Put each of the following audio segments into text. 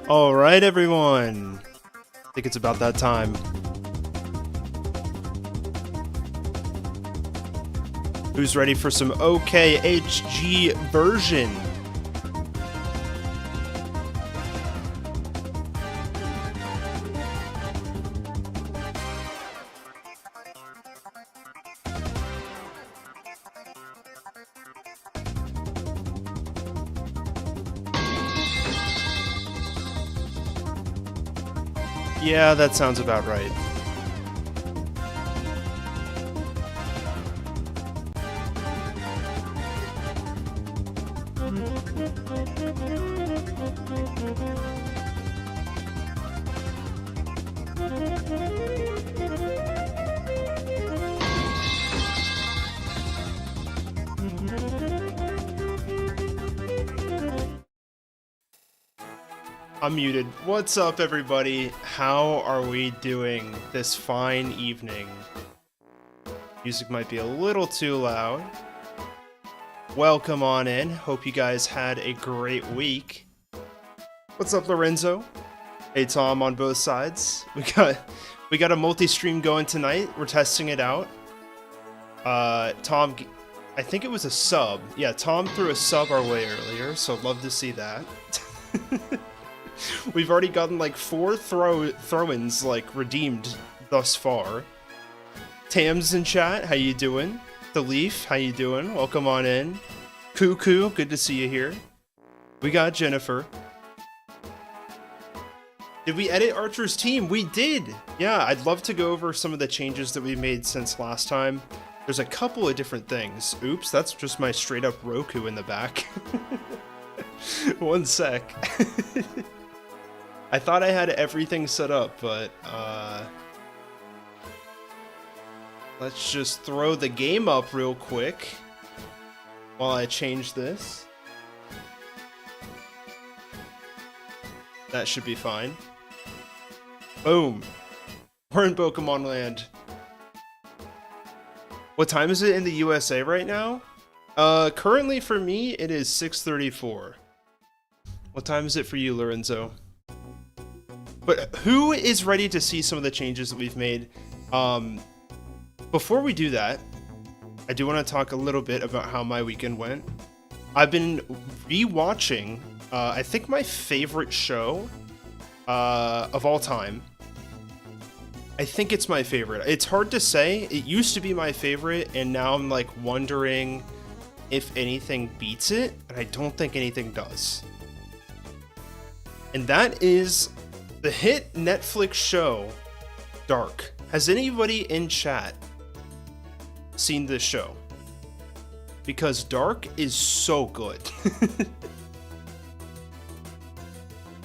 All right, everyone. I think it's about that time. Who's ready for some OKHG version? Yeah, that sounds about right. I'm muted. What's up, everybody? How are we doing this fine evening? Music might be a little too loud. Welcome on in. Hope you guys had a great week. What's up, Lorenzo? Hey, Tom on both sides. We got a multi-stream going tonight. We're testing it out. Tom, I think it was a sub. Yeah, Tom threw a sub our way earlier, so love to see that. We've already gotten like 4 throw-ins like redeemed thus far. Tam's in chat, how you doing? The Leaf, how you doing? Welcome on in. Cuckoo, good to see you here. We got Jennifer. Did we edit Archer's team? We did! Yeah, I'd love to go over some of the changes that we made since last time. There's a couple of different things. Oops, that's just my straight up Roku in the back. One sec. I thought I had everything set up, but let's just throw the game up real quick while I change this. That should be fine. Boom. We're in Pokemon Land. What time is it in the USA right now? Currently for me, it is 6:34. What time is it for you, Lorenzo? But who is ready to see some of the changes that we've made? Before we do that, I do want to talk a little bit about how my weekend went. I've been re-watching, I think my favorite show of all time. I think it's my favorite. It's hard to say. It used to be my favorite, and now I'm like wondering if anything beats it, and I don't think anything does. And that is the hit Netflix show, Dark. Has anybody in chat seen this show? Because Dark is so good.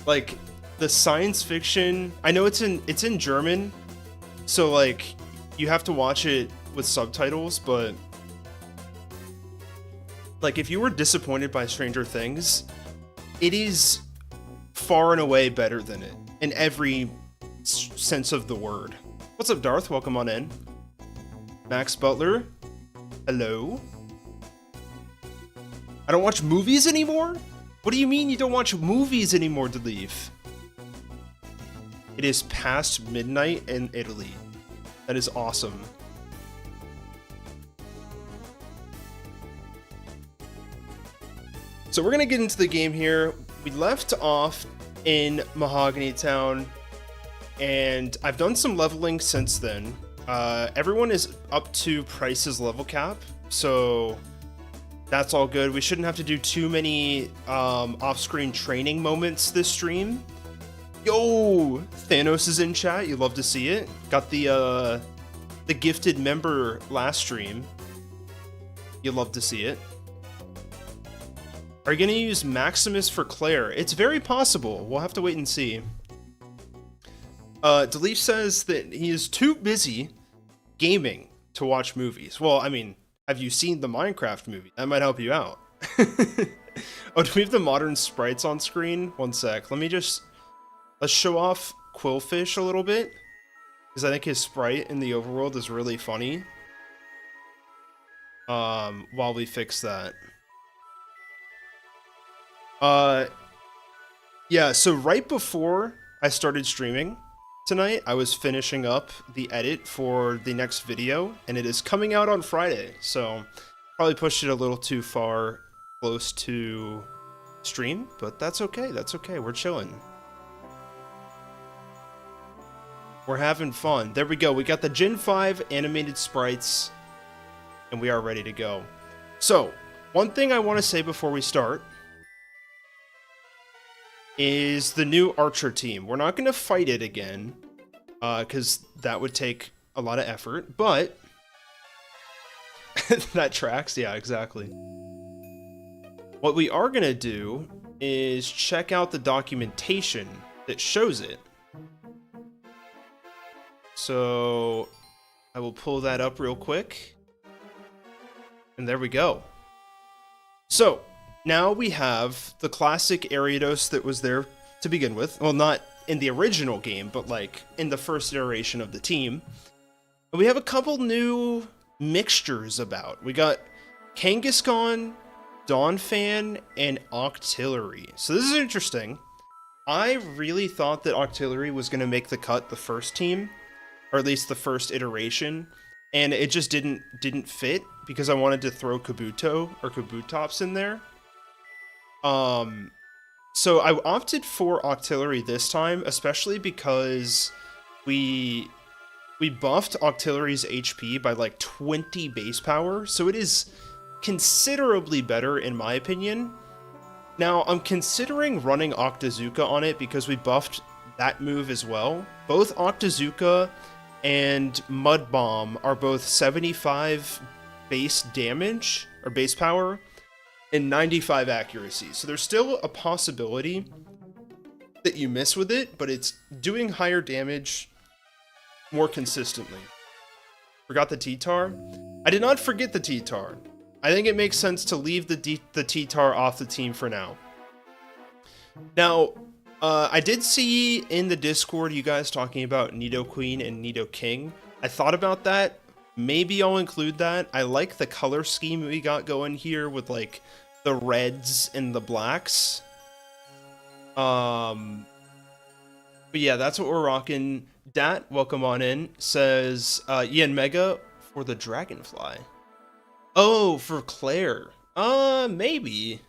Like, the science fiction, I know it's in German, so like, you have to watch it with subtitles, but like, if you were disappointed by Stranger Things, it is far and away better than it. In every sense of the word. What's up, Darth? Welcome on in. Max Butler. Hello. I don't watch movies anymore? What do you mean you don't watch movies anymore, Deleef? It is past midnight in Italy. That is awesome. So we're gonna get into the game here. We left off in Mahogany Town, and I've done some leveling since then. Everyone is up to Price's level cap, so that's all good. We shouldn't have to do too many off-screen training moments this stream. Yo, Thanos is in chat. You love to see it. Got the gifted member last stream. You love to see it. Are you going to use Maximus for Claire? It's very possible. We'll have to wait and see. Deleef says that he is too busy gaming to watch movies. Well, I mean, have you seen the Minecraft movie? That might help you out. Oh, do we have the modern sprites on screen? One sec. Let's show off Quillfish a little bit, because I think his sprite in the overworld is really funny. While we fix that. Yeah, so right before I started streaming tonight, I was finishing up the edit for the next video, and it is coming out on Friday, so probably pushed it a little too far close to stream, but that's okay, we're chilling. We're having fun. There we go, we got the Gen 5 animated sprites, and we are ready to go. So, one thing I want to say before we start is the new Archer team. We're not going to fight it again, because that would take a lot of effort, but that tracks, yeah, exactly. What we are going to do is check out the documentation that shows it. So I will pull that up real quick. And there we go. So now we have the classic Ariados that was there to begin with. Well, not in the original game, but like in the first iteration of the team. And we have a couple new mixtures about. We got Kangaskhan, Donphan, and Octillery. So this is interesting. I really thought that Octillery was going to make the cut the first team, or at least the first iteration, and it just didn't fit because I wanted to throw Kabuto or Kabutops in there. So I opted for Octillery this time, especially because we buffed Octillery's HP by like 20 base power, so it is considerably better in my opinion. Now, I'm considering running Octazooka on it because we buffed that move as well. Both Octazooka and Mud Bomb are both 75 base damage, or base power, and 95 accuracy. So there's still a possibility that you miss with it, but it's doing higher damage more consistently. Forgot the T-Tar? I did not forget the T-Tar. I think it makes sense to leave the T-Tar off the team for now. Now, I did see in the Discord you guys talking about Nidoqueen and Nidoking. I thought about that. Maybe I'll include that. I like the color scheme we got going here with like the reds and the blacks. But yeah, that's what we're rocking. Dat, welcome on in, says Ian Mega for the Dragonfly. Oh, for Claire. Maybe.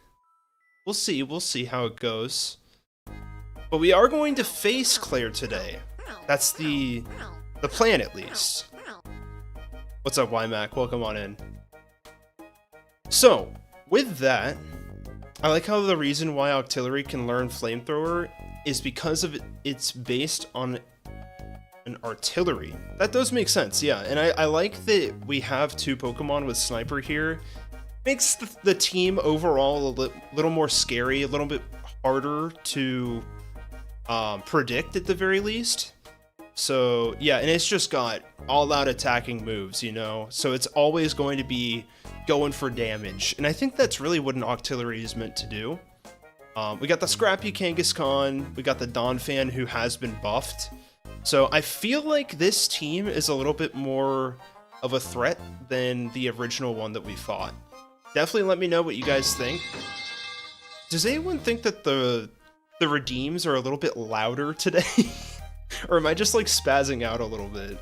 We'll see how it goes. But we are going to face Claire today. That's the plan, at least. What's up, YMAC? Welcome on in. So, with that, I like how the reason why Octillery can learn Flamethrower is because of it's based on an artillery. That does make sense, yeah. And I like that we have two Pokemon with Sniper here. Makes the team overall a little more scary, a little bit harder to predict at the very least. So yeah, and it's just got all-out attacking moves, you know? So it's always going to be going for damage. And I think that's really what an Octillery is meant to do. We got the Scrappy Kangaskhan, we got the Donphan who has been buffed. So I feel like this team is a little bit more of a threat than the original one that we fought. Definitely let me know what you guys think. Does anyone think that the Redeems are a little bit louder today? Or am I just like spazzing out a little bit?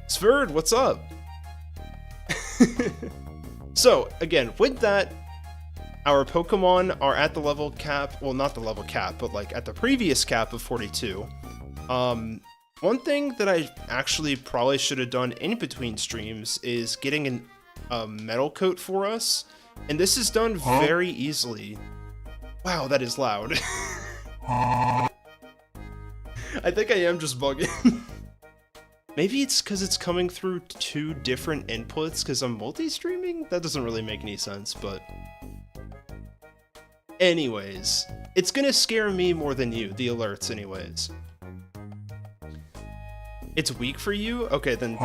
Sverd, what's up? So again, with that, our Pokemon are at the level cap, well not the level cap, but like at the previous cap of 42. One thing that I actually probably should have done in between streams is getting a metal coat for us, and this is done very easily. Wow, that is loud. I think I am just bugging. Maybe it's because it's coming through two different inputs because I'm multi-streaming? That doesn't really make any sense, but... Anyways, it's gonna scare me more than you, the alerts anyways. It's weak for you? Okay, then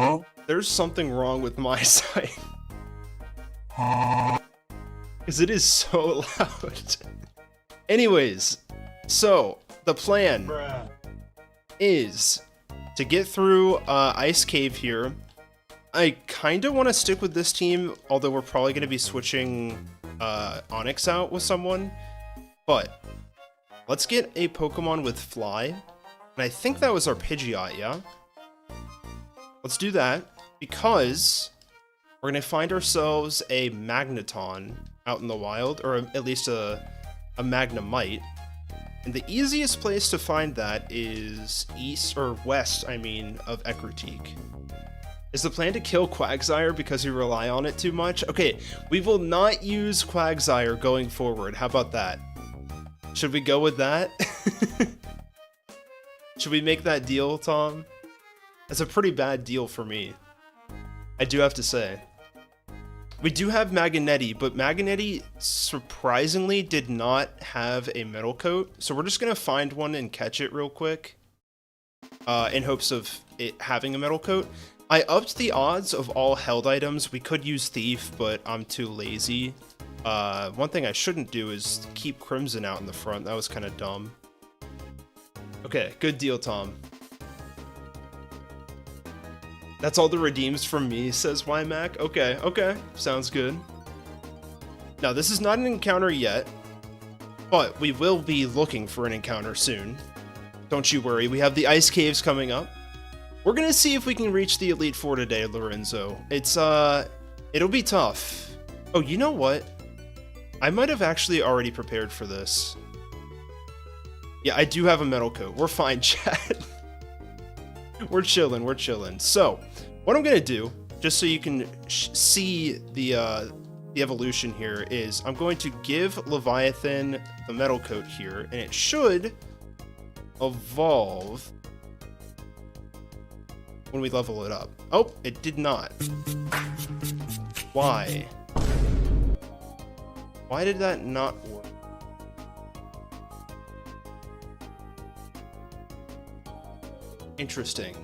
there's something wrong with my side. because it is so loud. Anyways, so the plan is to get through Ice Cave here. I kind of want to stick with this team, although we're probably going to be switching Onyx out with someone. But let's get a Pokemon with Fly. And I think that was our Pidgeot, yeah? Let's do that, because we're going to find ourselves a Magneton out in the wild, or at least a Magnemite. And the easiest place to find that is east, or west, I mean, of Ecruteak. Is the plan to kill Quagsire because we rely on it too much? Okay, we will not use Quagsire going forward. How about that? Should we go with that? Should we make that deal, Tom? That's a pretty bad deal for me, I do have to say. We do have Magnetti, but Magnetti surprisingly did not have a metal coat, so we're just gonna find one and catch it real quick, in hopes of it having a metal coat. I upped the odds of all held items. We could use Thief, but I'm too lazy. One thing I shouldn't do is keep Crimson out in the front. That was kind of dumb. Okay, good deal, Tom. That's all the redeems from me, says YMac. Okay, okay, sounds good. Now, this is not an encounter yet, but we will be looking for an encounter soon. Don't you worry, we have the Ice Caves coming up. We're gonna see if we can reach the Elite Four today, Lorenzo. It's, it'll be tough. Oh, you know what? I might have actually already prepared for this. Yeah, I do have a metal coat. We're fine, chat. We're chilling, we're chilling. So, what I'm gonna do, just so you can see the evolution here, is I'm going to give Leviathan the metal coat here, and it should evolve when we level it up. Oh, it did not. Why? Why did that not work? Interesting.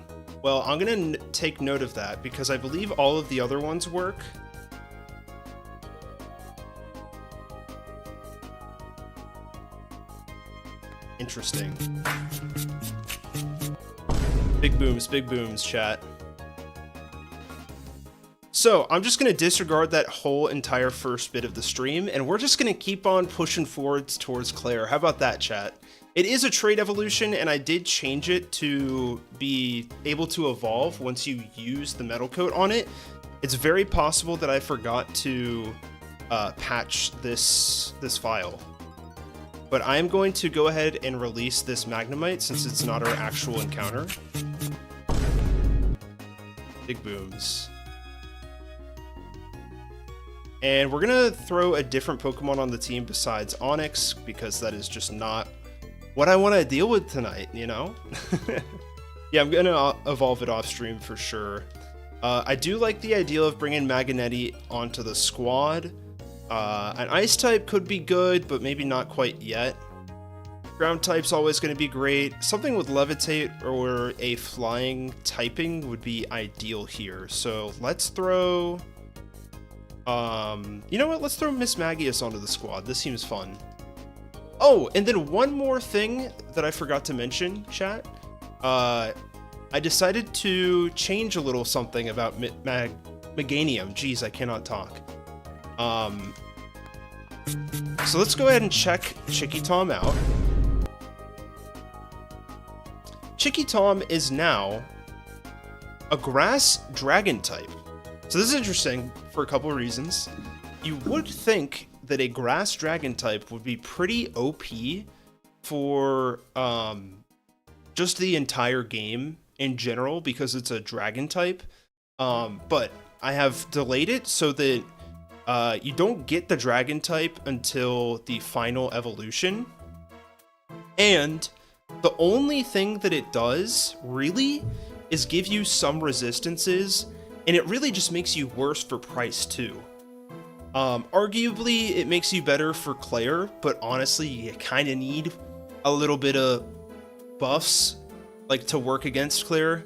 Well, I'm gonna take note of that because I believe all of the other ones work. Interesting. Big booms, chat. So, I'm just gonna disregard that whole entire first bit of the stream, and we're just gonna keep on pushing forwards towards Claire. How about that, chat? It is a trait evolution, and I did change it to be able to evolve once you use the metal coat on it. It's very possible that I forgot to patch this file. But I am going to go ahead and release this Magnemite since it's not our actual encounter. Big booms. And we're gonna throw a different Pokemon on the team besides Onyx, because that is just not what I want to deal with tonight, you know? Yeah, I'm gonna evolve it off stream for sure. I do like the idea of bringing Magnetti onto the squad. An ice type could be good, but maybe not quite yet. Ground type's always going to be great. Something with levitate or a flying typing would be ideal here. So let's throw... you know what? Let's throw Miss Magius onto the squad. This seems fun. Oh, and then one more thing that I forgot to mention, chat. I decided to change a little something about Meganium. Jeez, I cannot talk. So let's go ahead and check Chicky Tom out. Chicky Tom is now a grass dragon type. So this is interesting for a couple of reasons. You would think that a grass dragon type would be pretty OP for just the entire game in general because it's a dragon type. But I have delayed it so that you don't get the dragon type until the final evolution. And the only thing that it does, really, is give you some resistances, and it really just makes you worse for price, too. Arguably, it makes you better for Claire, but honestly, you kind of need a little bit of buffs, like, to work against Claire,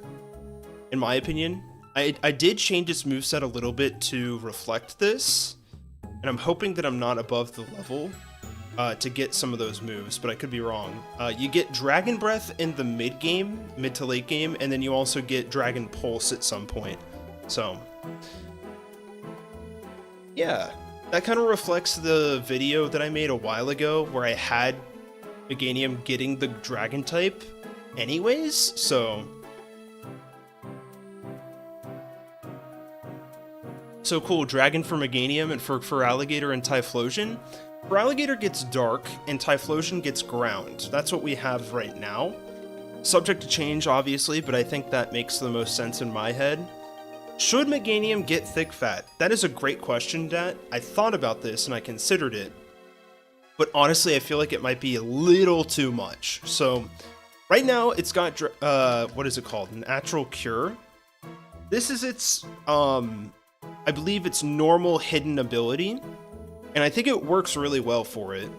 in my opinion. I did change its moveset a little bit to reflect this, and and I'm hoping that I'm not above the level to get some of those moves, but I could be wrong. You get Dragon Breath in the mid to late game, and then you also get Dragon Pulse at some point. So, yeah, that kind of reflects the video that I made a while ago where I had Meganium getting the Dragon type anyways, so cool. Dragon for Meganium, and for Alligator and Typhlosion. For Alligator gets Dark, and Typhlosion gets Ground. That's what we have right now. Subject to change, obviously, but I think that makes the most sense in my head. Should Meganium get Thick Fat? That is a great question, Dat. I thought about this, and I considered it. But honestly, I feel like it might be a little too much. So, right now, it's got, what is it called? Natural Cure. This is its, I believe its normal hidden ability. And I think it works really well for it.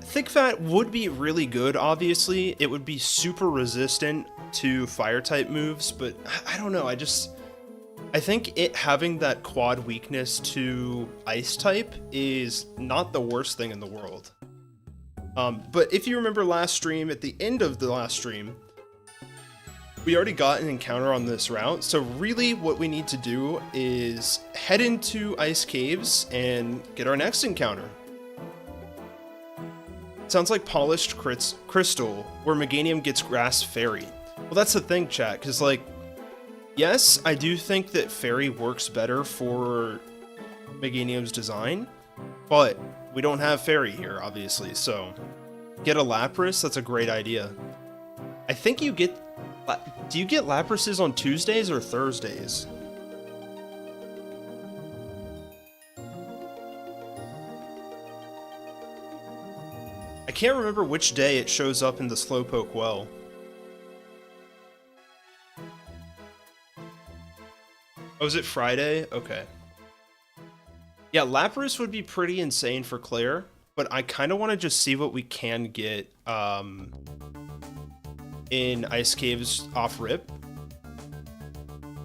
Thick Fat would be really good, obviously. It would be super resistant to Fire-type moves, but I don't know, I think it having that quad weakness to Ice-type is not the worst thing in the world. But if you remember last stream, at the end of the last stream, we already got an encounter on this route, so really what we need to do is head into Ice Caves and get our next encounter. Sounds like Polished Crystal, where Meganium gets Grass Fairy. Well, that's the thing, chat, because, like, yes, I do think that Fairy works better for Meganium's design, but we don't have Fairy here, obviously, so get a Lapras, that's a great idea. I think you get... Do you get Laprases on Tuesdays or Thursdays? I can't remember which day it shows up in the Slowpoke well. Oh, is it Friday? Okay. Yeah, Lapras would be pretty insane for Claire, but I kind of want to just see what we can get in Ice Caves off rip.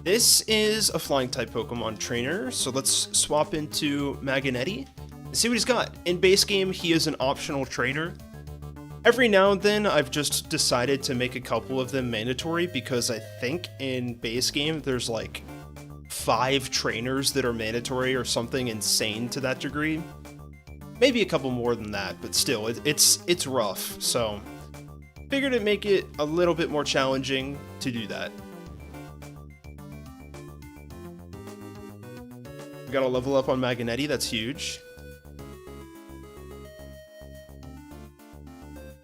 This is a flying type Pokemon trainer, so let's swap into Magnetti and see what he's got. In base game, he is an optional trainer. Every now and then, I've just decided to make a couple of them mandatory because I think in base game, there's like 5 trainers that are mandatory or something insane to that degree. Maybe a couple more than that, but still, it's rough, so figured it'd make it a little bit more challenging to do that. We gotta level up on Magnetti, that's huge.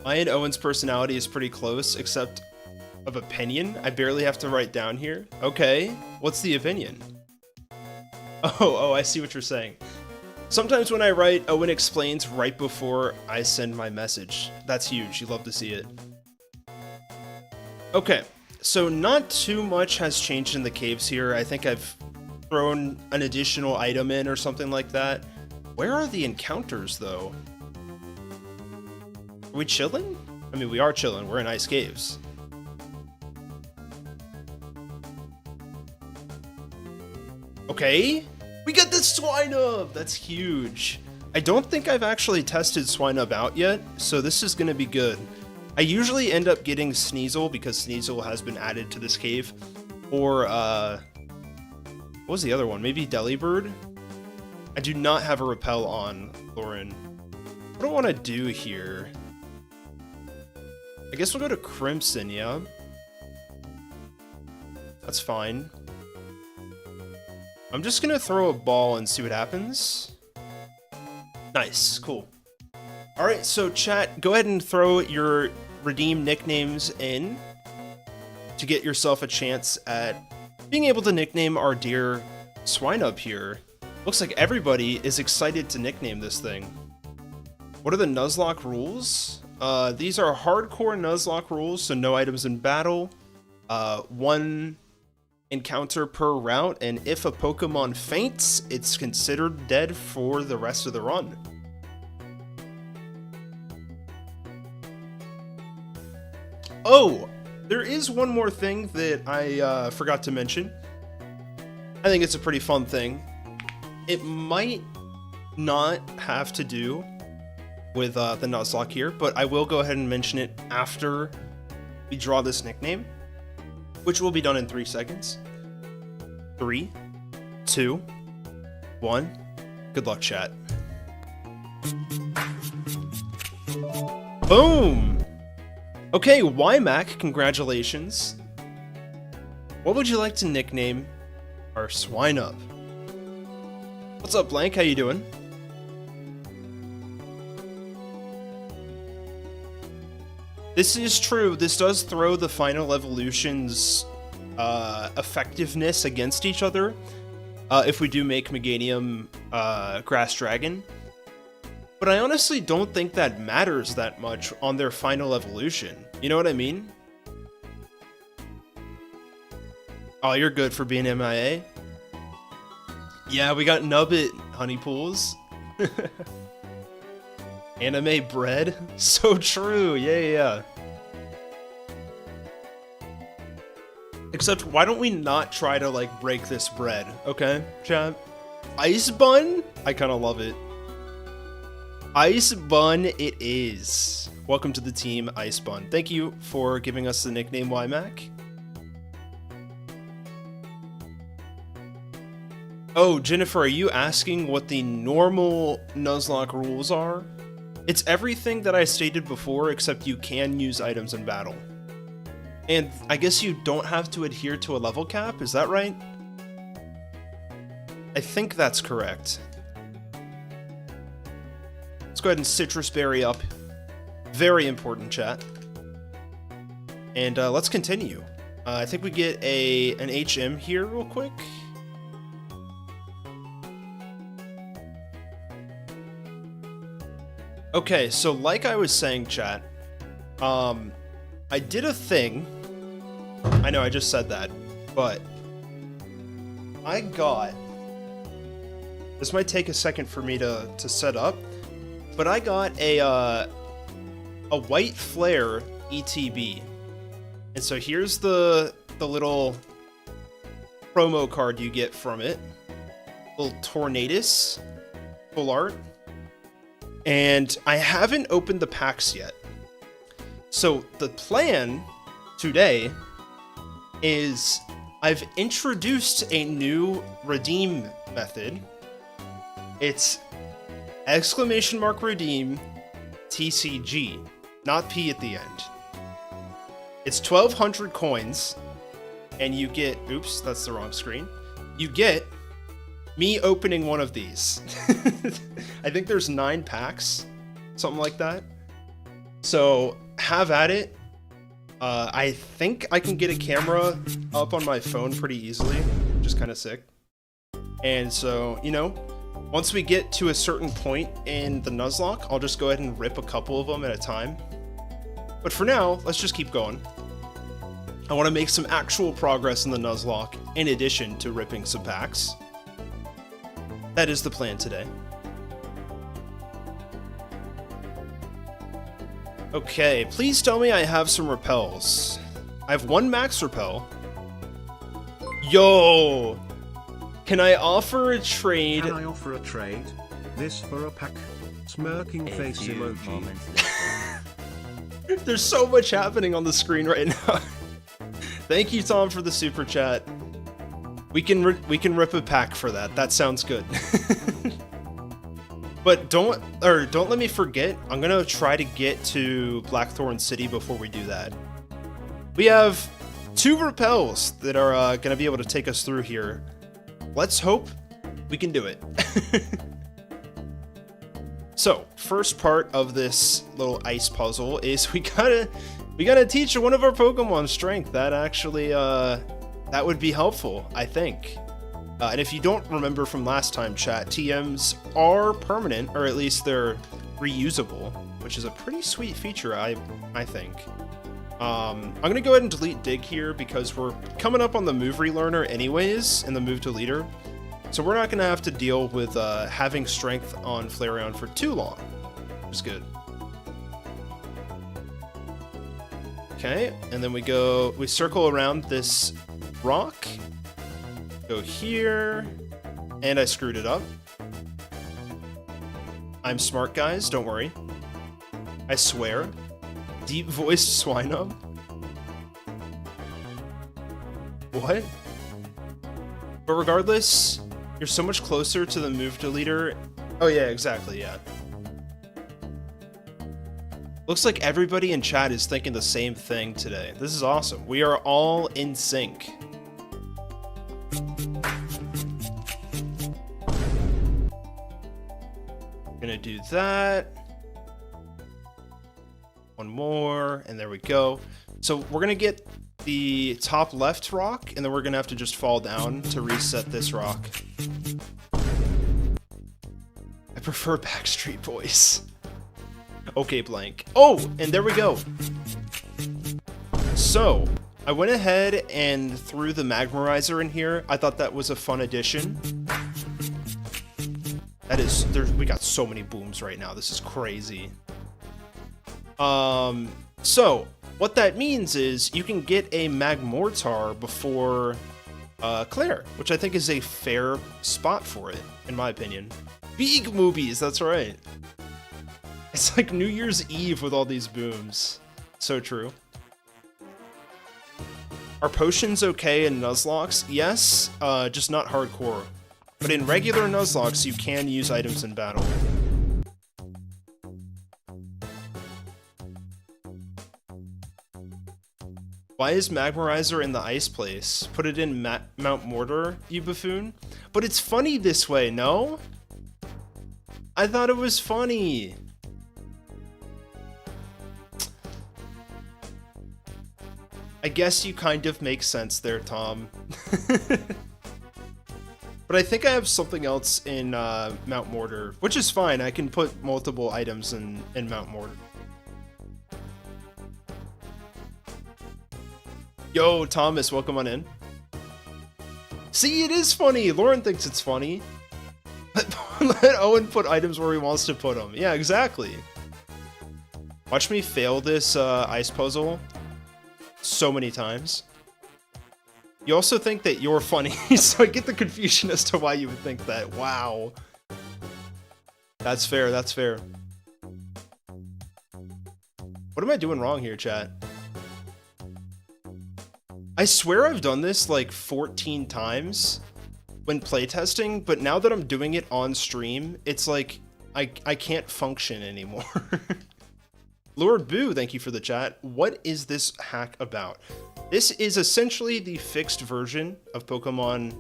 My and Owen's personality is pretty close, except of opinion. I barely have to write down here. Okay, what's the opinion? Oh, I see what you're saying. Sometimes when I write, Owen explains right before I send my message. That's huge, you love to see it. Okay, so not too much has changed in the caves here. I think I've thrown an additional item in or something like that. Where are the encounters, though? Are we chilling? I mean, we are chilling. We're in Ice Caves. Okay, we got the Swinub! That's huge. I don't think I've actually tested Swinub out yet, so this is going to be good. I usually end up getting Sneasel because Sneasel has been added to this cave. Or, what was the other one? Maybe Delibird? I do not have a Repel on Lauren. What do I want to do here? I guess we'll go to Crimson, yeah. That's fine. I'm just gonna throw a ball and see what happens. Nice, cool. Alright, so chat, go ahead and throw your redeem nicknames in to get yourself a chance at being able to nickname our dear Swinub here. Looks like everybody is excited to nickname this thing. What are the Nuzlocke rules? These are hardcore Nuzlocke rules, so no items in battle, 1 encounter per route, and if a Pokemon faints, it's considered dead for the rest of the run. Oh, there is one more thing that I forgot to mention. I think it's a pretty fun thing. It might not have to do with the Nuzlocke here, but I will go ahead and mention it after we draw this nickname, which will be done in 3 seconds. 3, 2, 1. Good luck, chat. Boom! Okay, YMAC, congratulations. What would you like to nickname our swine up? What's up, Blank? How you doing? This is true. This does throw the final evolution's effectiveness against each other if we do make Meganium Grass Dragon. But I honestly don't think that matters that much on their final evolution. You know what I mean? Oh, you're good for being MIA? Yeah, we got Nubbit Honeypools. Anime bread? So true, yeah. Except, why don't we not try to, like, break this bread, okay, chat? Ice Bun? I kind of love it. Ice Bun it is. Welcome to the team, Ice Bun. Thank you for giving us the nickname YMAC. Oh, Jennifer, are you asking what the normal Nuzlocke rules are? It's everything that I stated before, except you can use items in battle. And I guess you don't have to adhere to a level cap, is that right? I think that's correct. Let's go ahead and Citrus Berry up. Very important, chat. And let's continue. I think we get an HM here real quick. Okay, so like I was saying, chat, I did a thing. I know I just said that, but I got, this might take a second for me to set up, but I got a white flare ETB. And so here's the little promo card you get from it. Little Tornadus full art. And I haven't opened the packs yet. So the plan today is I've introduced a new redeem method. It's !redeem TCG, not P at the end. It's 1,200 coins, and you get, oops, that's the wrong screen. You get me opening one of these. I think there's 9 packs, something like that. So have at it. I think I can get a camera up on my phone pretty easily, which is kind of sick. And so, you know, once we get to a certain point in the Nuzlocke, I'll just go ahead and rip a couple of them at a time. But for now, let's just keep going. I want to make some actual progress in the Nuzlocke, in addition to ripping some packs. That is the plan today. Okay, please tell me I have some repels. I have 1 max repel. Yo! Can I offer a trade? Can I offer a trade? This for a pack. Smirking face emoji. There's so much happening on the screen right now. Thank you, Tom, for the super chat. We can rip a pack for that. That sounds good. But don't let me forget. I'm gonna try to get to Blackthorn City before we do that. We have 2 repels that are gonna be able to take us through here. Let's hope we can do it. So, first part of this little ice puzzle is we gotta teach one of our Pokemon strength. That actually that would be helpful, I think. And if you don't remember from last time, chat, TMs are permanent, or at least they're reusable, which is a pretty sweet feature, I think. I'm gonna go ahead and delete Dig here because we're coming up on the move relearner anyways, in the move to leader. So we're not gonna have to deal with having strength on Flareon for too long, which is good. Okay, and then we circle around this rock. Go here, and I screwed it up. I'm smart, guys, don't worry. I swear. Deep-voiced swine-up? What? But regardless, you're so much closer to the move deleter. Oh yeah, exactly, yeah. Looks like everybody in chat is thinking the same thing today. This is awesome. We are all in sync. Gonna do that. One more, and there we go. So we're gonna get the top left rock, and then we're gonna have to just fall down to reset this rock. I prefer Backstreet Boys. Okay, blank. Oh, and there we go. So, I went ahead and threw the Magmarizer in here. I thought that was a fun addition. That is, we got so many booms right now. This is crazy. So, what that means is you can get a Magmortar before Claire, which I think is a fair spot for it, in my opinion. Big movies, that's right. It's like New Year's Eve with all these booms. So true. Are potions okay in Nuzlocke? Yes, just not hardcore. But in regular Nuzlocke, you can use items in battle. Why is Magmarizer in the ice place? Put it in Mount Mortar, you buffoon. But it's funny this way, no? I thought it was funny. I guess you kind of make sense there, Tom. But I think I have something else in Mount Mortar, which is fine. I can put multiple items in Mount Mortar. Yo, Thomas, welcome on in. See, it is funny. Lauren thinks it's funny. Let Owen put items where he wants to put them. Yeah, exactly. Watch me fail this ice puzzle so many times. You also think that you're funny, so I get the confusion as to why you would think that. Wow. That's fair, that's fair. What am I doing wrong here, chat? I swear I've done this like 14 times when playtesting, but now that I'm doing it on stream, it's like I can't function anymore. Lord Boo, thank you for the chat. What is this hack about? This is essentially the fixed version of Pokemon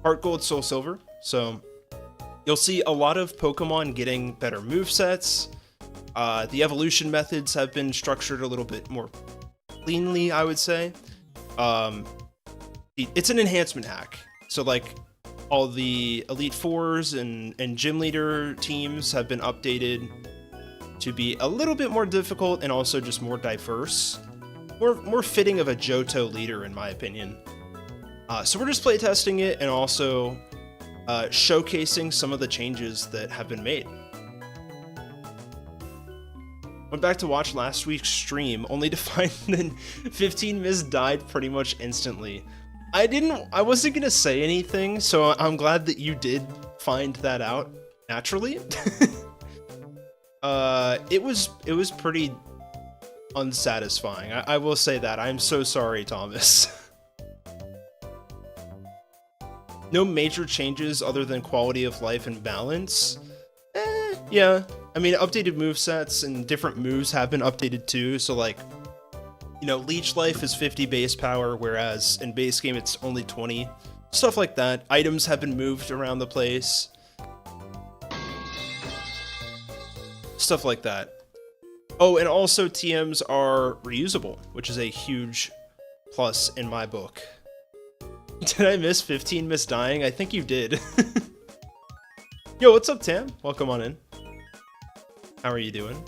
Heart Gold, Soul Silver. So you'll see a lot of Pokemon getting better movesets. The evolution methods have been structured a little bit more cleanly, I would say. It's an enhancement hack. So like all the Elite Fours and Gym Leader teams have been updated to be a little bit more difficult and also just more diverse. More fitting of a Johto leader, in my opinion. So we're just playtesting it and also showcasing some of the changes that have been made. Went back to watch last week's stream, only to find that 15 Miss died pretty much instantly. I wasn't gonna say anything, so I'm glad that you did find that out naturally. It was pretty unsatisfying. I will say that. I'm so sorry, Thomas. No major changes other than quality of life and balance. Yeah. I mean, updated movesets and different moves have been updated too. So like, you know, Leech Life is 50 base power, whereas in base game it's only 20. Stuff like that. Items have been moved around the place. Stuff like that. Oh, and also TMs are reusable, which is a huge plus in my book. Did I miss 15 Miss dying? I think you did. Yo, what's up, Tam? Welcome on in. How are you doing?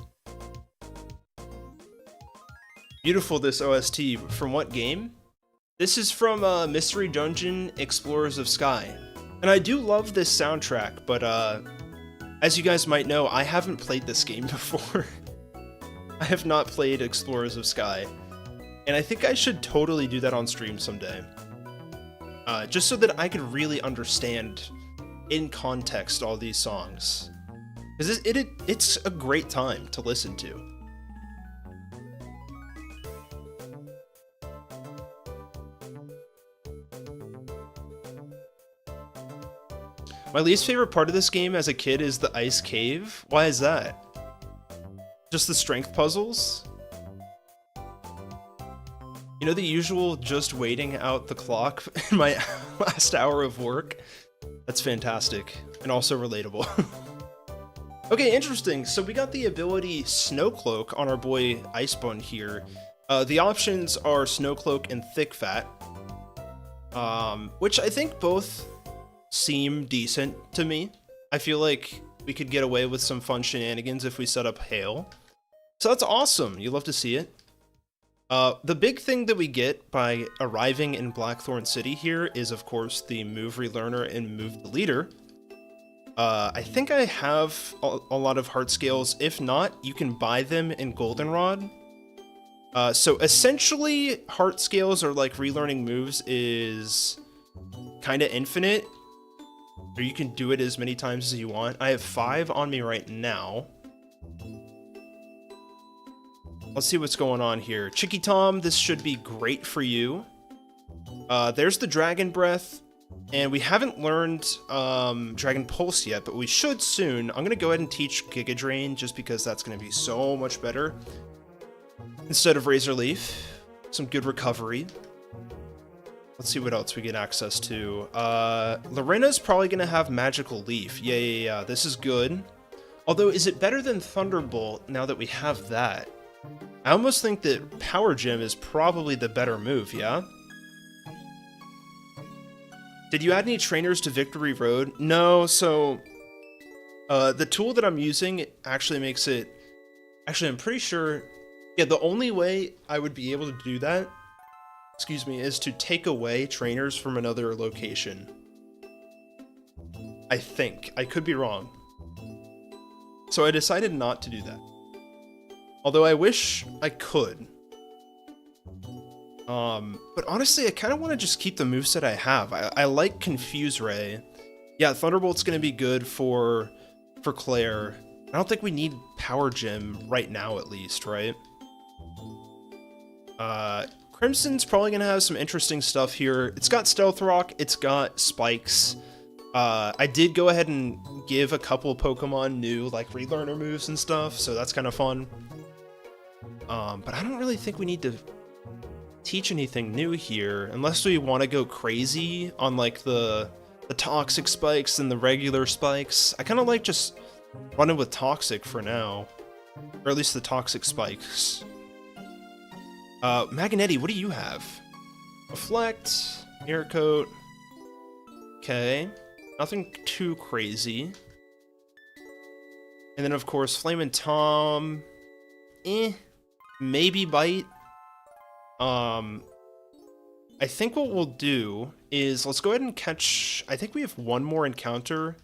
Beautiful, this OST. From what game? This is from Mystery Dungeon Explorers of Sky. And I do love this soundtrack, but as you guys might know, I haven't played this game before. I have not played Explorers of Sky, and I think I should totally do that on stream someday. Just so that I could really understand, in context, all these songs. Because it's a great time to listen to. My least favorite part of this game as a kid is the ice cave. Why is that? Just the strength puzzles? You know, the usual just waiting out the clock in my last hour of work? That's fantastic and also relatable. Okay, interesting. So we got the ability Snow Cloak on our boy Icebun here. The options are Snow Cloak and Thick Fat, which I think both seem decent to me. I feel like we could get away with some fun shenanigans if we set up Hail. So that's awesome. You love to see it. The big thing that we get by arriving in Blackthorn City here is, of course, the Move Relearner and Move Deleter. I think I have a lot of heart scales. If not, you can buy them in Goldenrod. So essentially, heart scales or like relearning moves is kind of infinite, or you can do it as many times as you want. I have 5 on me right now. Let's see what's going on here. Chicky Tom, this should be great for you. There's the Dragon Breath, and we haven't learned Dragon Pulse yet, but we should soon. I'm going to go ahead and teach Giga Drain just because that's going to be so much better instead of Razor Leaf. Some good recovery. Let's see what else we get access to. Lorena's probably going to have Magical Leaf. Yeah. This is good. Although, is it better than Thunderbolt now that we have that? I almost think that Power Gem is probably the better move, yeah? Did you add any trainers to Victory Road? No, so the tool that I'm using actually makes it... Actually, I'm pretty sure... Yeah, the only way I would be able to do that, excuse me, is to take away trainers from another location. I think. I could be wrong. So I decided not to do that. Although I wish I could. But honestly, I kind of want to just keep the moveset I have. I like Confuse Ray. Yeah, Thunderbolt's going to be good for Claire. I don't think we need Power Gem right now, at least, right? Crimson's probably going to have some interesting stuff here. It's got Stealth Rock. It's got Spikes. I did go ahead and give a couple of Pokemon new, like, relearner moves and stuff, so that's kind of fun. But I don't really think we need to teach anything new here, unless we want to go crazy on, like, the Toxic Spikes and the regular Spikes. I kind of like just running with Toxic for now, or at least the Toxic Spikes. Magnetti, what do you have? Reflect, Air Coat. Okay, nothing too crazy. And then, of course, Flamin' Tom. Maybe Bite. I think what we'll do is let's go ahead and catch... I think we have one more encounter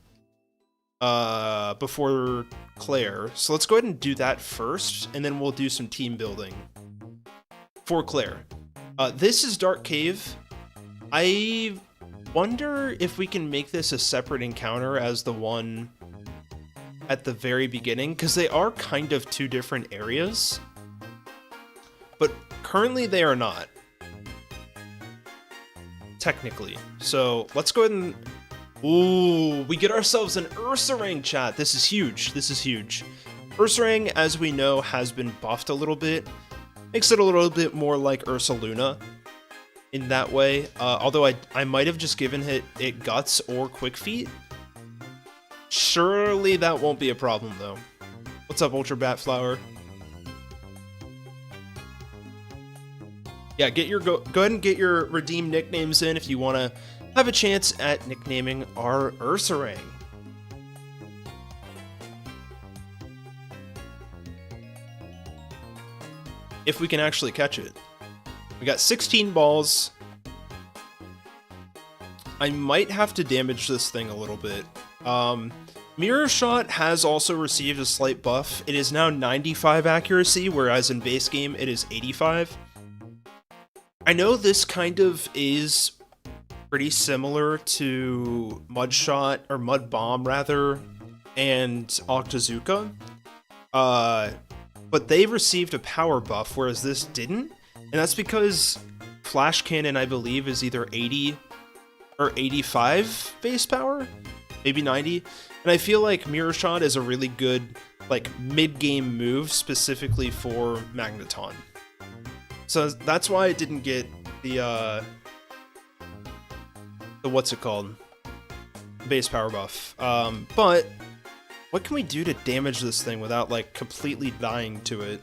before Claire. So let's go ahead and do that first, and then we'll do some team building for Claire. This is Dark Cave. I wonder if we can make this a separate encounter as the one at the very beginning, because they are kind of two different areas. But currently they are not. Technically. So let's go ahead and... Ooh, we get ourselves an Ursaring, chat. This is huge. This is huge. Ursaring, as we know, has been buffed a little bit. Makes it a little bit more like Ursaluna in that way. Although I might have just given it Guts or Quick Feet. Surely that won't be a problem, though. What's up, Ultra Bat Flower? Yeah, go ahead and get your redeem nicknames in if you want to have a chance at nicknaming our Ursaring. If we can actually catch it. We got 16 balls. I might have to damage this thing a little bit. Mirror Shot has also received a slight buff. It is now 95 accuracy, whereas in base game it is 85. I know this kind of is pretty similar to Mud Shot, or Mud Bomb rather, and Octazooka. But they received a power buff, whereas this didn't. And that's because Flash Cannon, I believe, is either 80 or 85 base power, maybe 90. And I feel like Mirror Shot is a really good, like, mid-game move specifically for Magneton. So that's why I didn't get the what's it called? Base power buff. But what can we do to damage this thing without, like, completely dying to it?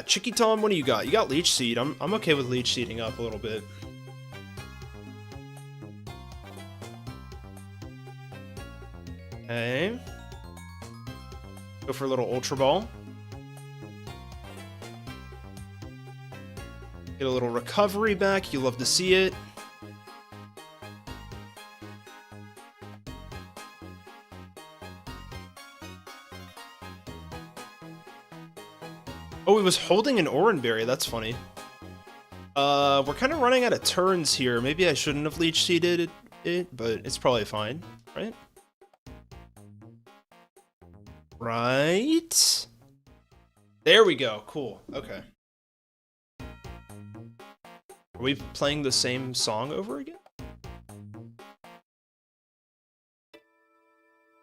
Chicky Tom, what do you got? You got Leech Seed. I'm okay with Leech Seeding up a little bit. Okay. Go for a little Ultra Ball. Get a little recovery back. You love to see it. Oh, he was holding an Oran Berry. That's funny. We're kind of running out of turns here. Maybe I shouldn't have Leech Seeded it, but it's probably fine, right? Right? There we go. Cool. Okay. Are we playing the same song over again?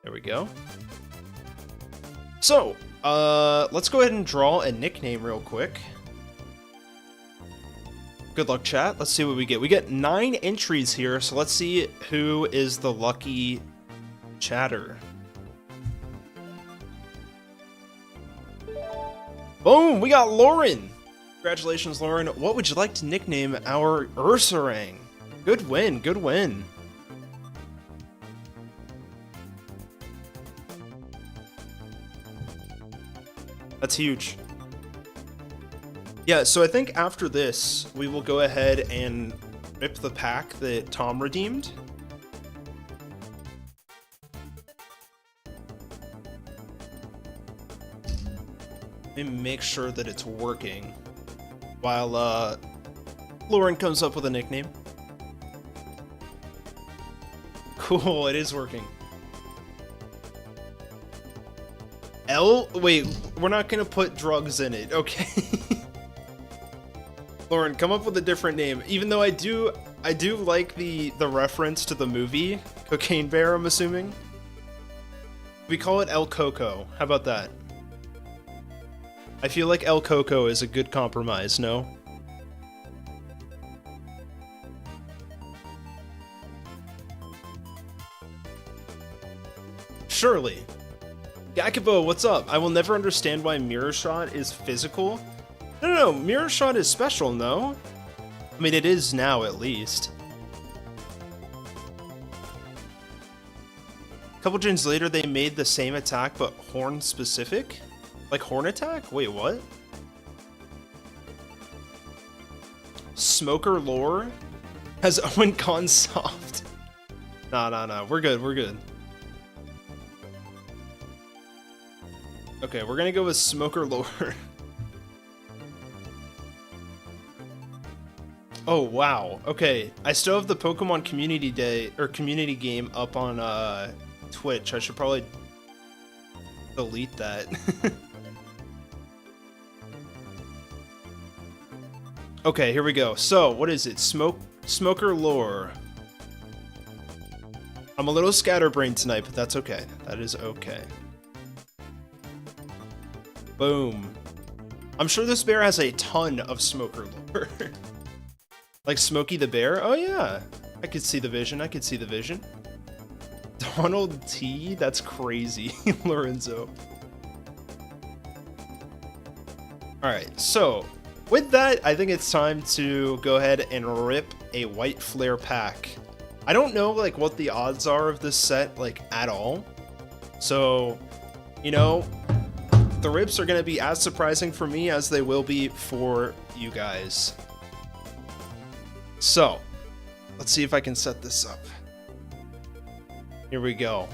There we go. So, let's go ahead and draw a nickname real quick. Good luck, chat. Let's see what we get. We get 9 entries here, so let's see who is the lucky chatter. Boom! We got Lauren! Congratulations, Lauren. What would you like to nickname our Ursaring? Good win, good win. That's huge. Yeah, so I think after this, we will go ahead and rip the pack that Tom redeemed. Let me make sure that it's working while Lauren comes up with a nickname. Cool, it is working. Wait, we're not gonna put drugs in it, okay? Lauren, come up with a different name. Even though I do like the reference to the movie Cocaine Bear, I'm assuming. We call it El Coco. How about that? I feel like El Coco is a good compromise, no? Surely. Gakibo, what's up? I will never understand why Mirror Shot is physical. No, Mirror Shot is special, no? I mean, it is now, at least. A couple gens later, they made the same attack, but horn-specific? Like horn attack? Wait, what? Smoker lore? Has Owen gone soft? Nah. We're good. Okay, we're gonna go with Smoker lore. Oh, wow. Okay, I still have the Pokemon Community Day, or Community Game up on, Twitch. I should probably delete that. Okay, here we go. So, what is it? Smoker lore. I'm a little scatterbrained tonight, but that's okay. That is okay. Boom. I'm sure this bear has a ton of Smoker lore. Like Smokey the Bear? Oh yeah. I could see the vision. Donald T? That's crazy, Lorenzo. Alright, so with that, I think it's time to go ahead and rip a White Flare pack. I don't know like what the odds are of this set like at all. So, you know, the rips are going to be as surprising for me as they will be for you guys. So, let's see if I can set this up. Here we go.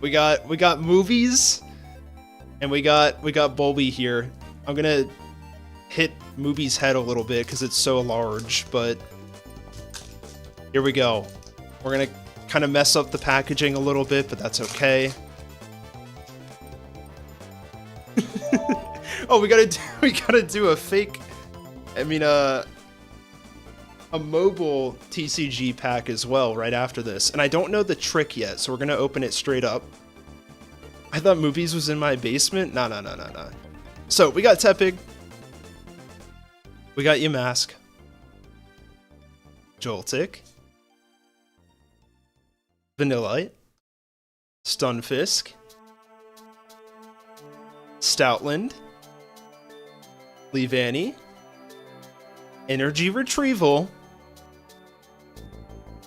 We got movies, and we got Bulby here. I'm gonna hit Movie's head a little bit because it's so large, but here we go. We're gonna kind of mess up the packaging a little bit, but that's okay. Oh, we gotta do a fake, I mean, a mobile TCG pack as well right after this. And I don't know the trick yet, so we're gonna open it straight up. I thought movies was in my basement. No. So we got Tepig. We got Yamask. Joltik. Vanillite. Stunfisk. Stoutland. Leavanny. Energy Retrieval.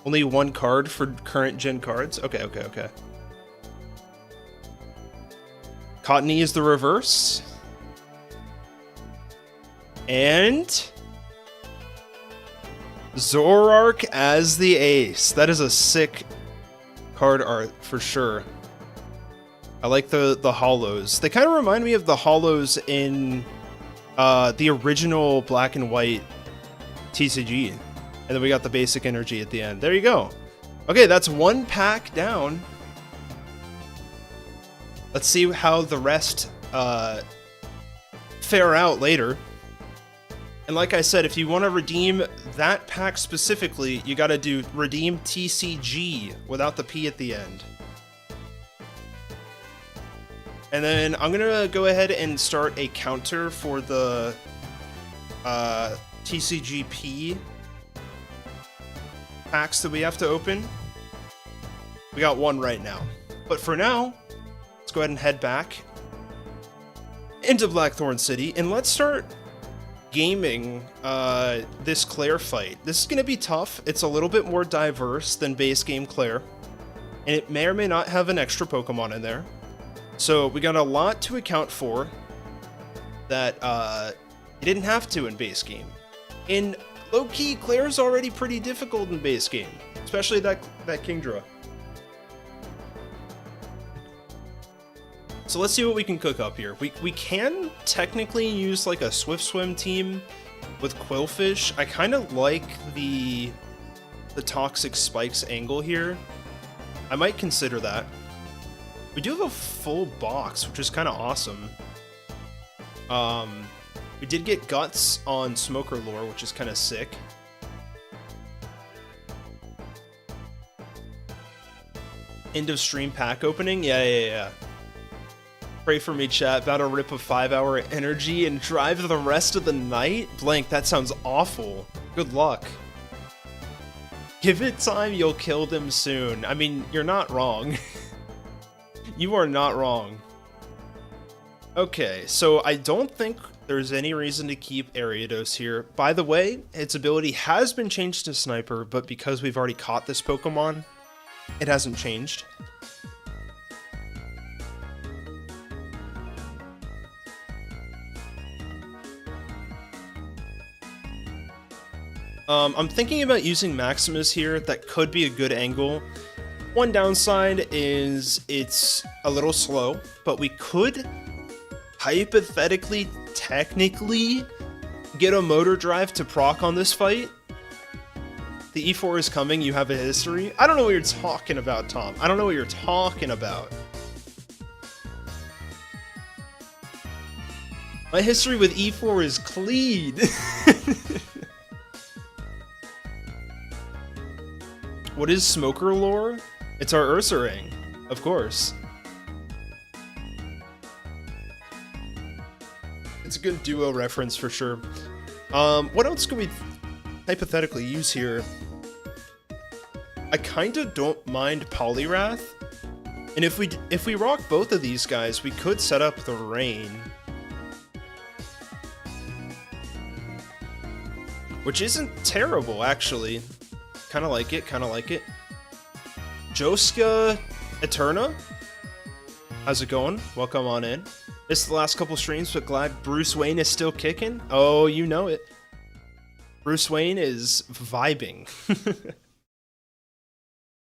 Only one card for current gen cards. Okay. Cottony is the reverse. And Zoroark as the ace. That is a sick card art for sure. I like the hollows. They kind of remind me of the hollows in the original black and white TCG. And then we got the basic energy at the end. There you go. Okay, that's one pack down. Let's see how the rest fare out later. And like I said, if you want to redeem that pack specifically, you got to do redeem TCG without the P at the end. And then I'm going to go ahead and start a counter for the TCGP packs that we have to open. We got one right now. But for now, let's go ahead and head back into Blackthorn City and let's start gaming this Claire fight. This is going to be tough. It's a little bit more diverse than base game Claire, and it may or may not have an extra Pokemon in there. So we got a lot to account for that you didn't have to in base game. In low-key, Claire's already pretty difficult in base game, especially that Kingdra. So let's see what we can cook up here. We can technically use like a Swift Swim team with Quillfish. I kind of like the Toxic Spikes angle here. I might consider that. We do have a full box, which is kind of awesome. We did get Guts on Smoker Lore, which is kind of sick. End of stream pack opening? Yeah. Pray for me, chat. About to rip a 5-hour energy and drive the rest of the night? Blank, that sounds awful. Good luck. Give it time, you'll kill them soon. I mean, you're not wrong. You are not wrong. Okay, so I don't think there's any reason to keep Ariados here. By the way, its ability has been changed to Sniper, but because we've already caught this Pokemon, it hasn't changed. I'm thinking about using Maximus here. That could be a good angle. One downside is it's a little slow, but we could hypothetically, technically, get a motor drive to proc on this fight. The E4 is coming, you have a history. I don't know what you're talking about, Tom. I don't know what you're talking about. My history with E4 is clean. What is Smoker Lore? It's our Ursaring, of course. It's a good duo reference for sure. What else could we hypothetically use here? I kinda don't mind Poliwrath. And if we rock both of these guys, we could set up the Rain. Which isn't terrible, actually. Kinda like it, kinda like it. Joska Eterna? How's it going? Welcome on in. Missed the last couple streams, but glad Bruce Wayne is still kicking. Oh, you know it. Bruce Wayne is vibing.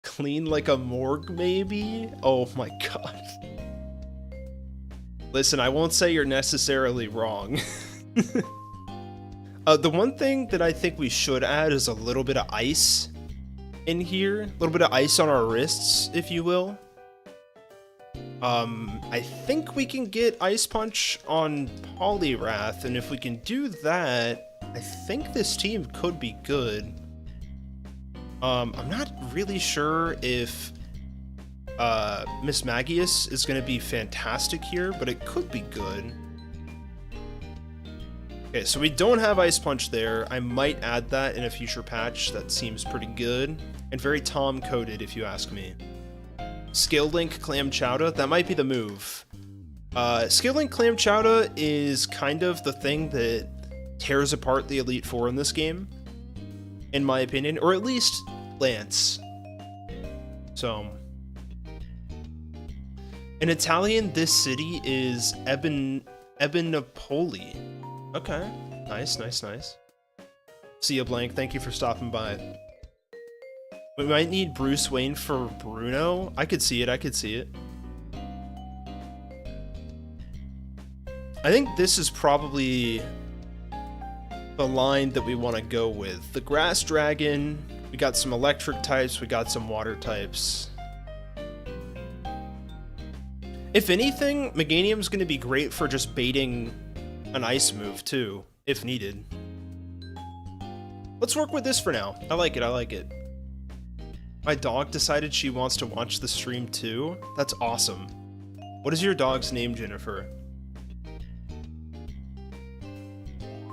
Clean like a morgue, maybe? Oh my god. Listen, I won't say you're necessarily wrong. The one thing that I think we should add is a little bit of ice. in here. A little bit of ice on our wrists, if you will. I think we can get Ice Punch on Poliwrath, and if we can do that, I think this team could be good. I'm not really sure if Miss Magius is going to be fantastic here, but it could be good. Okay, so we don't have Ice Punch there. I might add that in a future patch. That seems pretty good. And very Tom-coded, if you ask me. Skill Link Clam Chowder, that might be the move. Skill Link Clam Chowder is kind of the thing that tears apart the Elite Four in this game, in my opinion, or at least Lance. So, in Italian, this city is Ebbenopoli. Okay, nice, nice, nice. See ya, Blank. Thank you for stopping by. We might need Bruce Wayne for Bruno. I could see it, I could see it. I think this is probably the line that we want to go with. The Grass Dragon, we got some electric types, we got some water types. If anything, Meganium's going to be great for just baiting an ice move too, if needed. Let's work with this for now. I like it, I like it. My dog decided she wants to watch the stream too. That's awesome. What is your dog's name, Jennifer?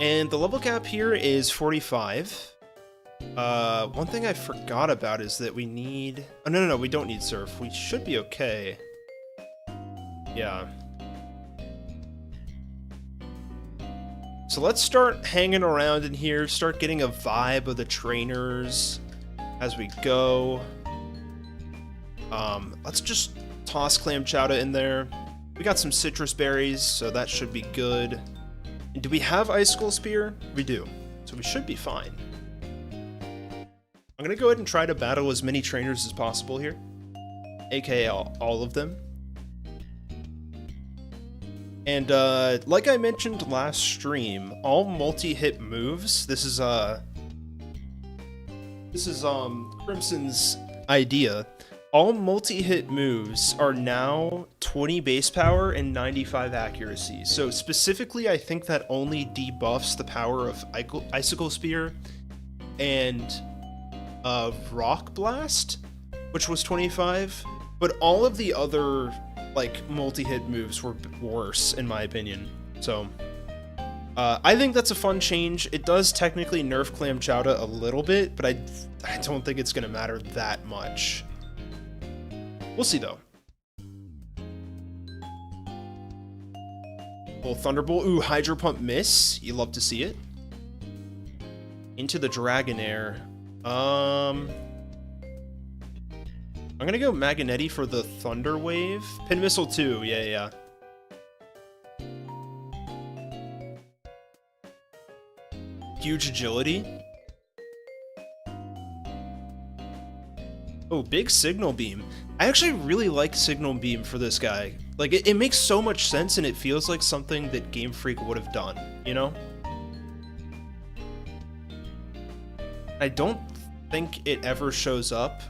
And the level cap here is 45. One thing I forgot about is that we need... Oh, no, we don't need Surf. We should be okay. Yeah. So let's start hanging around in here, start getting a vibe of the trainers as we go. Let's just toss Clam Chowder in there. We got some citrus berries, so that should be good. And do we have Icicle Spear? We do. So we should be fine. I'm gonna go ahead and try to battle as many trainers as possible here. AKA all of them. And like I mentioned last stream, all multi-hit moves, this is Crimson's idea. All multi-hit moves are now 20 base power and 95 accuracy. So specifically, I think that only debuffs the power of Icicle Spear and Rock Blast, which was 25. But all of the other like multi-hit moves were worse in my opinion. So I think that's a fun change. It does technically nerf Clam Chowder a little bit, but I don't think it's gonna matter that much. We'll see though. Well, Thunderbolt. Ooh, Hydro Pump miss. You love to see it. Into the Dragonair. I'm gonna go Magnetti for the Thunder Wave. Pin Missile too. Yeah. Huge agility. Oh, big Signal Beam. I actually really like Signal Beam for this guy. Like, it makes so much sense and it feels like something that Game Freak would have done, you know? I don't think it ever shows up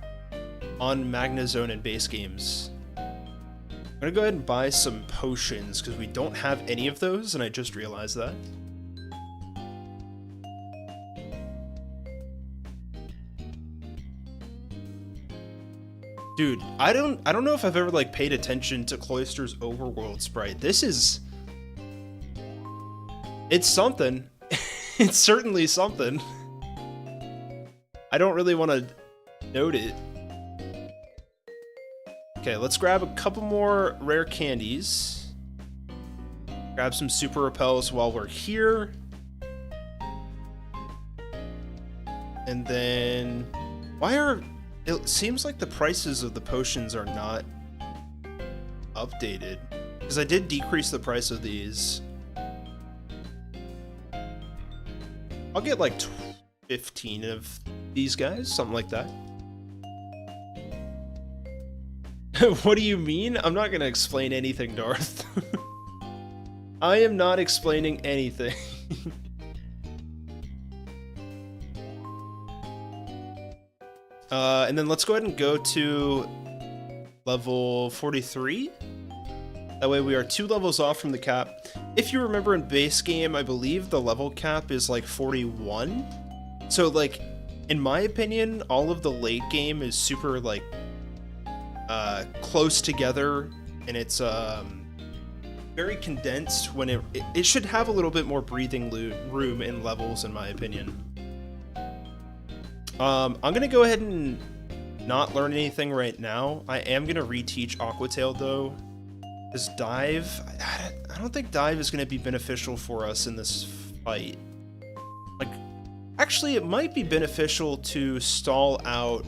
on Magnezone and base games. I'm gonna go ahead and buy some potions because we don't have any of those and I just realized that. Dude, I don't know if I've ever like paid attention to Cloyster's overworld sprite. This is... It's something. It's certainly something. I don't really want to note it. Okay, let's grab a couple more rare candies. Grab some super repels while we're here. And then... Why are... It seems like the prices of the potions are not updated. Because I did decrease the price of these. I'll get like 15 of these guys, something like that. What do you mean? I'm not going to explain anything, Darth. I am not explaining anything. And then let's go ahead and go to level 43. That way we are 2 levels off from the cap. If you remember in base game, I believe the level cap is like 41. So like, in my opinion, all of the late game is super like close together, and it's very condensed when it should have a little bit more breathing room in levels, in my opinion. I'm gonna go ahead and not learn anything right now. I am gonna reteach Aquatail though. Is dive? I don't think dive is going to be beneficial for us in this fight. Like, actually, it might be beneficial to stall out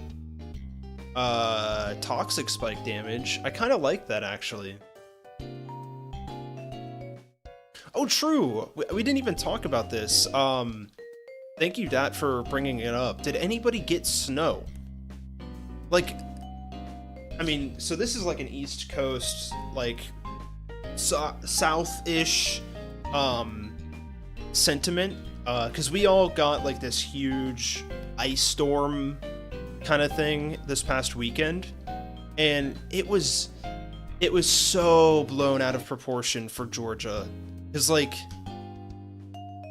toxic spike damage. I kind of like that, actually. Oh, true! We didn't even talk about this. Thank you, Dat, for bringing it up. Did anybody get snow? Like, I mean, so this is like an East Coast, like, south-ish sentiment, because we all got like this huge ice storm kind of thing this past weekend, and it was so blown out of proportion for Georgia, because like,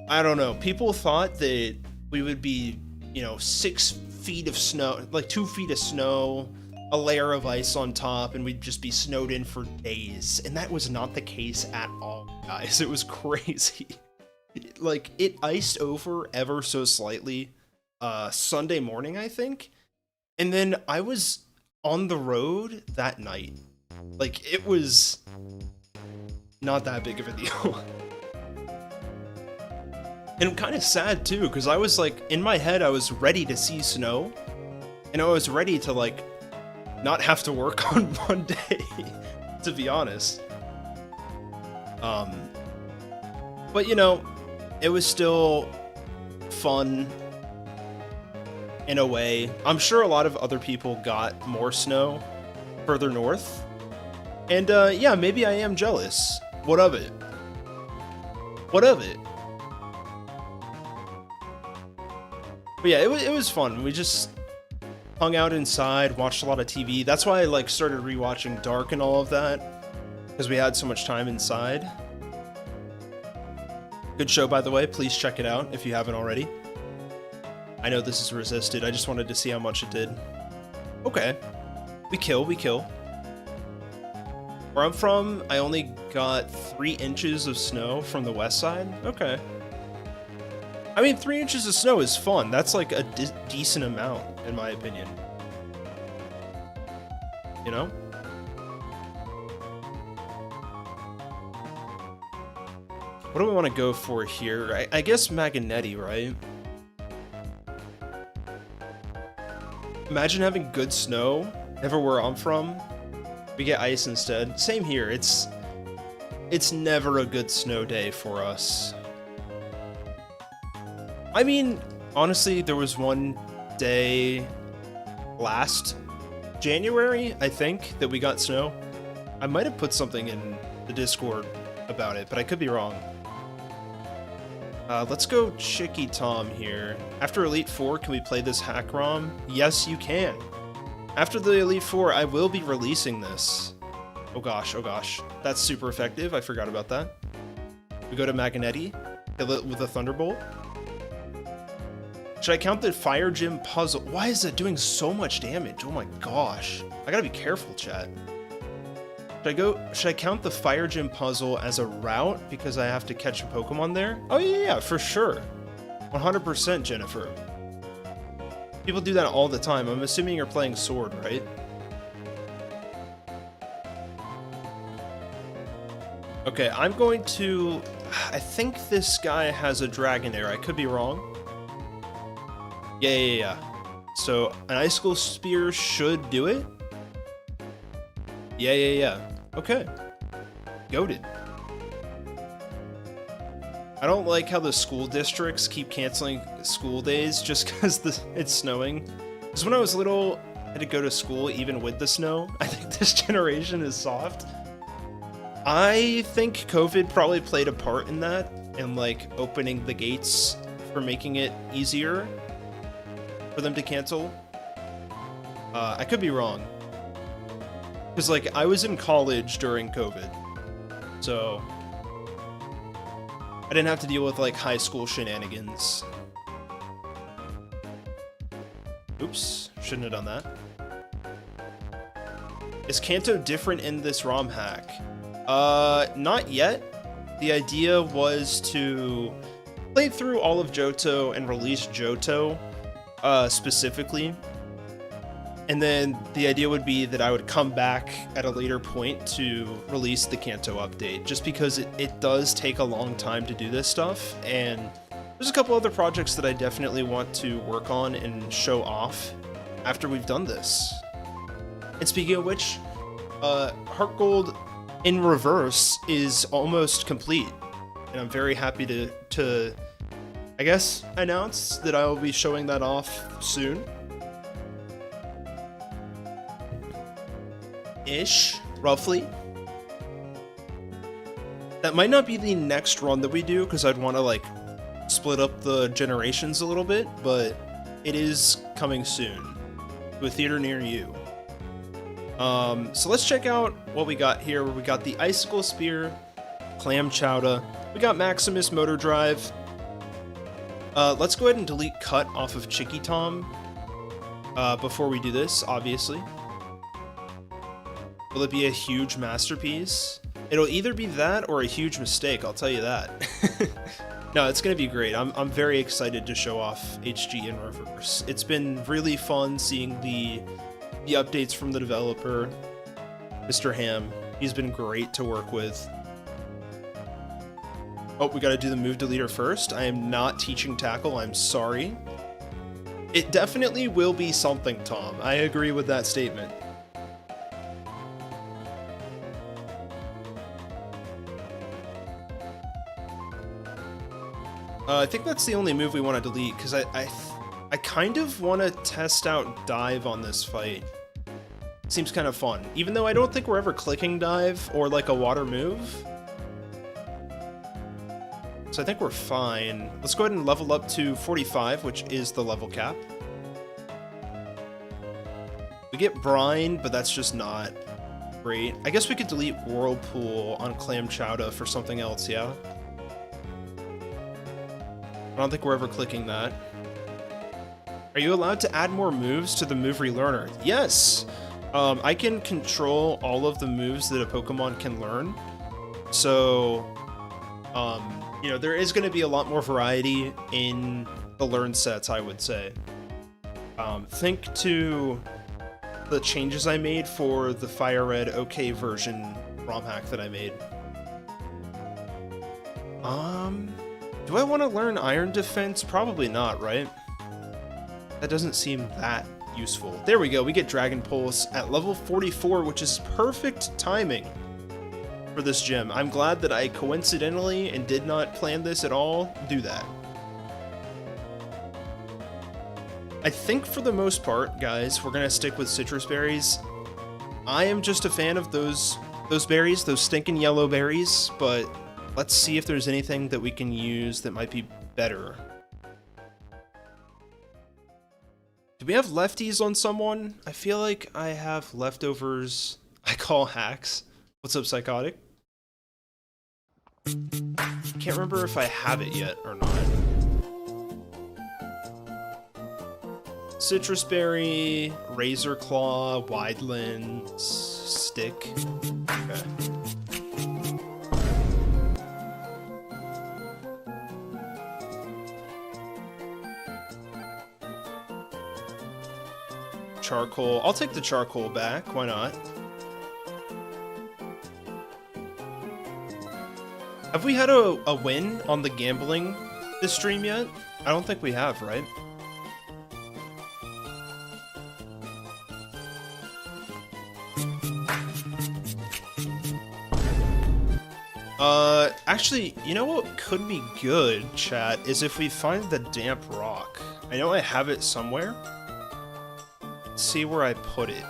I don't know, people thought that we would be, you know, 6 feet of snow, like 2 feet of snow, a layer of ice on top, and we'd just be snowed in for days. And that was not the case at all, guys. It was crazy. Like, it iced over ever so slightly Sunday morning, I think. And then I was on the road that night. Like, it was not that big of a deal. And I'm kind of sad, too, because I was, like, in my head, I was ready to see snow. And I was ready to, like, not have to work on Monday, to be honest. But you know, it was still fun in a way. I'm sure a lot of other people got more snow further north. And yeah, maybe I am jealous. What of it? What of it? But yeah, it was fun. We just hung out inside, watched a lot of TV. That's why I like started rewatching Dark and all of that, because we had so much time inside. Good show, by the way. Please check it out if you haven't already. I know this is resisted. I just wanted to see how much it did. Okay. We kill. Where I'm from, I only got 3 inches of snow from the west side. Okay. I mean, 3 inches of snow is fun. That's like a decent amount, in my opinion. You know? What do we want to go for here? I guess Magnetti, right? Imagine having good snow everywhere I'm from. We get ice instead. Same here. It's never a good snow day for us. I mean, honestly, there was one day last January, I think, that we got snow. I might have put something in the Discord about it, but I could be wrong. Let's go Chicky Tom here. After Elite 4, can we play this hack ROM? Yes, you can. After the Elite 4, I will be releasing this. Oh gosh. That's super effective. I forgot about that. We go to Magnetti, kill it with a Thunderbolt. Should I count the Fire Gym puzzle? Why is it doing so much damage? Oh my gosh. I gotta be careful, chat. Should I count the Fire Gym puzzle as a route because I have to catch a Pokemon there? Oh yeah, for sure. 100%, Jennifer. People do that all the time. I'm assuming you're playing Sword, right? Okay, I'm going to... I think this guy has a Dragonair. I could be wrong. Yeah. So, an Icicle Spear should do it? Yeah. Okay. Goated. I don't like how the school districts keep canceling school days just because it's snowing. Because when I was little, I had to go to school even with the snow. I think this generation is soft. I think COVID probably played a part in that, in like opening the gates for making it easier for them to cancel. I could be wrong. Because, like, I was in college during COVID. So I didn't have to deal with, like, high school shenanigans. Oops, shouldn't have done that. Is Kanto different in this ROM hack? Not yet. The idea was to play through all of Johto and release Johto, specifically. And then the idea would be that I would come back at a later point to release the Kanto update, just because it does take a long time to do this stuff, and there's a couple other projects that I definitely want to work on and show off after we've done this. And speaking of which, Heart Gold in reverse is almost complete, and I'm very happy to I guess, announce that I will be showing that off soon. Ish, roughly. That might not be the next run that we do, because I'd want to, like, split up the generations a little bit, but it is coming soon to a theater near you. So let's check out what we got here. We got the Icicle Spear, Clam Chowder, we got Maximus Motor Drive. Let's go ahead and delete Cut off of Chicky Tom before we do this, obviously. Will it be a huge masterpiece? It'll either be that or a huge mistake, I'll tell you that. No, it's going to be great. I'm very excited to show off HG in reverse. It's been really fun seeing the updates from the developer, Mr. Ham. He's been great to work with. Oh, we got to do the move deleter first. I am not teaching tackle, I'm sorry. It definitely will be something, Tom. I agree with that statement. I think that's the only move we want to delete, because I kind of want to test out Dive on this fight. Seems kind of fun, even though I don't think we're ever clicking Dive or like a water move. So I think we're fine. Let's go ahead and level up to 45, which is the level cap. We get Brine, but that's just not great. I guess we could delete Whirlpool on Clam Chowder for something else, yeah? I don't think we're ever clicking that. Are you allowed to add more moves to the move relearner? Yes! I can control all of the moves that a Pokemon can learn. So, you know, there is going to be a lot more variety in the learn sets, I would say. Think to the changes I made for the Fire Red OK version ROM hack that I made. Do I want to learn Iron Defense? Probably not, right? That doesn't seem that useful. There we go, we get Dragon Pulse at level 44, which is perfect timing for this gym. I'm glad that I coincidentally, and did not plan this at all, do that. I think for the most part, guys, we're gonna stick with citrus berries. I am just a fan of those berries, those stinking yellow berries, but let's see if there's anything that we can use that might be better. Do we have lefties on someone? I feel like I have leftovers I call hacks. What's up, Psychotic? Can't remember if I have it yet or not. Citrus Berry, Razor Claw, Widelands, Stick. Okay. Charcoal. I'll take the charcoal back. Why not? Have we had a win on the gambling this stream yet? I don't think we have, right? Actually, you know what could be good, chat, is if we find the damp rock. I know I have it somewhere. Let's see where I put it.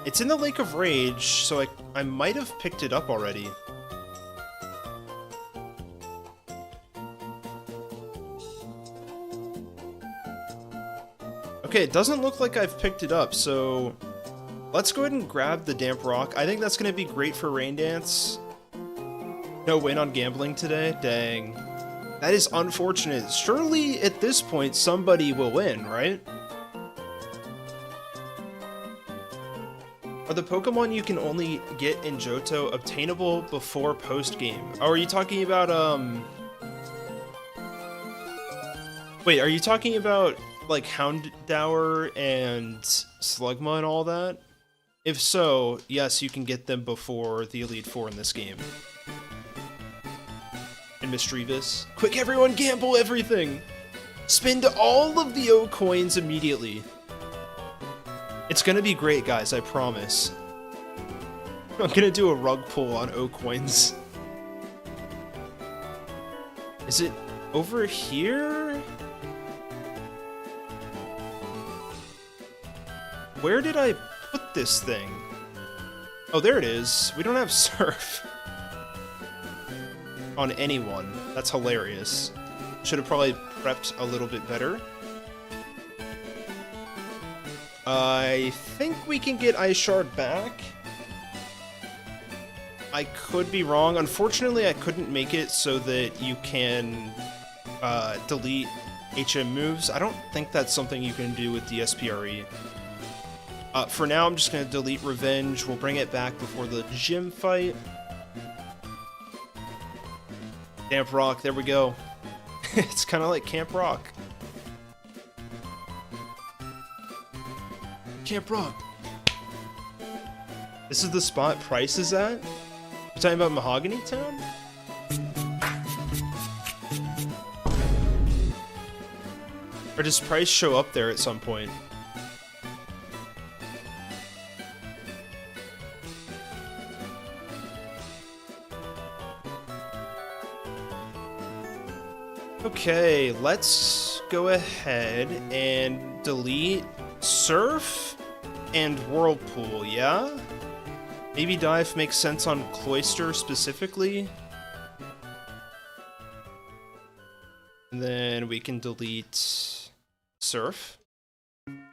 It's in the Lake of Rage, so I might have picked it up already. Okay, it doesn't look like I've picked it up, so let's go ahead and grab the Damp Rock. I think that's going to be great for Rain Dance. No win on gambling today? Dang. That is unfortunate. Surely, at this point, somebody will win, right? Are the Pokemon you can only get in Johto obtainable before post-game? Oh, are you talking about, Wait, are you talking about, like, Houndour and Slugma and all that? If so, yes, you can get them before the Elite Four in this game. And Mischievous. Quick, everyone, gamble everything! Spend all of the OKoins immediately. It's gonna be great, guys, I promise. I'm gonna do a rug pull on OKoins. Is it over here? Where did I put this thing? Oh, there it is. We don't have Surf on anyone. That's hilarious. Should have probably prepped a little bit better. I think we can get Ice Shard back. I could be wrong. Unfortunately, I couldn't make it so that you can delete HM moves. I don't think that's something you can do with the SPRE. For now, I'm just going to delete Revenge. We'll bring it back before the gym fight. Damp Rock, there we go. It's kind of like Camp Rock. Camp Rock. This is the spot Price is at? You're talking about Mahogany Town? Or does Price show up there at some point? Okay, let's go ahead and delete Surf and Whirlpool, yeah? Maybe Dive makes sense on Cloyster specifically. And then we can delete Surf. When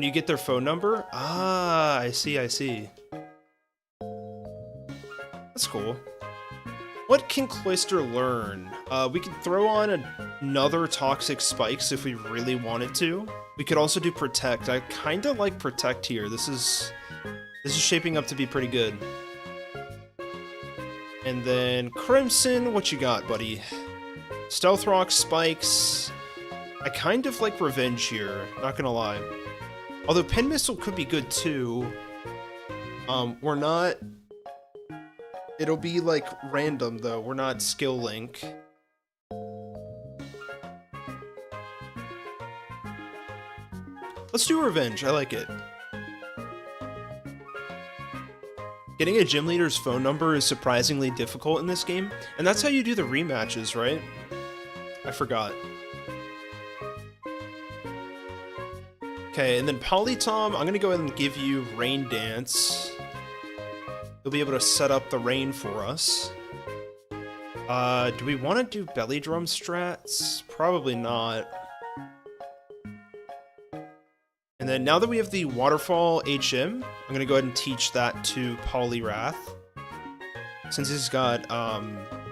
you get their phone number? Ah, I see, I see. That's cool. What can Cloyster learn? We could throw on another Toxic Spikes if we really wanted to. We could also do Protect. I kind of like Protect here. This is shaping up to be pretty good. And then Crimson, what you got, buddy? Stealth Rock, Spikes. I kind of like Revenge here, not gonna lie. Although Pin Missile could be good too. We're not... It'll be, like, random, though. We're not Skill Link. Let's do Revenge. I like it. Getting a gym leader's phone number is surprisingly difficult in this game, and that's how you do the rematches, right? I forgot. Okay, and then Polytom, I'm gonna go ahead and give you Rain Dance. You'll be able to set up the rain for us. Do we want to do belly drum strats? Probably not. And then now that we have the waterfall HM, I'm going to go ahead and teach that to Poliwrath, since he's got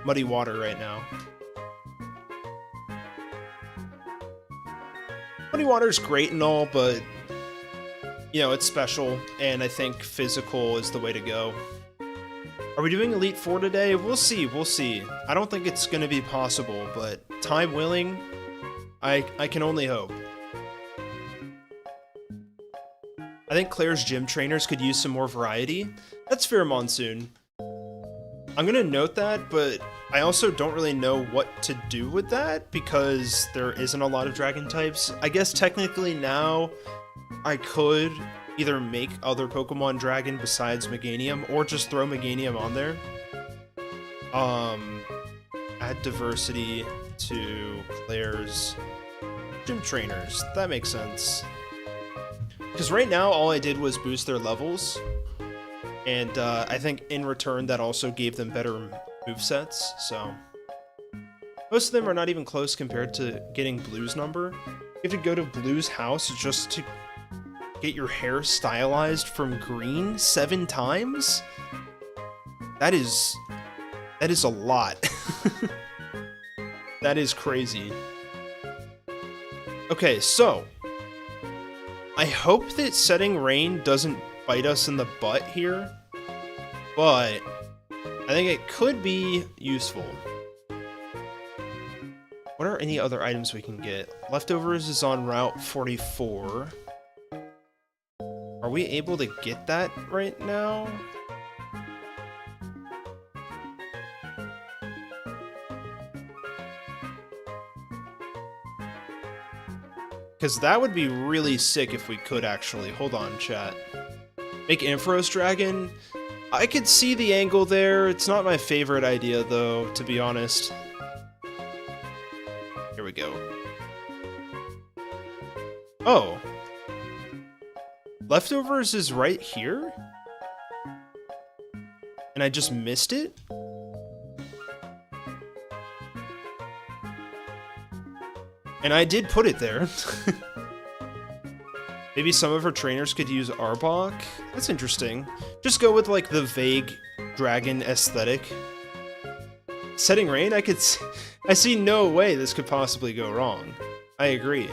muddy water right now. Muddy water is great and all, but you know, it's special, and I think physical is the way to go. Are we doing Elite Four today? We'll see, we'll see. I don't think it's going to be possible, but time willing, I can only hope. I think Claire's gym trainers could use some more variety. That's fair, Monsoon. I'm going to note that, but I also don't really know what to do with that, because there isn't a lot of dragon types. I guess technically now I could either make other Pokemon Dragon besides Meganium, or just throw Meganium on there. Add diversity to Claire's gym trainers. That makes sense. Because right now, all I did was boost their levels. And I think in return, that also gave them better movesets, so... Most of them are not even close compared to getting Blue's number. You have to go to Blue's house just to get your hair stylized from green 7 times? That is a lot. That is crazy. Okay, so I hope that setting rain doesn't bite us in the butt here, but I think it could be useful. What are any other items we can get? Leftovers is on Route 44. Are we able to get that right now? Because that would be really sick if we could actually. Hold on, chat. Make Infros Dragon. I could see the angle there. It's not my favorite idea, though, to be honest. Here we go. Oh. Leftovers is right here? And I just missed it? And I did put it there. Maybe some of her trainers could use Arbok? That's interesting. Just go with, like, the vague dragon aesthetic. Setting rain? I see no way this could possibly go wrong. I agree.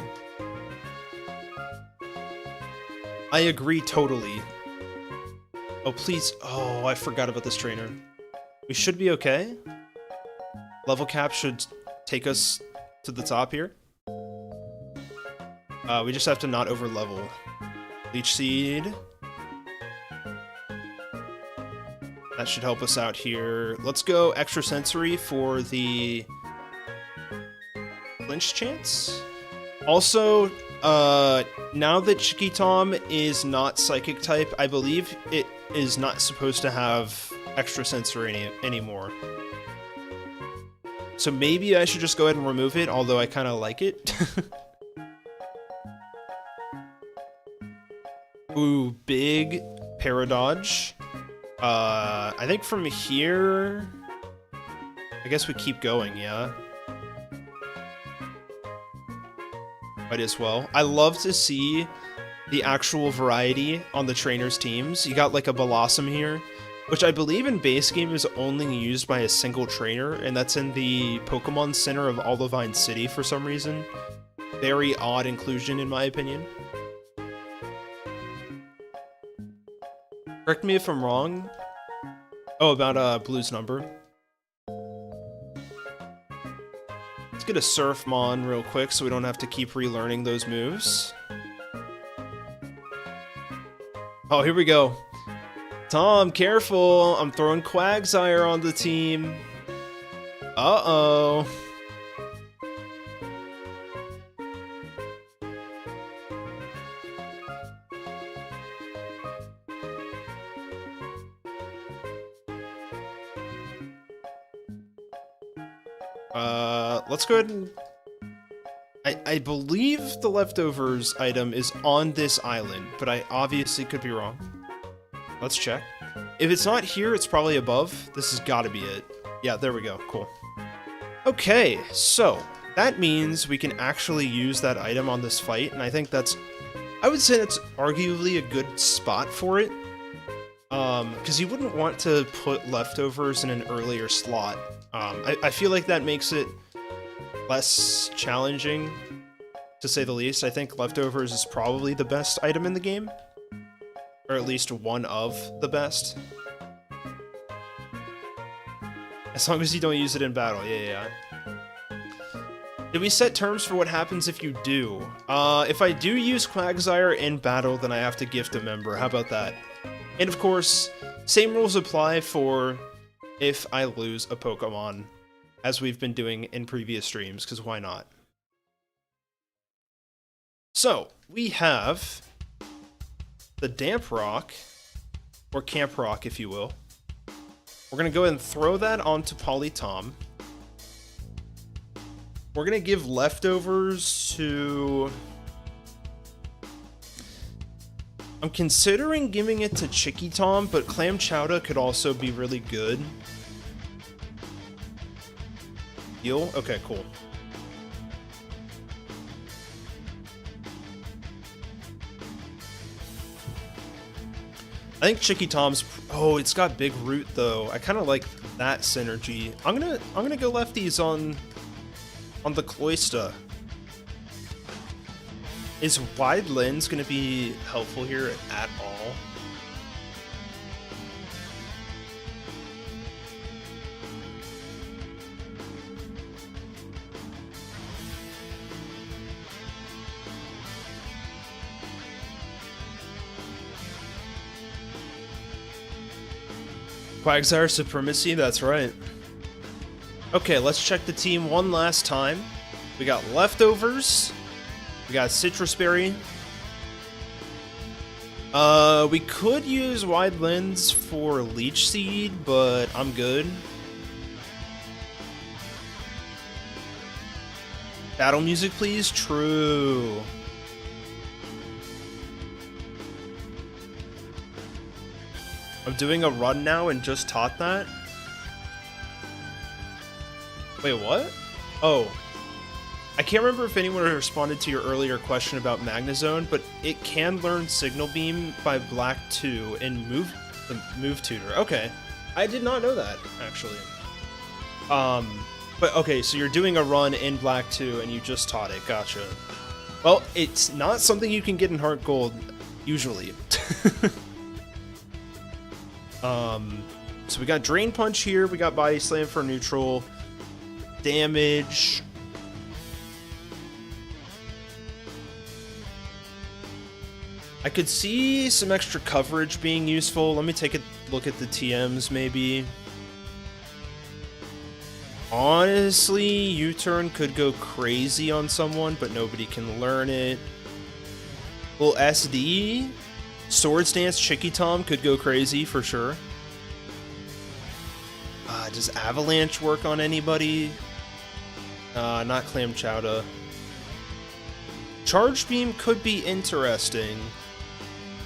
I agree totally. Oh, please. Oh, I forgot about this trainer. We should be okay. Level cap should take us to the top here. We just have to not over level. Leech Seed. That should help us out here. Let's go extrasensory for the flinch chance. Also, now that Chikitom is not psychic type, I believe it is not supposed to have extrasensory anymore. So maybe I should just go ahead and remove it, although I kind of like it. Ooh, big Paradodge. I think from here, I guess we keep going, yeah? Might as well. I love to see the actual variety on the trainers' teams. You got like a Blossom here, which I believe in base game is only used by a single trainer, and that's in the Pokemon Center of Olivine City for some reason. Very odd inclusion in my opinion. Correct me if I'm wrong. Oh, about Blue's number. Let's get a Surfmon real quick so we don't have to keep relearning those moves. Oh, here we go. Tom, careful. I'm throwing Quagsire on the team. Uh-oh. Let's go ahead and... I believe the leftovers item is on this island, but I obviously could be wrong. Let's check. If it's not here, it's probably above. This has got to be it. Yeah, there we go. Cool. Okay, so that means we can actually use that item on this fight, and I think that's... I would say that's arguably a good spot for it. Because you wouldn't want to put leftovers in an earlier slot. I feel like that makes it less challenging, to say the least. I think leftovers is probably the best item in the game. Or at least one of the best. As long as you don't use it in battle, yeah. Did we set terms for what happens if you do? If I do use Quagsire in battle, then I have to gift a member. How about that? And of course, same rules apply for if I lose a Pokemon, as we've been doing in previous streams, because why not? So, we have the Damp Rock, or Camp Rock, if you will. We're going to go ahead and throw that onto Polytom. We're going to give leftovers to... I'm considering giving it to Chikitom, but Clam Chowder could also be really good. Heal? Okay, cool. I think Chicky Tom's. Oh, it's got big root though. I kind of like that synergy. I'm gonna go lefties on the Cloysta. Is wide lens gonna be helpful here at all? Quagsire Supremacy, that's right. Okay, let's check the team one last time. We got Leftovers. We got Citrus Berry. We could use Wide Lens for Leech Seed, but I'm good. Battle music, please. True. I'm doing a run now and just taught that? Wait, what? Oh. I can't remember if anyone responded to your earlier question about Magnezone, but it can learn Signal Beam by Black 2 and the Move Tutor. Okay. I did not know that, actually. But okay, so you're doing a run in Black 2 and you just taught it. Gotcha. Well, it's not something you can get in Heart Gold, usually. So we got Drain Punch here, we got Body Slam for neutral, damage. I could see some extra coverage being useful. Let me take a look at the TMs maybe. Honestly, U-Turn could go crazy on someone, but nobody can learn it. Well, SD, Swords Dance Chicky Tom could go crazy for sure. Does Avalanche work on anybody? Not Clam Chowder. Charge Beam could be interesting.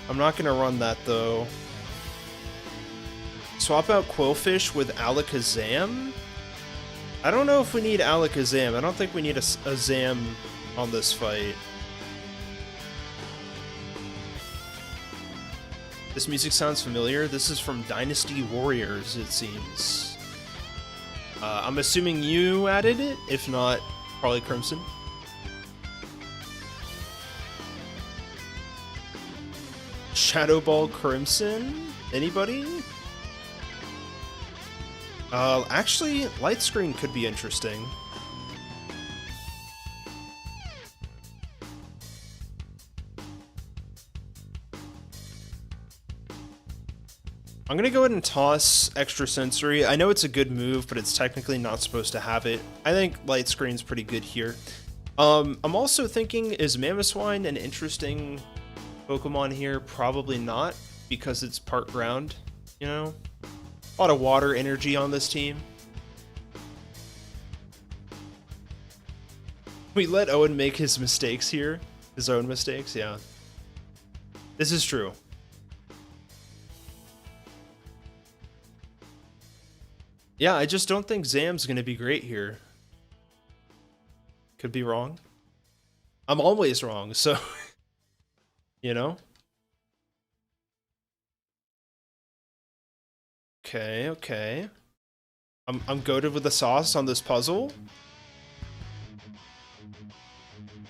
I'm not gonna run that though. Swap out Quillfish with Alakazam? I don't know if we need Alakazam. I don't think we need a Zam on this fight. This music sounds familiar. This is from Dynasty Warriors, it seems. I'm assuming you added it. If not, probably Crimson. Shadow Ball Crimson? Anybody? Actually, Light Screen could be interesting. I'm gonna go ahead and toss Extra Sensory. I know it's a good move, but it's technically not supposed to have it. I think Light Screen's pretty good here. I'm also thinking, is Mamoswine an interesting Pokemon here? Probably not, because it's part ground, you know? A lot of water energy on this team. We let Owen make his mistakes here. His own mistakes, yeah. This is true. Yeah, I just don't think Zam's gonna be great here. Could be wrong. I'm always wrong, so... you know? Okay, okay. I'm goated with the sauce on this puzzle.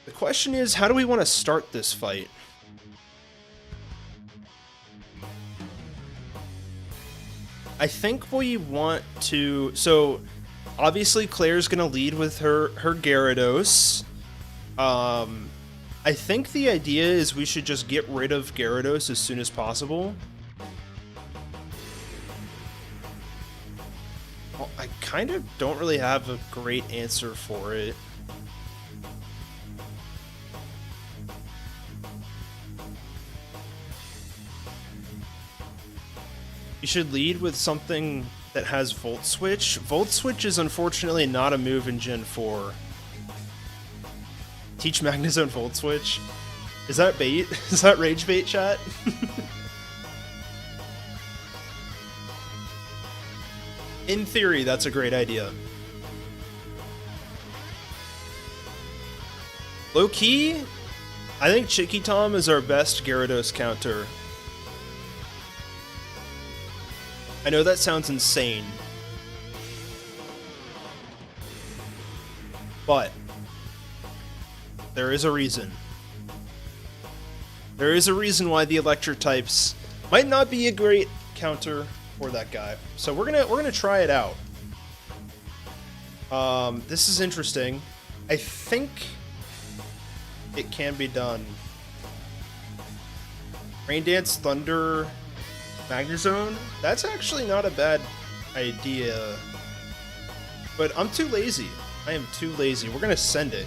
The question is, how do we want to start this fight? I think we want to... So, obviously Claire's going to lead with her Gyarados. I think the idea is we should just get rid of Gyarados as soon as possible. Well, I kind of don't really have a great answer for it. You should lead with something that has Volt Switch. Volt Switch is unfortunately not a move in Gen 4. Teach Magnezone Volt Switch? Is that bait? Is that rage bait, chat? In theory, that's a great idea. Low key, I think Chicky Tom is our best Gyarados counter. I know that sounds insane, but there is a reason. There is a reason why the electric types might not be a great counter for that guy. So we're gonna try it out. This is interesting. I think it can be done. Rain Dance, Thunder, Magnezone. That's actually not a bad idea. But I'm too lazy. I am too lazy. We're gonna send it.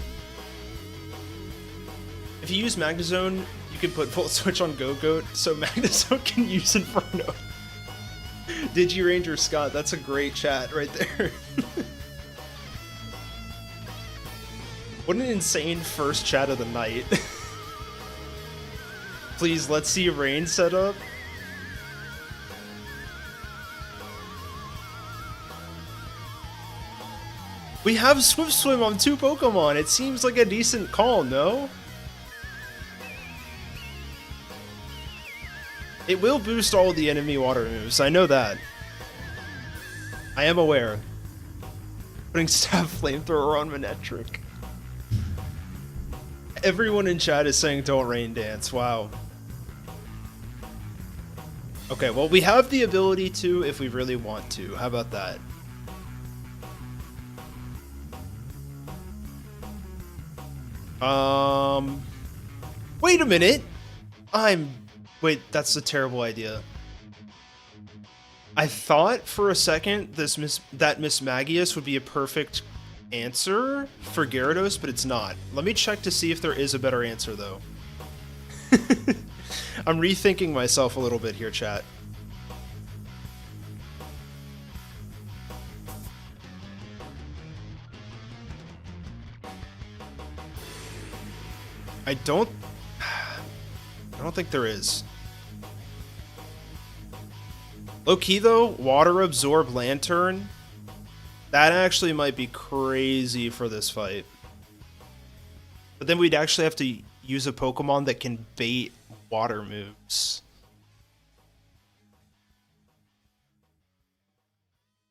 If you use Magnezone, you can put Volt Switch on Go-Goat, so Magnezone can use Inferno. DigiRanger Scott, that's a great chat right there. What an insane first chat of the night. Please, let's see Rain set up. We have Swift Swim on 2 Pokemon. It seems like a decent call, no? It will boost all the enemy water moves. I know that. I am aware. Putting Staff Flamethrower on Manectric. Everyone in chat is saying don't Rain Dance. Wow. Okay, well, we have the ability to if we really want to. How about that? Wait a minute. Wait, that's a terrible idea. I thought for a second that Miss Magius would be a perfect answer for Gyarados, but it's not. Let me check to see if there is a better answer, though. I'm rethinking myself a little bit here, chat. I don't think there is. Low key though, Water Absorb Lantern, that actually might be crazy for this fight. But then we'd actually have to use a Pokemon that can bait water moves.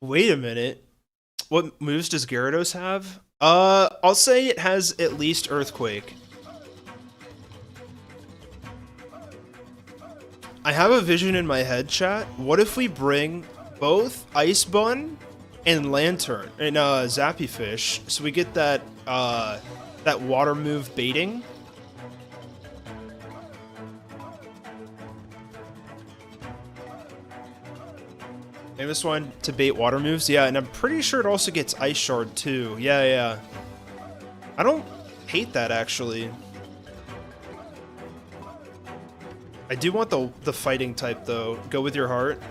Wait a minute. What moves does Gyarados have? I'll say it has at least Earthquake. I have a vision in my head, chat. What if we bring both Ice Bun and Lantern and Zappy Fish, so we get that that water move baiting? Famous one to bait water moves, yeah, and I'm pretty sure it also gets Ice Shard too. Yeah. I don't hate that actually. I do want the fighting type though. Go with your heart.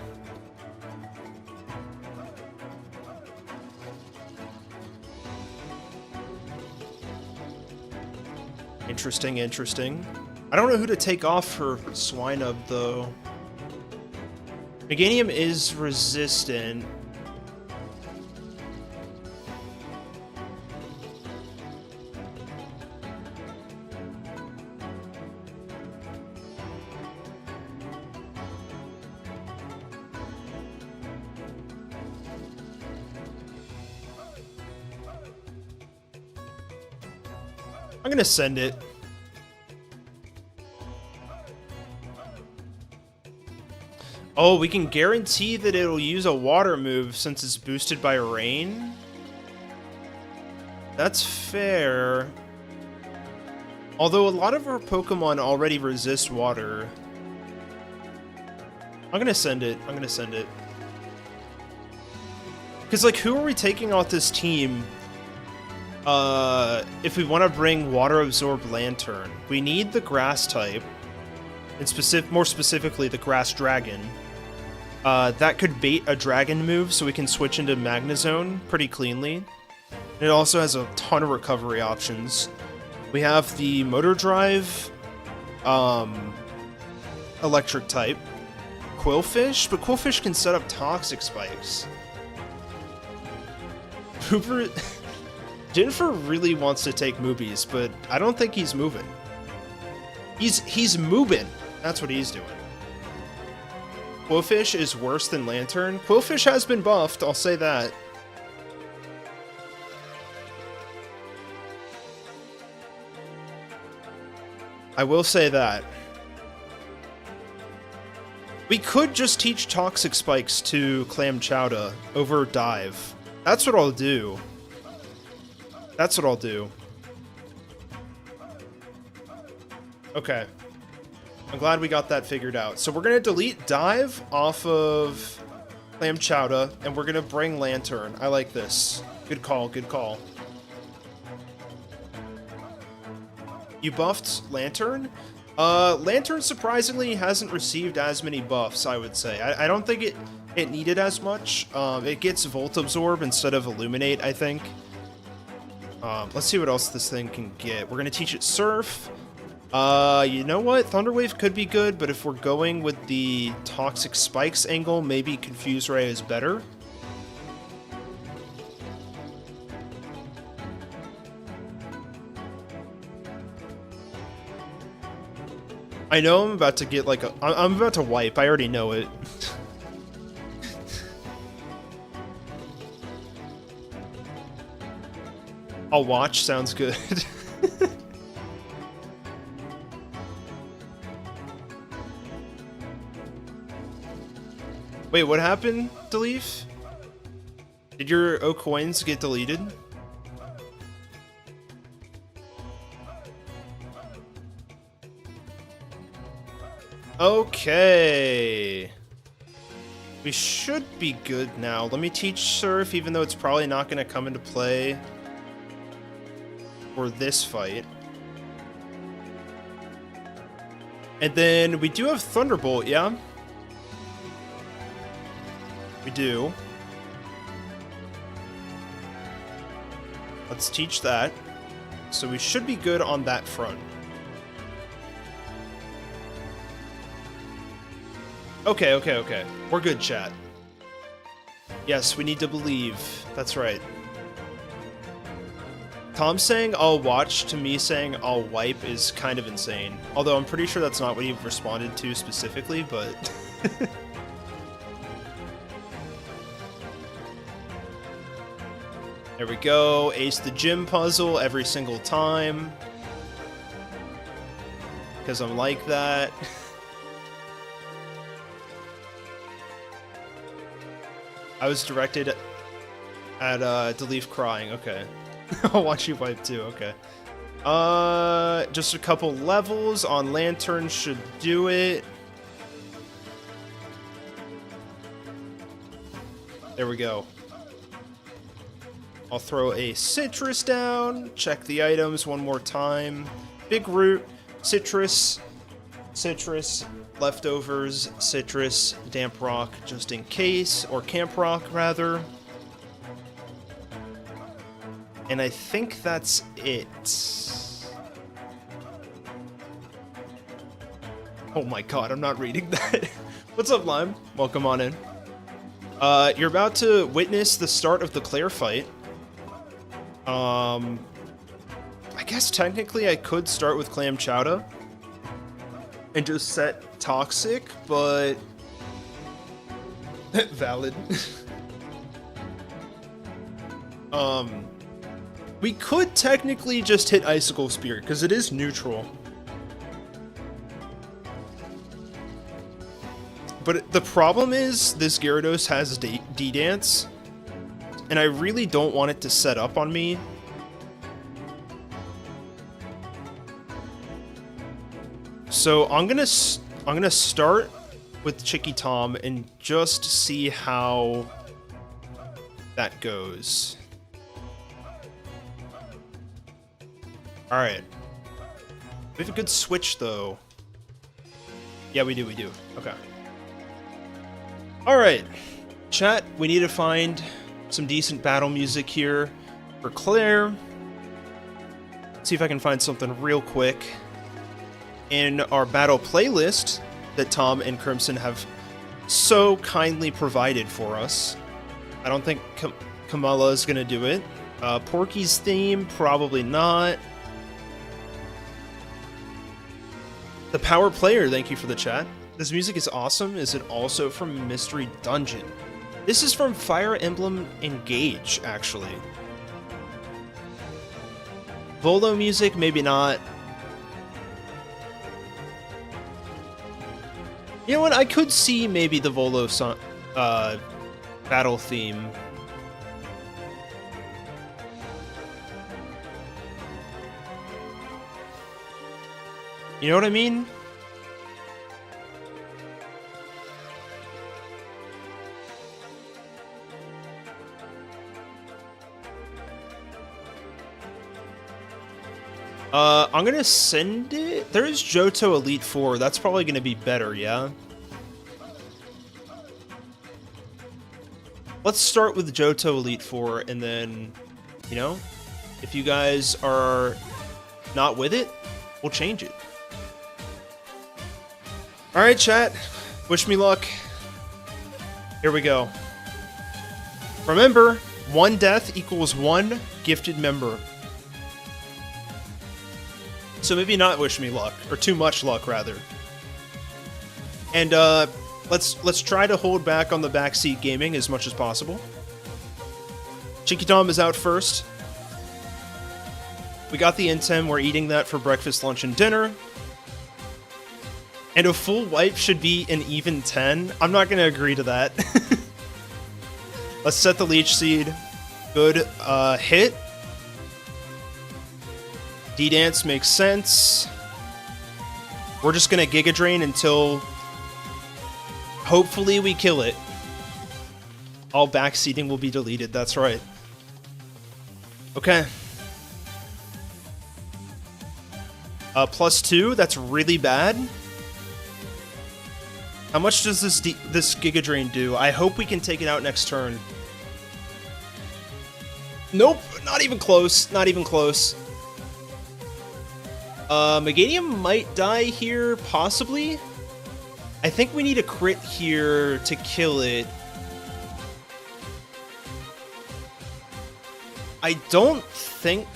Interesting. I don't know who to take off for Swinub though. Meganium is resistant. I'm gonna send it. Oh, we can guarantee that it'll use a water move since it's boosted by rain? That's fair. Although a lot of our Pokemon already resist water. I'm gonna send it. Because, like, who are we taking off this team if we want to bring Water Absorb Lantern? We need the Grass type, and more specifically the Grass Dragon. That could bait a Dragon move, so we can switch into Magnezone pretty cleanly. And it also has a ton of recovery options. We have the Motor Drive, Electric type, Quillfish, but Quillfish can set up Toxic Spikes. Jennifer really wants to take Moobies, but I don't think he's moving. He's moving. That's what he's doing. Quillfish is worse than Lantern. Quillfish has been buffed, I'll say that. I will say that. We could just teach Toxic Spikes to Clam Chowder over Dive. That's what I'll do. That's what I'll do. Okay. I'm glad we got that figured out. So we're going to delete Dive off of Clam Chowder, and we're going to bring Lantern. I like this. Good call, good call. You buffed Lantern? Lantern surprisingly hasn't received as many buffs, I would say. I don't think it needed as much. It gets Volt Absorb instead of Illuminate, I think. Let's see what else this thing can get. We're going to teach it Surf. You know what? Thunderwave could be good, but if we're going with the Toxic Spikes angle, maybe Confuse Ray is better. I know I'm about to get like a... I'm about to wipe. I already know it. I'll watch. Sounds good. Wait, what happened, Deleef? Did your OKoins get deleted? Okay. We should be good now. Let me teach Surf, even though it's probably not going to come into play for this fight. And then we do have Thunderbolt, yeah? We do. Let's teach that. So we should be good on that front. Okay, okay, okay. We're good, chat. Yes, we need to believe. That's right. Tom saying I'll watch to me saying I'll wipe is kind of insane. Although I'm pretty sure that's not what he responded to specifically, but... There we go. Ace the gym puzzle every single time. Because I'm like that. I was directed at Deleef crying. Okay. I'll watch you wipe too. Okay. Just a couple levels on Lantern should do it. There we go. I'll throw a citrus down, check the items one more time. Big root, citrus, citrus, leftovers, citrus, damp rock just in case, or camp rock rather. And I think that's it. Oh my god, I'm not reading that. What's up, Lime? Welcome on in. You're about to witness the start of the Claire fight. I guess technically I could start with Clam Chowder and just set Toxic, but valid. We could technically just hit Icicle Spear because it is neutral. But the problem is this Gyarados has D-Dance, and I really don't want it to set up on me. So I'm gonna start with Chicky Tom and just see how that goes. All right. We have a good switch though. Yeah, we do. Okay. All right, chat. We need to find some decent battle music here for Claire. See if I can find something real quick in our battle playlist that Tom and Crimson have so kindly provided for us. I don't think Kamala is gonna do it. Porky's theme, probably not. The Power Player, thank you for the chat. This music is awesome. Is it also from Mystery Dungeon? This is from Fire Emblem Engage, actually. Volo music, maybe not. You know what? I could see maybe the Volo song, battle theme. You know what I mean? I'm gonna send it. There's Johto Elite 4. That's probably gonna be better, yeah? Let's start with Johto Elite 4, and then, you know, if you guys are not with it, we'll change it. Alright, chat. Wish me luck. Here we go. Remember, 1 death equals 1 gifted member. So maybe not wish me luck, or too much luck, rather. And, let's try to hold back on the backseat gaming as much as possible. Chikitom is out first. We got the Intem, we're eating that for breakfast, lunch, and dinner. And a full wipe should be an even 10. I'm not gonna agree to that. Let's set the Leech Seed. Good, hit. D-Dance makes sense. We're just gonna Giga Drain until hopefully we kill it. All backseating will be deleted, that's right. Okay. +2, that's really bad. How much does this Giga Drain do? I hope we can take it out next turn. Nope, not even close, not even close. Meganium might die here, possibly. I think we need a crit here to kill it. I don't think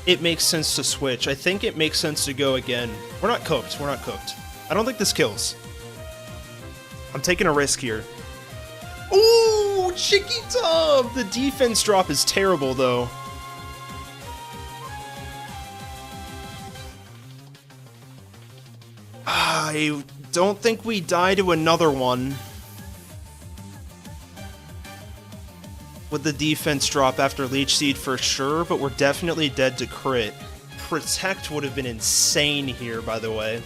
it makes sense to switch. I think it makes sense to go again. We're not cooked, we're not cooked. I don't think this kills. I'm taking a risk here. Ooh, Chikitom! The defense drop is terrible, though. I don't think we die to another one with the defense drop after Leech Seed for sure, but we're definitely dead to crit. Protect would have been insane here, by the way.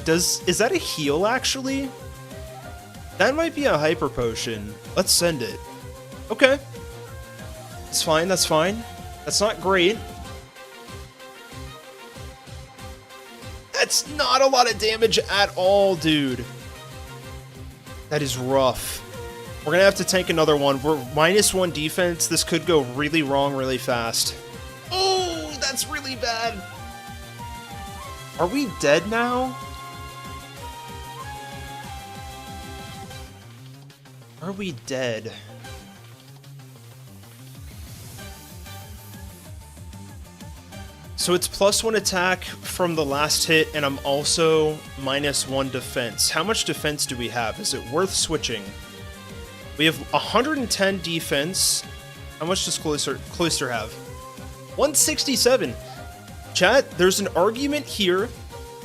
Is that a heal, actually? That might be a Hyper Potion. Let's send it. Okay. That's fine, that's fine. That's not great. That's not a lot of damage at all, dude. That is rough. We're gonna have to tank another one. We're -1 defense. This could go really wrong really fast. Oh, that's really bad. Are we dead now? Are we dead? So it's +1 attack from the last hit, and I'm also -1 defense. How much defense do we have? Is it worth switching? We have 110 defense. How much does Cloyster have? 167. Chat, there's an argument here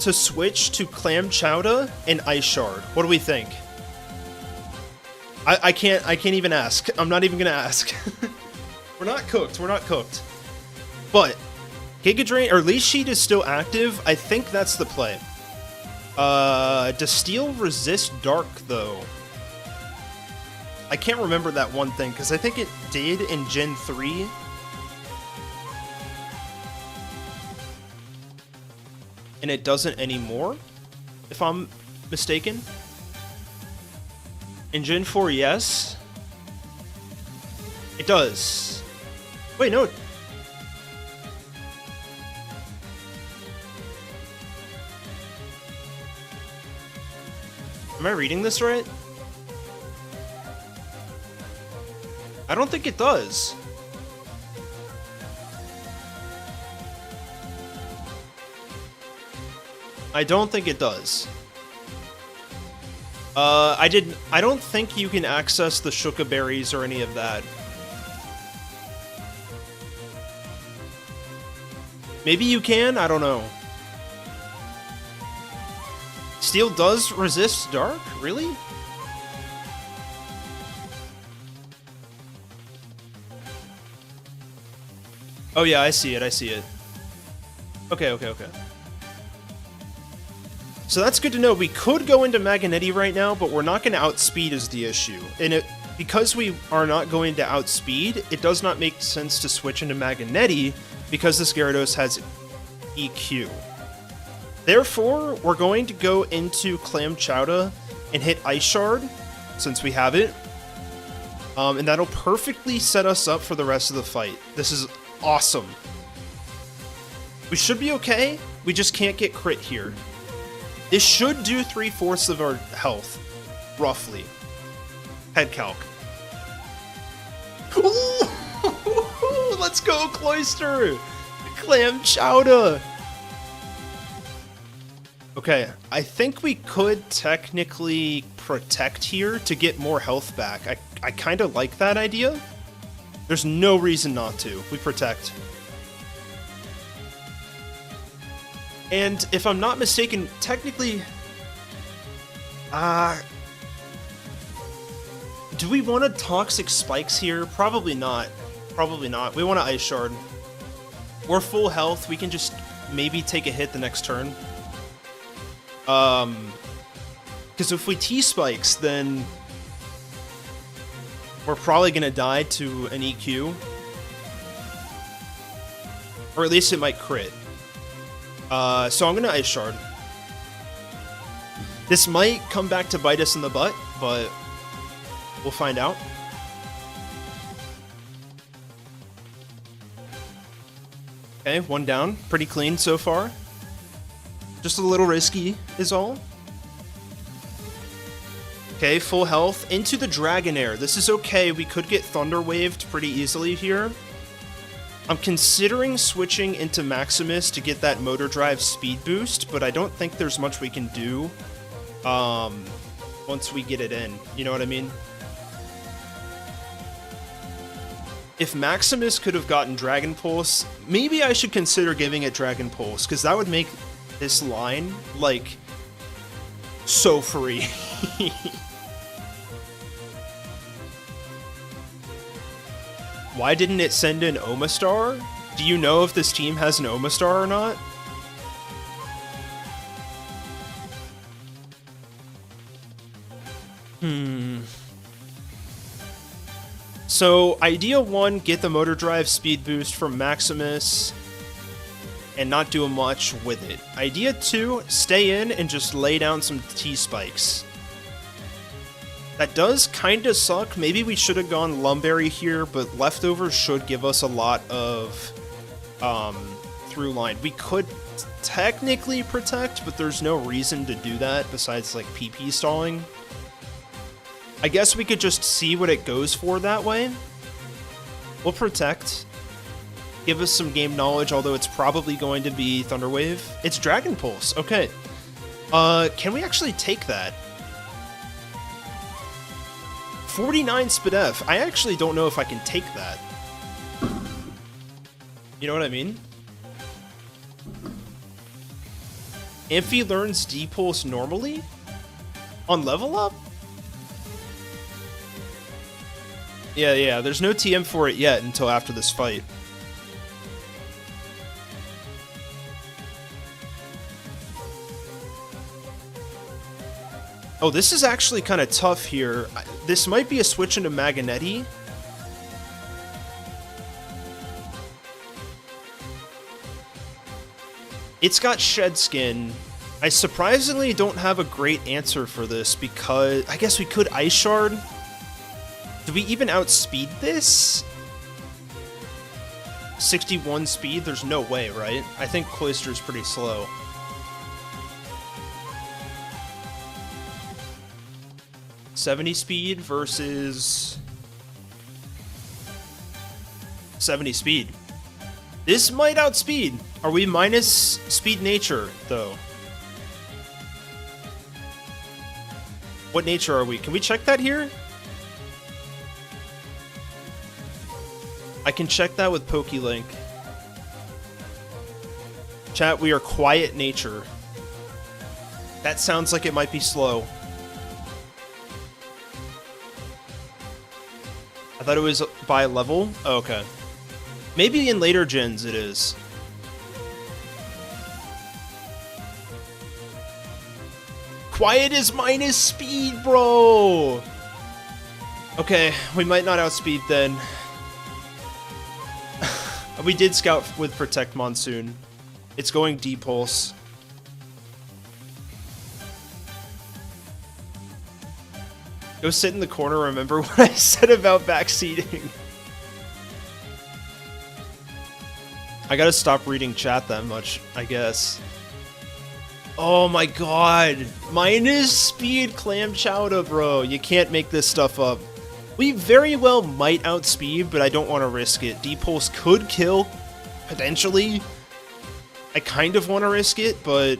to switch to Clam Chowder and Ice Shard. What do we think? I can't even ask. I'm not even gonna ask. We're not cooked. We're not cooked. But Giga Drain or Leech Seed is still active. I think that's the play. Does Steel resist Dark though? I can't remember that one thing because I think it did in Gen 3. And it doesn't anymore, if I'm mistaken. In Gen 4, yes. It does. Wait, no. Am I reading this right? I don't think it does. I don't think it does. I don't think you can access the Shuka berries or any of that. Maybe you can? I don't know. Steel does resist dark? Really? Oh yeah, I see it, I see it. Okay, okay, okay. So that's good to know. We could go into Magnetti right now, but we're not going to outspeed is the issue. And because we are not going to outspeed, it does not make sense to switch into Magnetti because this Gyarados has EQ. Therefore, we're going to go into Clam Chowder and hit Ice Shard, since we have it. And that'll perfectly set us up for the rest of the fight. This is awesome. We should be okay, we just can't get crit here. This should do 3/4 of our health, roughly. Head calc. Ooh, let's go, Cloyster! Clam Chowder! Okay, I think we could technically protect here to get more health back. I kind of like that idea. There's no reason not to. We protect. And if I'm not mistaken, technically... do we want to Toxic Spikes here? Probably not. Probably not. We want to Ice Shard. We're full health. We can just maybe take a hit the next turn. Because if we T-Spikes, then we're probably going to die to an EQ. Or at least it might crit. So I'm going to Ice Shard. This might come back to bite us in the butt, but we'll find out. Okay, one down. Pretty clean so far. Just a little risky is all. Okay, full health. Into the Dragonair. This is okay. We could get Thunder Waved pretty easily here. I'm considering switching into Maximus to get that Motor Drive speed boost, but I don't think there's much we can do once we get it in. You know what I mean? If Maximus could have gotten Dragon Pulse, maybe I should consider giving it Dragon Pulse, because that would make this line, like, so free. Why didn't it send in Omastar? Do you know if this team has an Omastar or not? So, idea 1, get the Motor Drive speed boost from Maximus and not do much with it. Idea 2, stay in and just lay down some T-Spikes. That does kinda suck. Maybe we should have gone Lumberry here, but Leftovers should give us a lot of through line. We could technically protect, but there's no reason to do that besides like PP stalling. I guess we could just see what it goes for that way. We'll protect. Give us some game knowledge, although it's probably going to be Thunder Wave. It's Dragon Pulse. Okay. Can we actually take that? 49 Spadef. I actually don't know if I can take that. You know what I mean? Amphi learns D-Pulse normally? On level up? Yeah, there's no TM for it yet until after this fight. Oh, this is actually kind of tough here. This might be a switch into Magnetti. It's got Shed Skin. I surprisingly don't have a great answer for this because I guess we could Ice Shard. Do we even outspeed this? 61 speed? There's no way, right? I think Cloyster's pretty slow. $70 speed versus 70 speed. This might outspeed. Are we minus speed nature, though? What nature are we? Can we check that here? I can check that with PokeLink. Chat, we are quiet nature. That sounds like it might be slow. I thought it was by level? Oh, okay. Maybe in later gens it is. Quiet is minus speed, bro! Okay, we might not outspeed then. We did scout with Protect Monsoon. It's going D-Pulse. Go sit in the corner, remember what I said about backseating. I gotta stop reading chat that much, I guess. Oh my god. Minus speed clam chowder, bro. You can't make this stuff up. We very well might outspeed, but I don't want to risk it. D-Pulse could kill, potentially. I kind of want to risk it, but...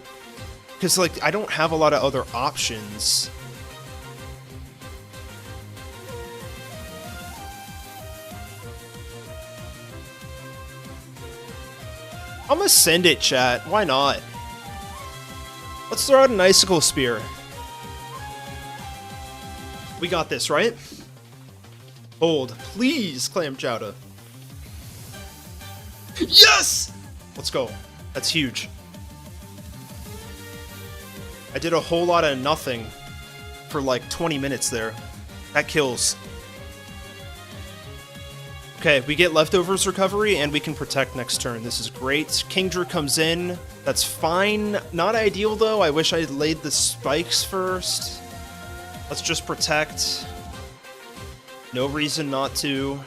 because, like, I don't have a lot of other options. I'm gonna send it, chat. Why not? Let's throw out an Icicle Spear. We got this, right? Hold. Please, Clam Chowder. Yes! Let's go. That's huge. I did a whole lot of nothing for like 20 minutes there. That kills. Okay, we get Leftovers Recovery, and we can Protect next turn. This is great. Kingdra comes in. That's fine. Not ideal, though. I wish I had laid the spikes first. Let's just Protect. No reason not to.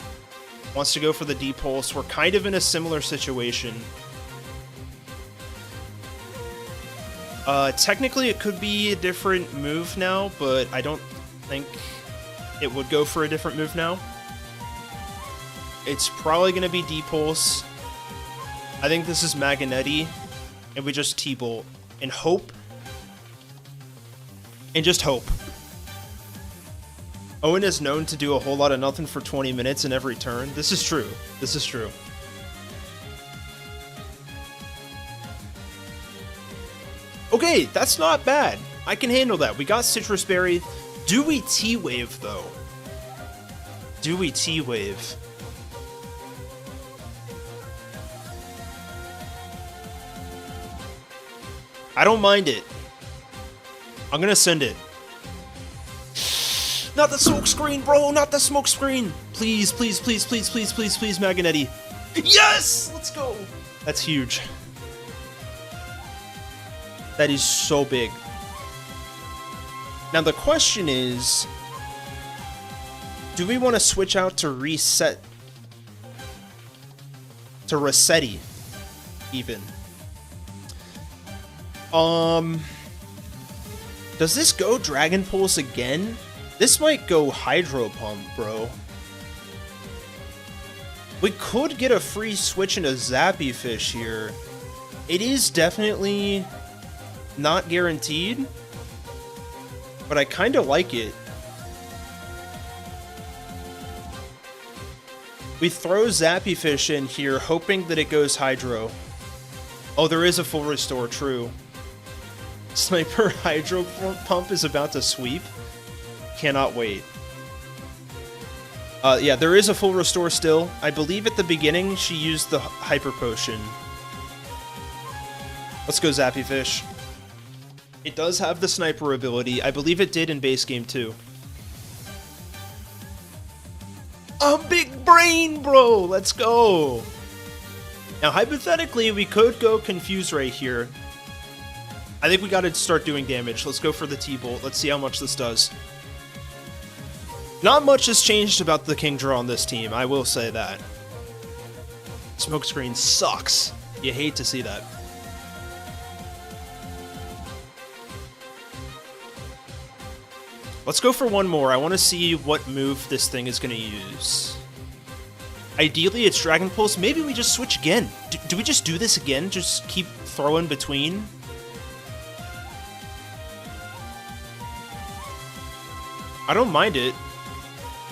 Wants to go for the D-Pulse. We're kind of in a similar situation. Technically, it could be a different move now, but I don't think it would go for a different move now. It's probably going to be D-Pulse. I think this is Magnetti, and we just T-Bolt and hope. And just hope. Owen is known to do a whole lot of nothing for 20 minutes in every turn. This is true. This is true. Okay, that's not bad. I can handle that. We got Citrus Berry. Do we T-Wave, though? Do we T-Wave? I don't mind it. I'm gonna send it. Not the smoke screen, bro! Not the smoke screen! Please, please, please, please, please, please, please, Magnetti. Yes! Let's go! That's huge. That is so big. Now the question is, do we want to switch out to reset? To Resetti, even. Does this go Dragon Pulse again? This might go Hydro Pump, bro. We could get a free switch into Zappy Fish here. It is definitely not guaranteed, but I kind of like it. We throw Zappy Fish in here, hoping that it goes Hydro. Oh, there is a full restore, true. Sniper Hydro Pump is about to sweep. Cannot wait. Yeah, there is a full restore still. I believe at the beginning she used the Hyper Potion. Let's go Zappy Fish. It does have the Sniper ability. I believe it did in base game too. A big brain, bro! Let's go! Now, hypothetically, we could go Confuse Ray here. I think we gotta start doing damage. Let's go for the T-Bolt. Let's see how much this does. Not much has changed about the Kingdra on this team, I will say that. Smokescreen sucks. You hate to see that. Let's go for one more. I want to see what move this thing is going to use. Ideally, it's Dragon Pulse. Maybe we just switch again. Do we just do this again? Just keep throwing between? I don't mind it.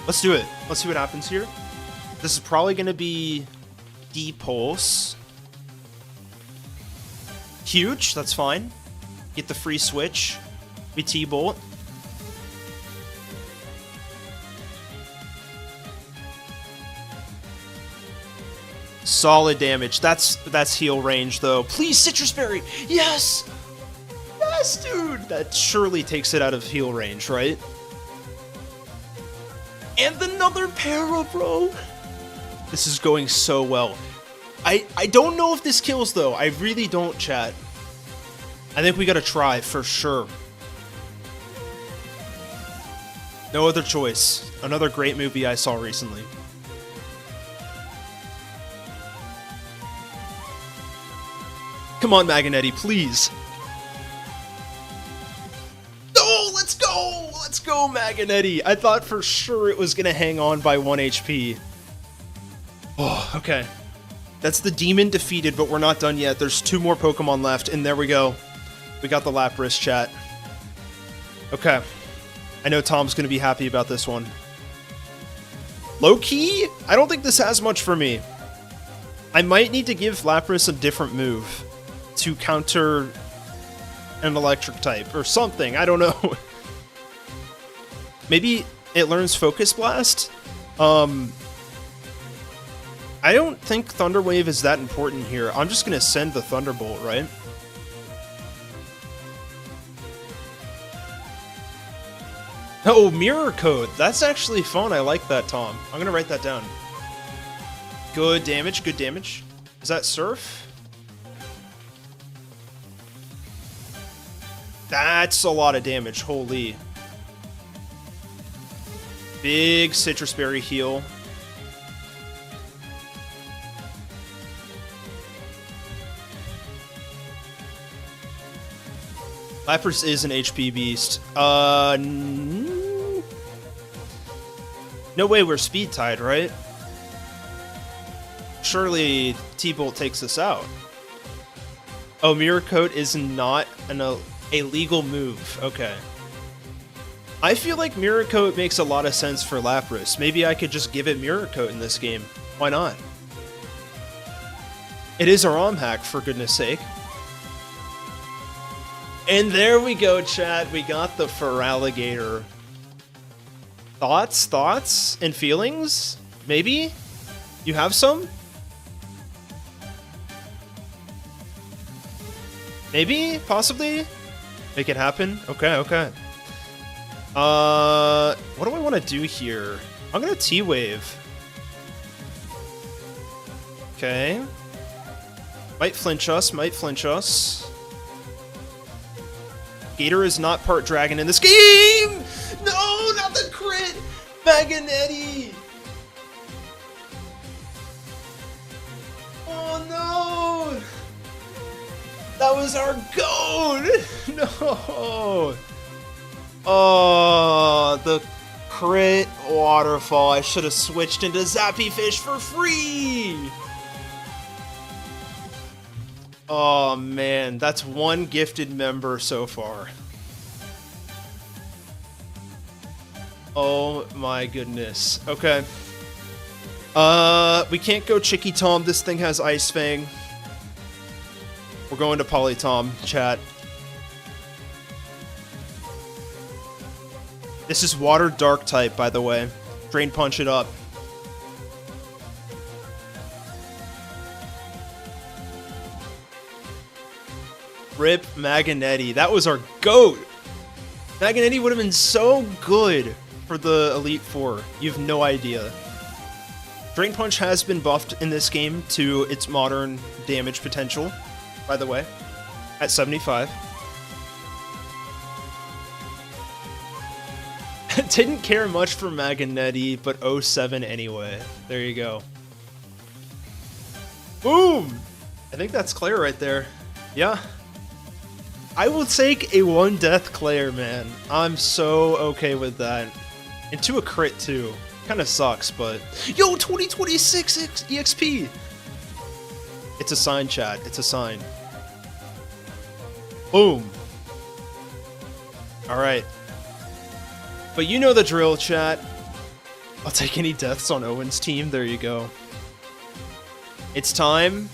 Let's do it. Let's see what happens here. This is probably going to be D-Pulse. Huge. That's fine. Get the free switch. We T-Bolt. Solid damage. That's heal range, though. Please, Citrus Berry! Yes! Yes, dude! That surely takes it out of heal range, right? And another para, bro! This is going so well. I don't know if this kills, though. I really don't, chat. I think we gotta try, for sure. No other choice. Another great movie I saw recently. Come on, Maganetti, please. Oh, let's go! Let's go, Maganetti! I thought for sure it was gonna hang on by 1 HP. Oh, okay. That's the demon defeated, but we're not done yet. There's 2 more Pokemon left, and there we go. We got the Lapras, chat. Okay. I know Tom's gonna be happy about this one. Low-key, I don't think this has much for me. I might need to give Lapras a different move to counter an electric type or something. I don't know. Maybe it learns Focus Blast? I don't think Thunder Wave is that important here. I'm just gonna send the Thunderbolt, right? Oh, Mirror Code. That's actually fun. I like that, Tom. I'm gonna write that down. Good damage, good damage. Is that Surf? That's a lot of damage, holy. Big Citrus Berry heal. Lapras is an HP beast. No way we're speed tied, right? Surely T-Bolt takes us out. Oh, Mirror Coat is not a legal move. Okay. I feel like Mirror Coat makes a lot of sense for Lapras. Maybe I could just give it Mirror Coat in this game. Why not? It is a ROM hack, for goodness sake. And there we go, chat. We got the Feraligatr. Thoughts, and feelings? Maybe? You have some? Maybe? Possibly? Make it happen? Okay. What do I want to do here? I'm gonna T-Wave. Okay. Might flinch us. Gator is not part dragon in this game! No, not the crit! Maganetti! Oh no! That was our goat! No! Oh, the crit waterfall. I should have switched into Zappy Fish for free! Oh man, that's one gifted member so far. Oh my goodness. Okay. We can't go Chicky Tom. This thing has Ice Fang. We're going to Polytom, chat. This is Water Dark type, by the way. Drain Punch it up. Rip Maganetti. That was our GOAT. Maganetti would have been so good for the Elite Four. You have no idea. Drain Punch has been buffed in this game to its modern damage potential, by the way, at 75. Didn't care much for Maganetti, but 07 anyway. There you go. Boom! I think that's Claire right there. Yeah. I will take a 1-death Claire, man. I'm so okay with that. And to a crit, too. Kinda sucks, but... Yo, 2026 EXP! It's a sign, chat. It's a sign. Boom. Alright. But you know the drill, chat. I'll take any deaths on Owen's team. There you go. It's time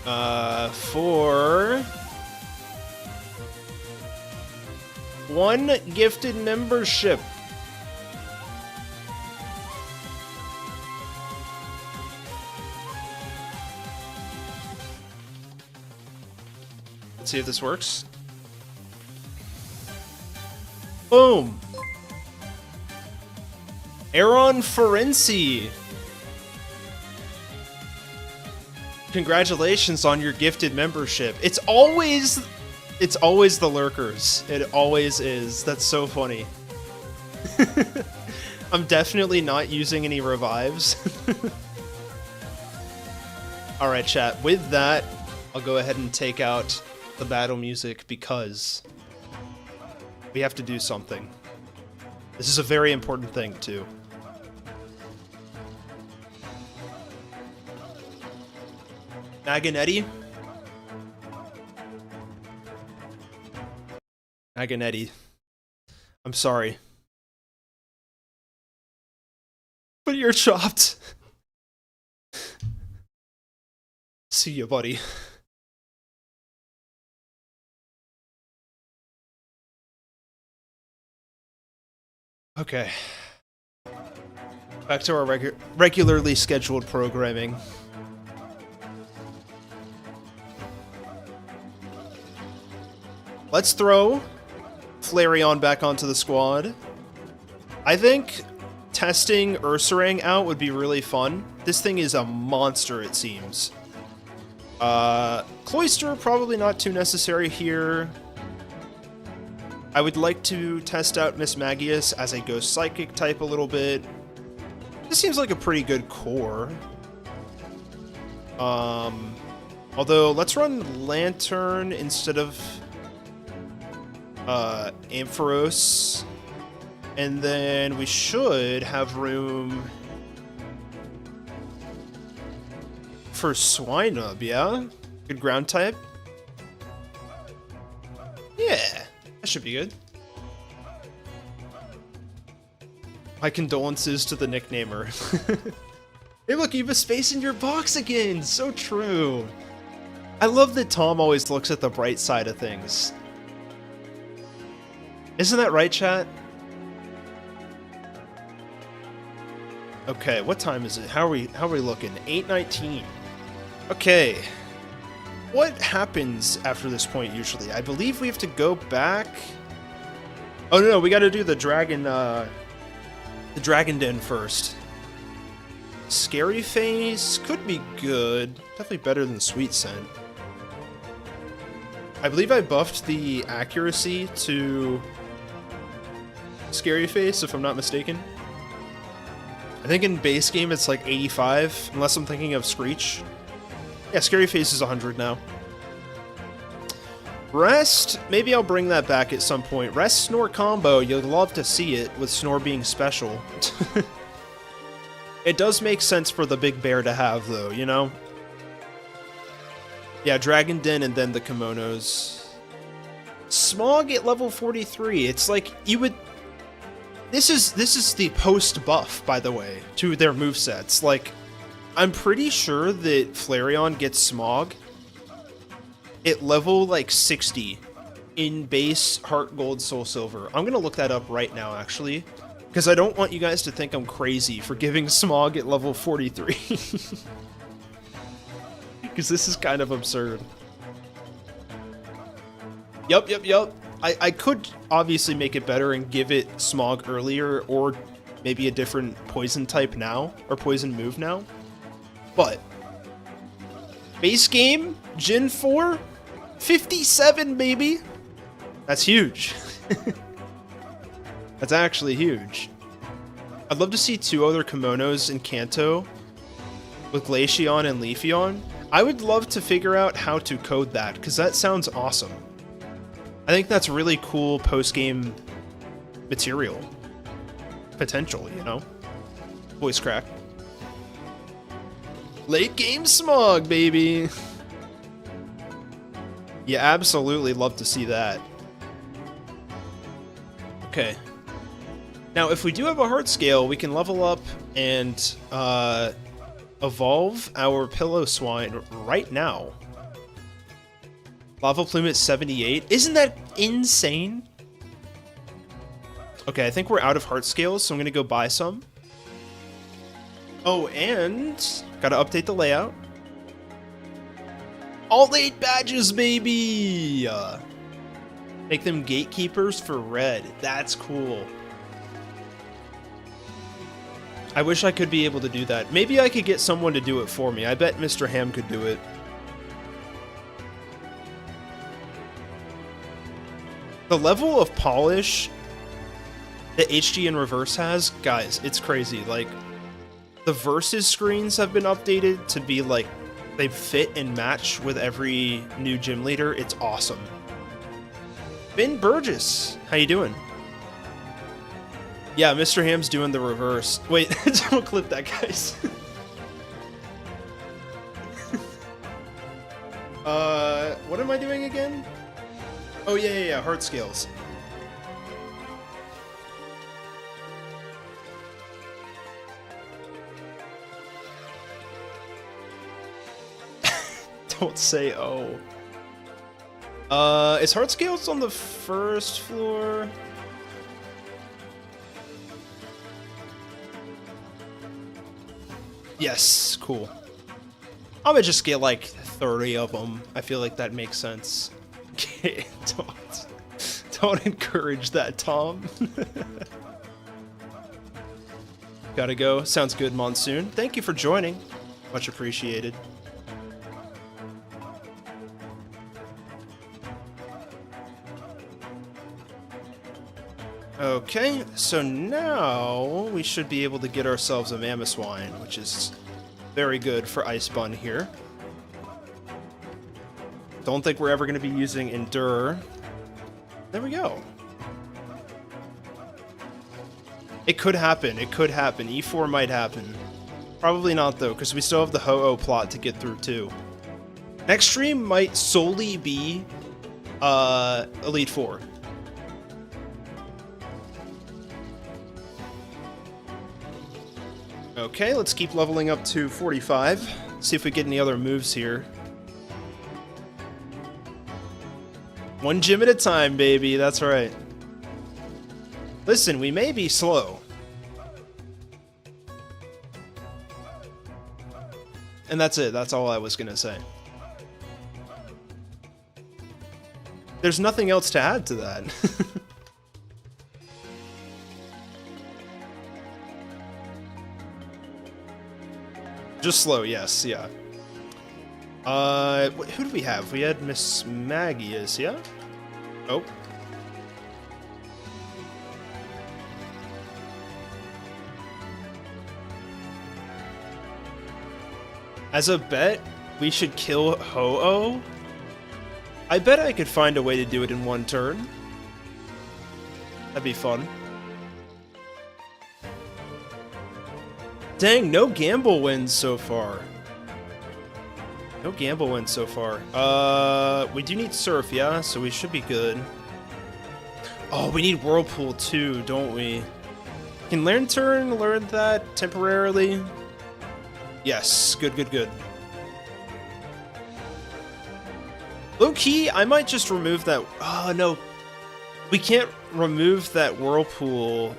for one gifted membership. Let's see if this works. Boom. Aaron Ferenci. Congratulations on your gifted membership. It's always the lurkers. It always is. That's so funny. I'm definitely not using any revives. Alright, chat. With that, I'll go ahead and take out the battle music because we have to do something. This is a very important thing, too. Maganetti? Maganetti. I'm sorry. But you're chopped. See ya, buddy. Okay. Back to our regularly scheduled programming. Let's throw Flareon back onto the squad. I think testing Ursaring out would be really fun. This thing is a monster, it seems. Cloyster, probably not too necessary here. I would like to test out Miss Magius as a Ghost Psychic type a little bit. This seems like a pretty good core. Although, let's run Lantern instead of Ampharos. And then we should have room for Swinub, yeah? Good ground type. Yeah, that should be good. My condolences to the nicknamer. Hey look, you have a space in your box again! So true! I love that Tom always looks at the bright side of things. Isn't that right, chat? Okay, what time is it? How are we looking? 8:19. Okay. What happens after this point usually? I believe we have to go back. Oh no, we got to do the dragon den first. Scary Face could be good. Definitely better than Sweet Scent. I believe I buffed the accuracy to Scary Face, if I'm not mistaken. I think in base game it's like 85, unless I'm thinking of Screech. Yeah, Scary Face is 100 now. Rest, maybe I'll bring that back at some point. Rest Snore combo, you'll love to see it, with Snore being special. It does make sense for the big bear to have, though, you know? Yeah, Dragon Den and then the kimonos. Smog at level 43, it's like, you would... This is the post-buff, by the way, to their movesets. Like, I'm pretty sure that Flareon gets Smog at level, like, 60 in base Heart Gold Soul Silver. I'm gonna look that up right now, actually, because I don't want you guys to think I'm crazy for giving Smog at level 43. Because this is kind of absurd. Yup. I could obviously make it better and give it Smog earlier, or maybe a different poison type now, or poison move now. But base game, Gen 4, 57, baby! That's huge. That's actually huge. I'd love to see 2 other kimonos in Kanto with Glaceon and Leafeon. I would love to figure out how to code that, because that sounds awesome. I think that's really cool post-game material. Potential, you know? Voice crack. Late game Smog, baby! Yeah, absolutely love to see that. Okay. Now, if we do have a heart scale, we can level up and evolve our pillow swine right now. Lava plume at 78. Isn't that insane? Okay, I think we're out of heart scales, so I'm gonna go buy some. Oh, and gotta update the layout. All 8 badges, baby! Make them gatekeepers for red. That's cool. I wish I could be able to do that. Maybe I could get someone to do it for me. I bet Mr. Ham could do it. The level of polish that HG in Reverse has, guys, it's crazy. Like, the versus screens have been updated to be like, they fit and match with every new gym leader. It's awesome. Ben Burgess, how you doing? Yeah, Mr. Ham's doing the reverse. Wait, don't clip that, guys. What am I doing again? Oh, yeah, heart scales. Don't say oh. Is heart scales on the first floor? Yes, cool. I'm gonna just get like 30 of them. I feel like that makes sense. Okay, don't encourage that, Tom. Gotta go. Sounds good, Monsoon. Thank you for joining. Much appreciated. Okay, so now we should be able to get ourselves a Mamoswine, which is very good for Ice Bun here. Don't think we're ever going to be using Endure. There we go. It could happen. It could happen. E4 might happen. Probably not, though, because we still have the Ho-Oh plot to get through, too. Next stream might solely be Elite Four. Okay, let's keep leveling up to 45. See if we get any other moves here. One gym at a time, baby. That's right. Listen, we may be slow. And that's it. That's all I was gonna say. There's nothing else to add to that. Just slow, yes, yeah. Who do we have? We had Miss Magius, yeah? Oh. As a bet, we should kill Ho-Oh? I bet I could find a way to do it in one turn. That'd be fun. Dang, no gamble wins so far. No gamble wins so far. We do need Surf, yeah? So we should be good. Oh, we need Whirlpool too, don't we? Can Lantern learn that temporarily? Yes, good, good, good. Low-key, I might just remove that... Oh, no. We can't remove that Whirlpool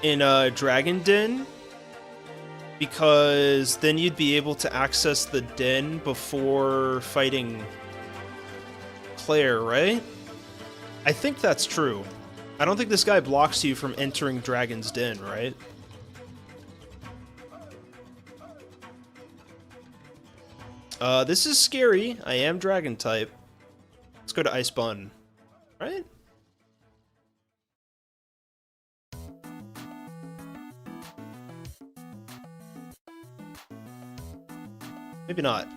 in Dragon Den, because then you'd be able to access the den before fighting Claire, right? I think that's true. I don't think this guy blocks you from entering Dragon's Den, right? This is scary. I am Dragon type. Let's go to Ice Bun, right? Maybe not.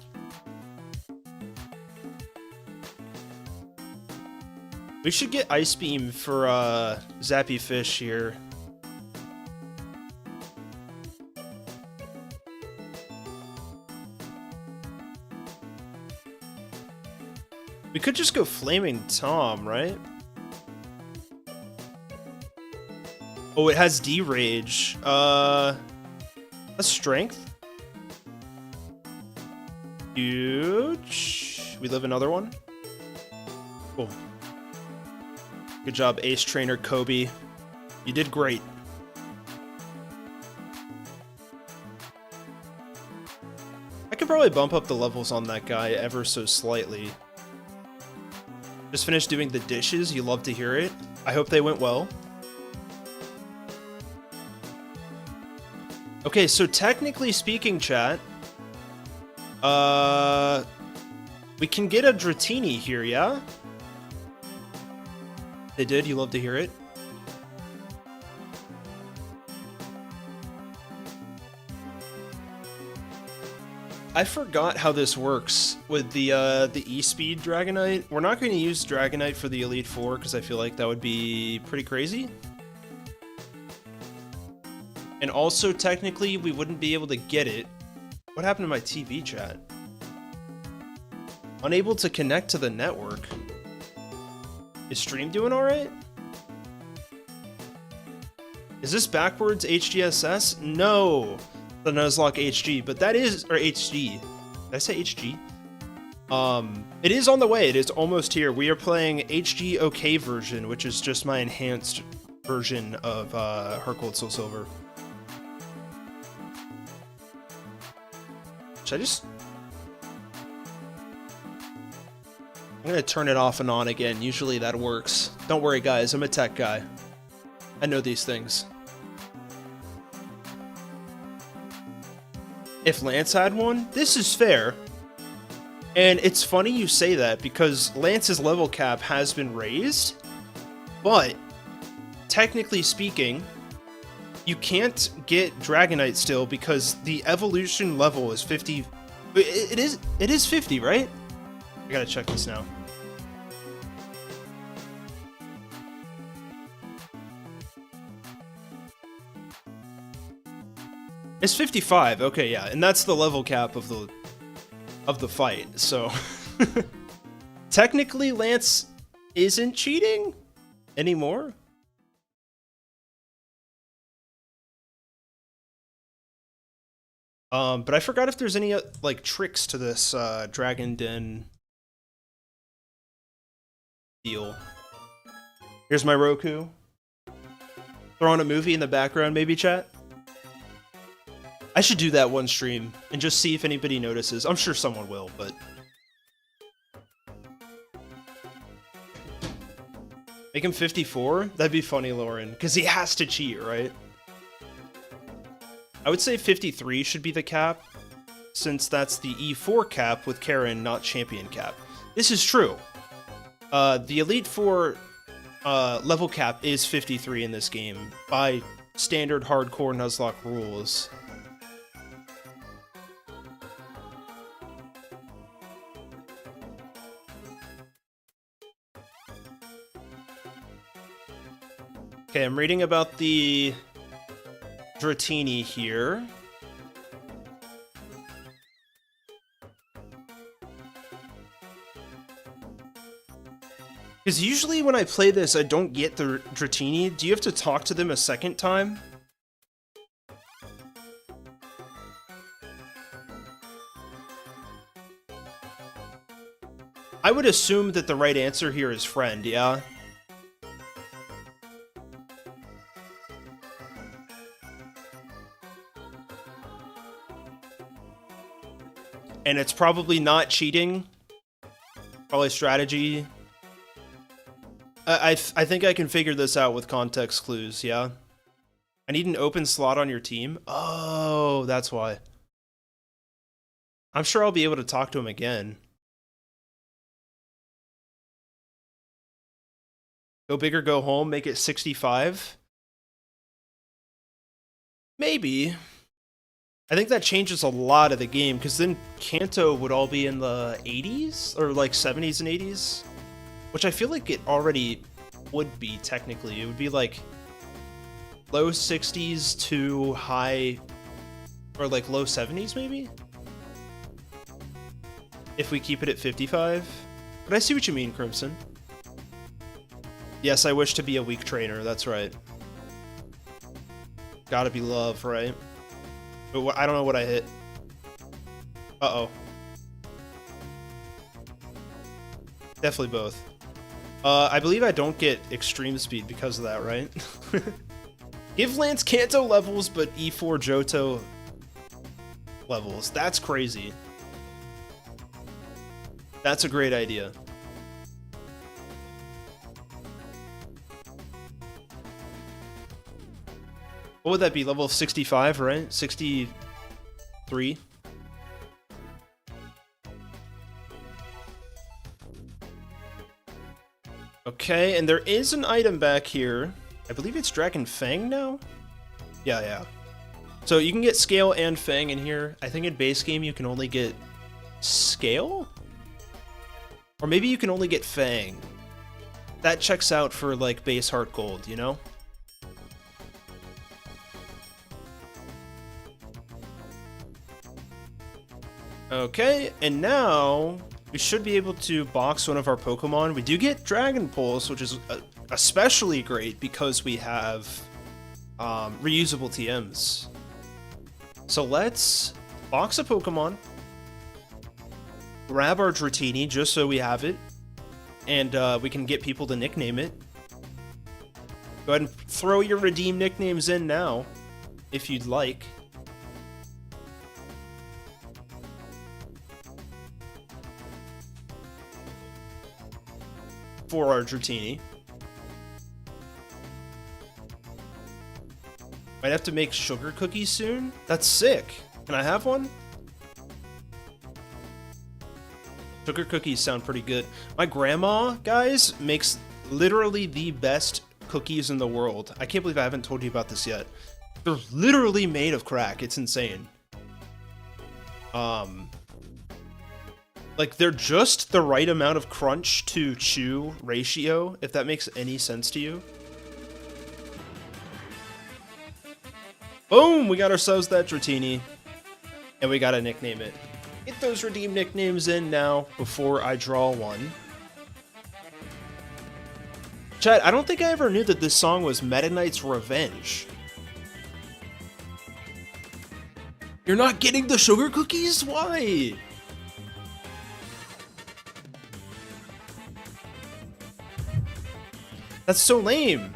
We should get Ice Beam for Zappy Fish here. We could just go Flaming Tom, right? Oh, it has D-Rage. A strength. Huge. We live another one. Cool. Good job, Ace Trainer Kobe. You did great. I could probably bump up the levels on that guy ever so slightly. Just finished doing the dishes. You love to hear it. I hope they went well. Okay, so technically speaking, chat, we can get a Dratini here, yeah? They did. You love to hear it. I forgot how this works with the E-Speed Dragonite. We're not going to use Dragonite for the Elite Four because I feel like that would be pretty crazy. And also, technically, we wouldn't be able to get it. What happened to my TV chat? Unable to connect to the network. Is stream doing alright? Is this backwards HGSS? No! The Nuzlocke HG, but that is, or HG. Did I say HG? It is on the way. It is almost here. We are playing HG OK version, which is just my enhanced version of Heart Gold Soul Silver. Should I just... I'm gonna turn it off and on again. Usually that works. Don't worry, guys. I'm a tech guy. I know these things. If Lance had one, this is fair. And it's funny you say that because Lance's level cap has been raised, but technically speaking, you can't get Dragonite still because the evolution level is 50. It is 50, right? I gotta check this now. It's 55. Okay, yeah, and that's the level cap of the fight. So technically, Lance isn't cheating anymore. But I forgot if there's any like tricks to this Dragon Den deal. Here's my Roku. Throw on a movie in the background, maybe, chat. I should do that one stream and just see if anybody notices. I'm sure someone will, but... Make him 54? That'd be funny, Lauren. Because he has to cheat, right? I would say 53 should be the cap, since that's the E4 cap with Karen, not champion cap. This is true. The Elite Four level cap is 53 in this game, by standard hardcore Nuzlocke rules. Okay, I'm reading about the Dratini here. Because usually when I play this, I don't get the Dratini. Do you have to talk to them a second time? I would assume that the right answer here is friend, yeah? And it's probably not cheating. Probably strategy. I think I can figure this out with context clues, yeah? I need an open slot on your team? Oh, that's why. I'm sure I'll be able to talk to him again. Go big or go home, make it 65? Maybe. I think that changes a lot of the game, because then Kanto would all be in the 80s? Or like 70s and 80s? Which I feel like it already would be, technically. It would be like low 60s to high, or like low 70s maybe? If we keep it at 55. But I see what you mean, Crimson. Yes, I wish to be a weak trainer, that's right. Gotta be love, right? But I don't know what I hit. Uh-oh. Definitely both. I believe I don't get extreme speed because of that, right? Give Lance Kanto levels, but E4 Johto levels. That's crazy. That's a great idea. What would that be? Level 65, right? 63? Okay, and there is an item back here. I believe it's Dragon Fang now? Yeah. So you can get Scale and Fang in here. I think in base game you can only get Scale? Or maybe you can only get Fang. That checks out for, like, base Heart Gold, you know? Okay, and now we should be able to box one of our Pokemon. We do get Dragon Pulse, which is especially great because we have reusable TMs. So let's box a Pokemon, grab our Dratini just so we have it, and we can get people to nickname it. Go ahead and throw your redeem nicknames in now, if you'd like. For our Dratini. Might have to make sugar cookies soon? That's sick. Can I have one? Sugar cookies sound pretty good. My grandma, guys, makes literally the best cookies in the world. I can't believe I haven't told you about this yet. They're literally made of crack. It's insane. Like, they're just the right amount of crunch to chew ratio, if that makes any sense to you. Boom! We got ourselves that Dratini. And we gotta nickname it. Get those redeem nicknames in now, before I draw one. Chat, I don't think I ever knew that this song was Meta Knight's Revenge. You're not getting the sugar cookies? Why? That's so lame.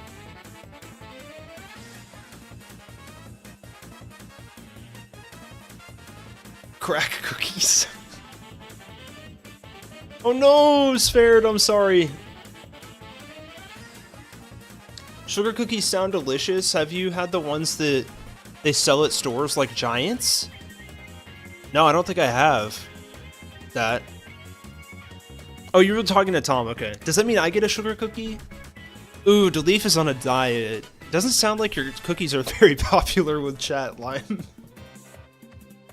Crack cookies. Oh no, Sphared, I'm sorry. Sugar cookies sound delicious. Have you had the ones that they sell at stores like Giants? No, I don't think I have that. Oh, you were talking to Tom, okay. Does that mean I get a sugar cookie? Ooh, DeLeaf is on a diet. Doesn't sound like your cookies are very popular with chat, Lime.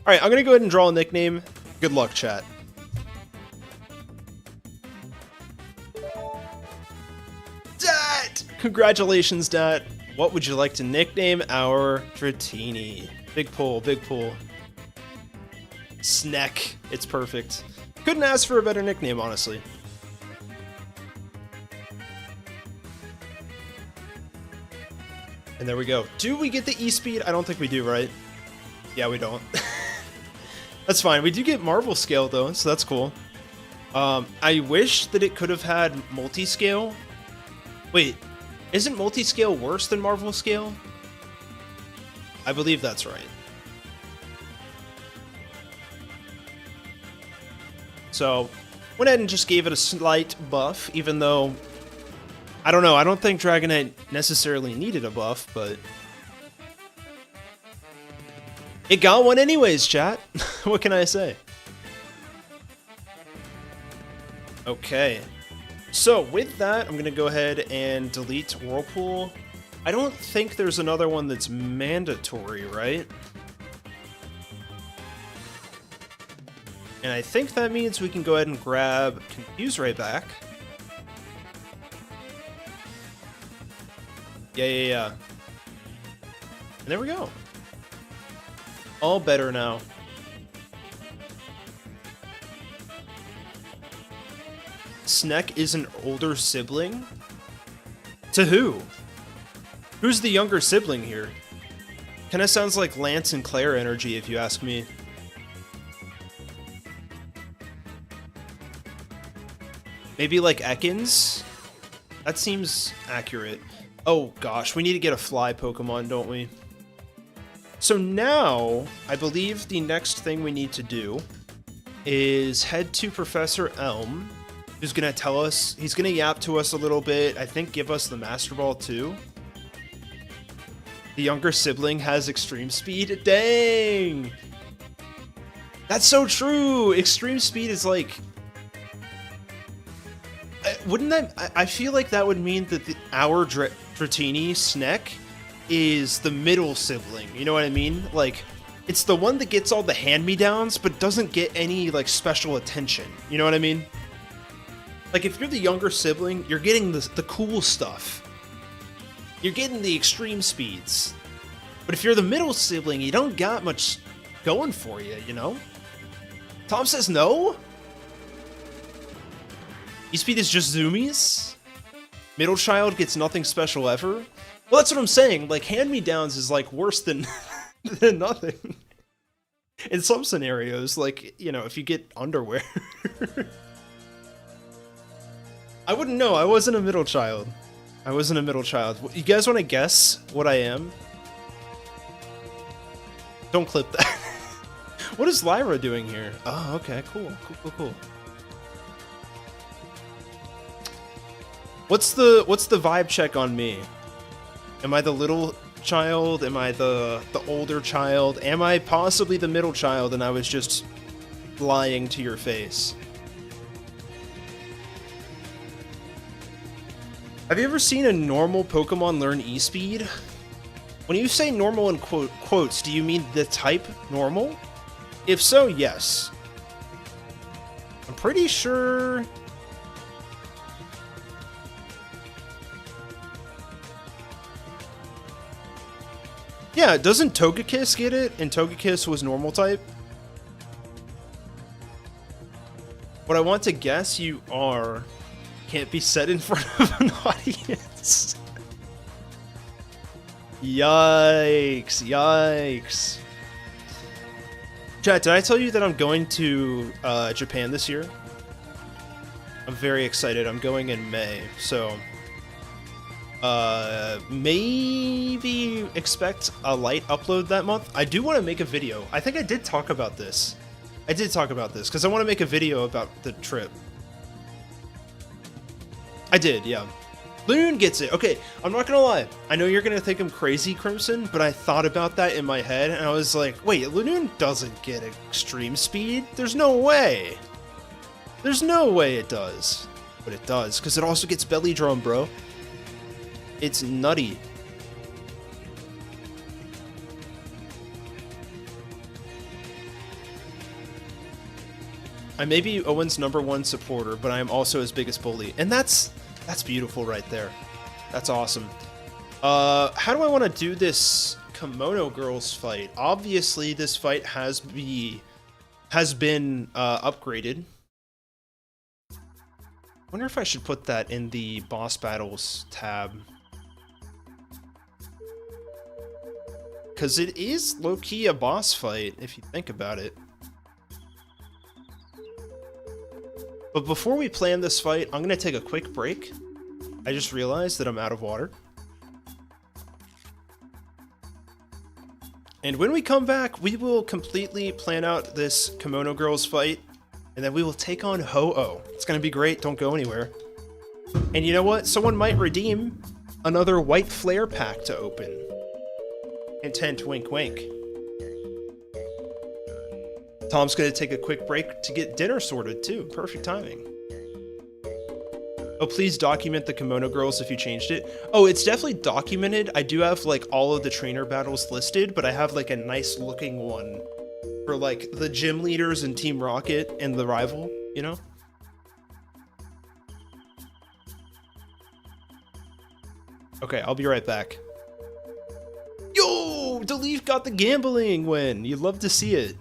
Alright, I'm gonna go ahead and draw a nickname. Good luck, chat. Dat! Congratulations, Dat. What would you like to nickname our Dratini? Big pull, big pull. Sneck. It's perfect. Couldn't ask for a better nickname, honestly. And there we go. Do we get the E-Speed? I don't think we do, right? Yeah, we don't. That's fine. We do get Marvel Scale, though, so that's cool. I wish that it could have had Multi-Scale. Wait, isn't Multi-Scale worse than Marvel Scale? I believe that's right. So, went ahead and just gave it a slight buff, even though... I don't know, I don't think Dragonite necessarily needed a buff, but... It got one anyways, chat. What can I say? Okay. So, with that, I'm going to go ahead and delete Whirlpool. I don't think there's another one that's mandatory, right? And I think that means we can go ahead and grab Confuse right back. Yeah. And there we go. All better now. Sneck is an older sibling? To who? Who's the younger sibling here? Kinda sounds like Lance and Claire energy, if you ask me. Maybe like Ekans? That seems accurate. Oh gosh, we need to get a fly Pokemon, don't we? So now, I believe the next thing we need to do is head to Professor Elm, who's gonna tell us, he's gonna yap to us a little bit, I think give us the Master Ball too. The younger sibling has extreme speed? Dang! That's so true! Extreme speed is like... Wouldn't that... I feel like that would mean that our Dratini, Sneck, is the middle sibling, you know what I mean? Like, it's the one that gets all the hand-me-downs, but doesn't get any, like, special attention, you know what I mean? Like, if you're the younger sibling, you're getting the cool stuff. You're getting the extreme speeds. But if you're the middle sibling, you don't got much going for you, you know? Tom says no? E-speed is just zoomies? Middle child gets nothing special ever? Well, that's what I'm saying. Like, hand-me-downs is, like, worse than, than nothing. In some scenarios, like, you know, if you get underwear. I wouldn't know. I wasn't a middle child. I wasn't a middle child. You guys want to guess what I am? Don't clip that. What is Lyra doing here? Oh, okay, cool. Cool. What's the vibe check on me? Am I the little child? Am I the older child? Am I possibly the middle child and I was just lying to your face? Have you ever seen a normal Pokemon learn E-speed? When you say normal in quotes, do you mean the type normal? If so, yes. I'm pretty sure... Yeah, doesn't Togekiss get it? And Togekiss was normal type? What I want to guess you are... can't be said in front of an audience. Yikes. Chat, did I tell you that I'm going to Japan this year? I'm very excited. I'm going in May, so maybe expect a light upload that month. I do want to make a video. I think I did talk about this. Because I want to make a video about the trip. I did, yeah. Loon gets it. Okay, I'm not gonna lie. I know you're gonna think I'm crazy, Crimson, but I thought about that in my head, and I was like, wait, Loon doesn't get extreme speed? There's no way. There's no way it does. But it does, because it also gets Belly Drum, bro. It's nutty. I may be Owen's #1 supporter, but I am also his biggest bully. And that's beautiful right there. That's awesome. How do I want to do this Kimono Girls fight? Obviously, this fight has been upgraded. I wonder if I should put that in the boss battles tab. Because it is low-key a boss fight, if you think about it. But before we plan this fight, I'm going to take a quick break. I just realized that I'm out of water. And when we come back, we will completely plan out this Kimono Girls fight. And then we will take on Ho-Oh. It's going to be great. Don't go anywhere. And you know what? Someone might redeem another White Flare pack to open. Intent, wink, wink. Tom's going to take a quick break to get dinner sorted, too. Perfect timing. Oh, please document the Kimono Girls if you changed it. Oh, it's definitely documented. I do have, like, all of the trainer battles listed, but I have, like, a nice-looking one for, like, the gym leaders and Team Rocket and the rival, you know? Okay, I'll be right back. Yo! Deleve got the gambling win! You'd love to see it.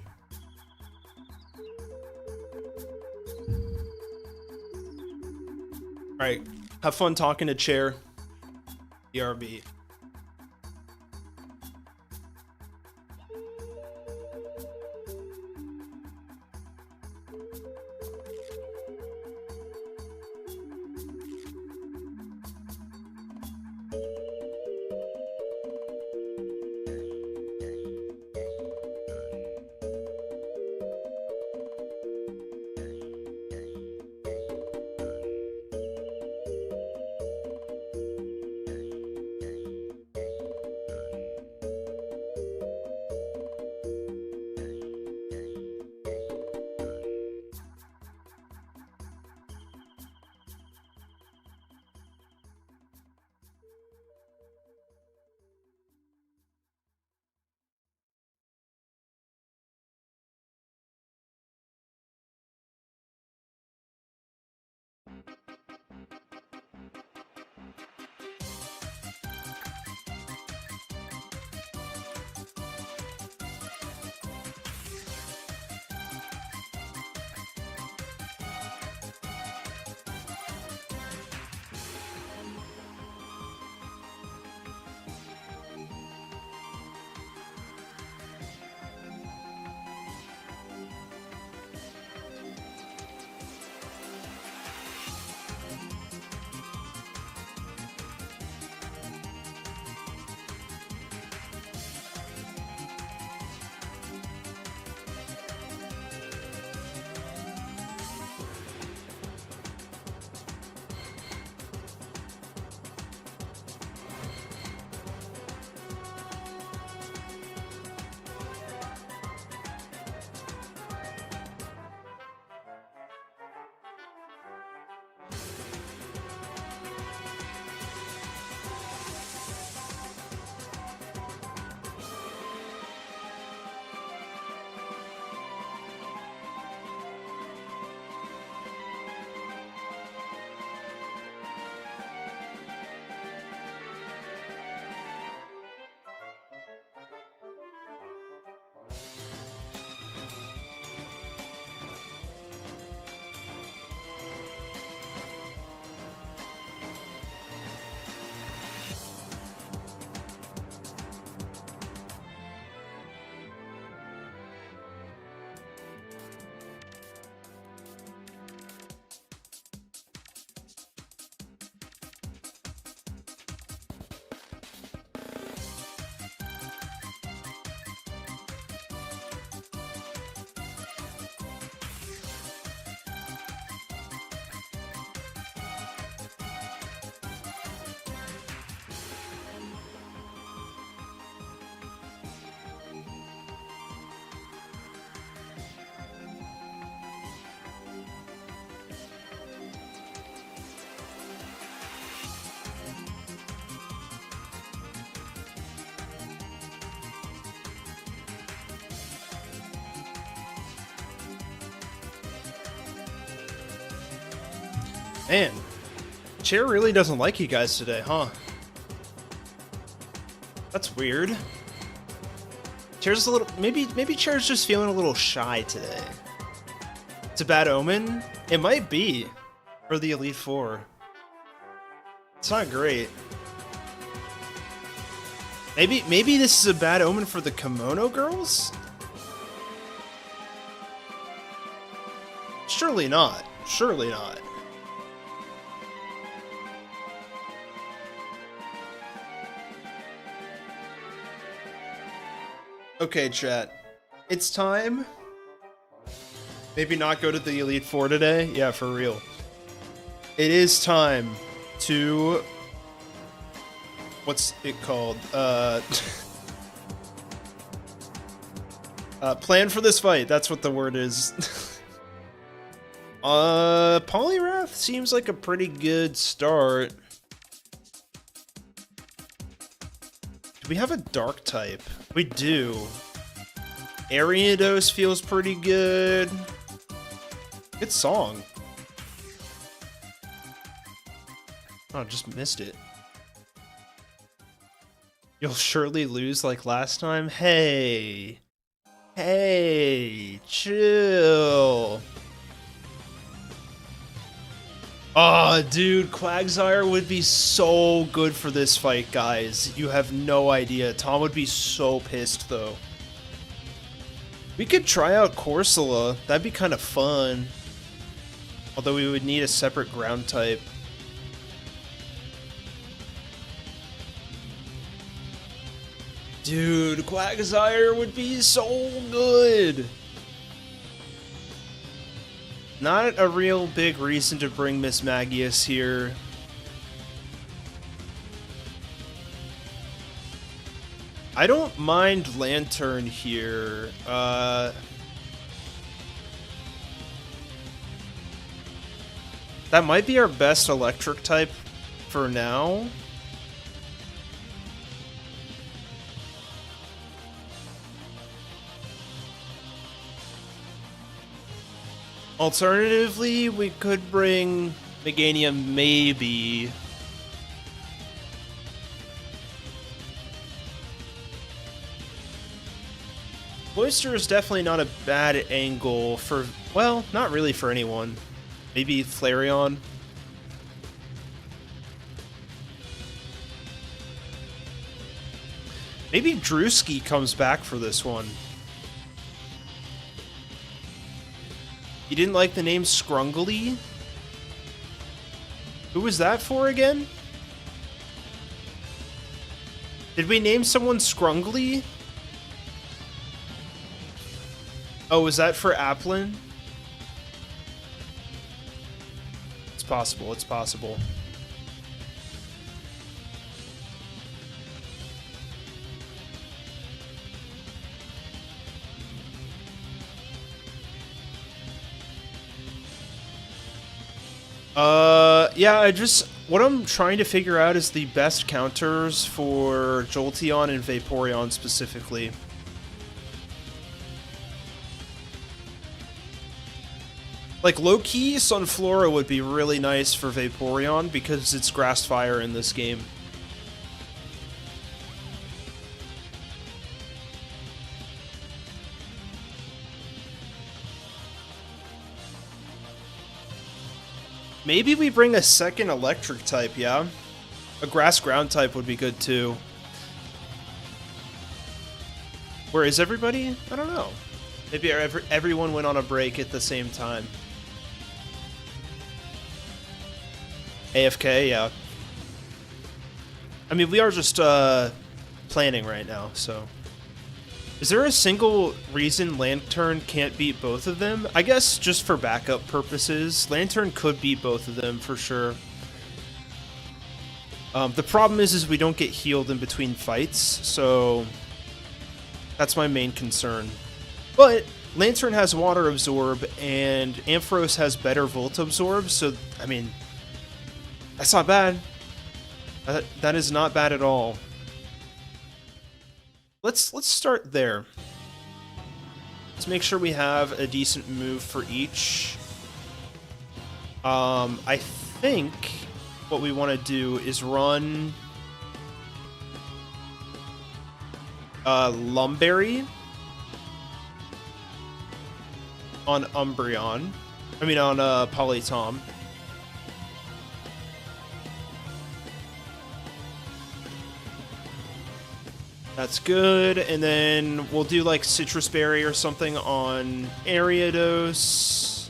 Alright, have fun talking to Chair. BRB. Man, Chair really doesn't like you guys today, huh? That's weird. Chair's a little... Maybe Chair's just feeling a little shy today. It's a bad omen? It might be. For the Elite Four. It's not great. Maybe this is a bad omen for the Kimono Girls? Surely not. Surely not. Okay, chat. It's time. Maybe not go to the Elite Four today? Yeah, for real. It is time to... What's it called? Plan for this fight. That's what the word is. Polyrath seems like a pretty good start. Do we have a dark type? We do. Ariados feels pretty good. Good song. Oh, just missed it. You'll surely lose like last time? Hey. Hey, chill. Oh, dude, Quagsire would be so good for this fight, guys. You have no idea. Tom would be so pissed, though. We could try out Corsola. That'd be kind of fun. Although we would need a separate ground type. Dude, Quagsire would be so good. Not a real big reason to bring Miss Magius here. I don't mind Lantern here. That might be our best electric type for now. Alternatively, we could bring Meganium, maybe. Cloyster is definitely not a bad angle for, well, not really for anyone. Maybe Flareon. Maybe Drewski comes back for this one. You didn't like the name Scrungly? Who was that for again? Did we name someone Scrungly? Oh, was that for Applin? It's possible, it's possible. Yeah, what I'm trying to figure out is the best counters for Jolteon and Vaporeon specifically. Like, low-key, Sunflora would be really nice for Vaporeon because it's Grass Fire in this game. Maybe we bring a second electric type, yeah? A grass ground type would be good too. Where is everybody? I don't know. Maybe everyone went on a break at the same time. AFK, yeah. I mean, we are just planning right now, so... Is there a single reason Lantern can't beat both of them? I guess just for backup purposes. Lantern could beat both of them for sure. The problem is we don't get healed in between fights, so that's my main concern. But Lantern has Water Absorb, and Ampharos has better Volt Absorb, so, I mean, that's not bad. That is not bad at all. Let's start there. Let's make sure we have a decent move for each. I think what we want to do is run Lumberry on Umbreon. I mean on Polytom. That's good, and then we'll do like Citrus Berry or something on Ariados.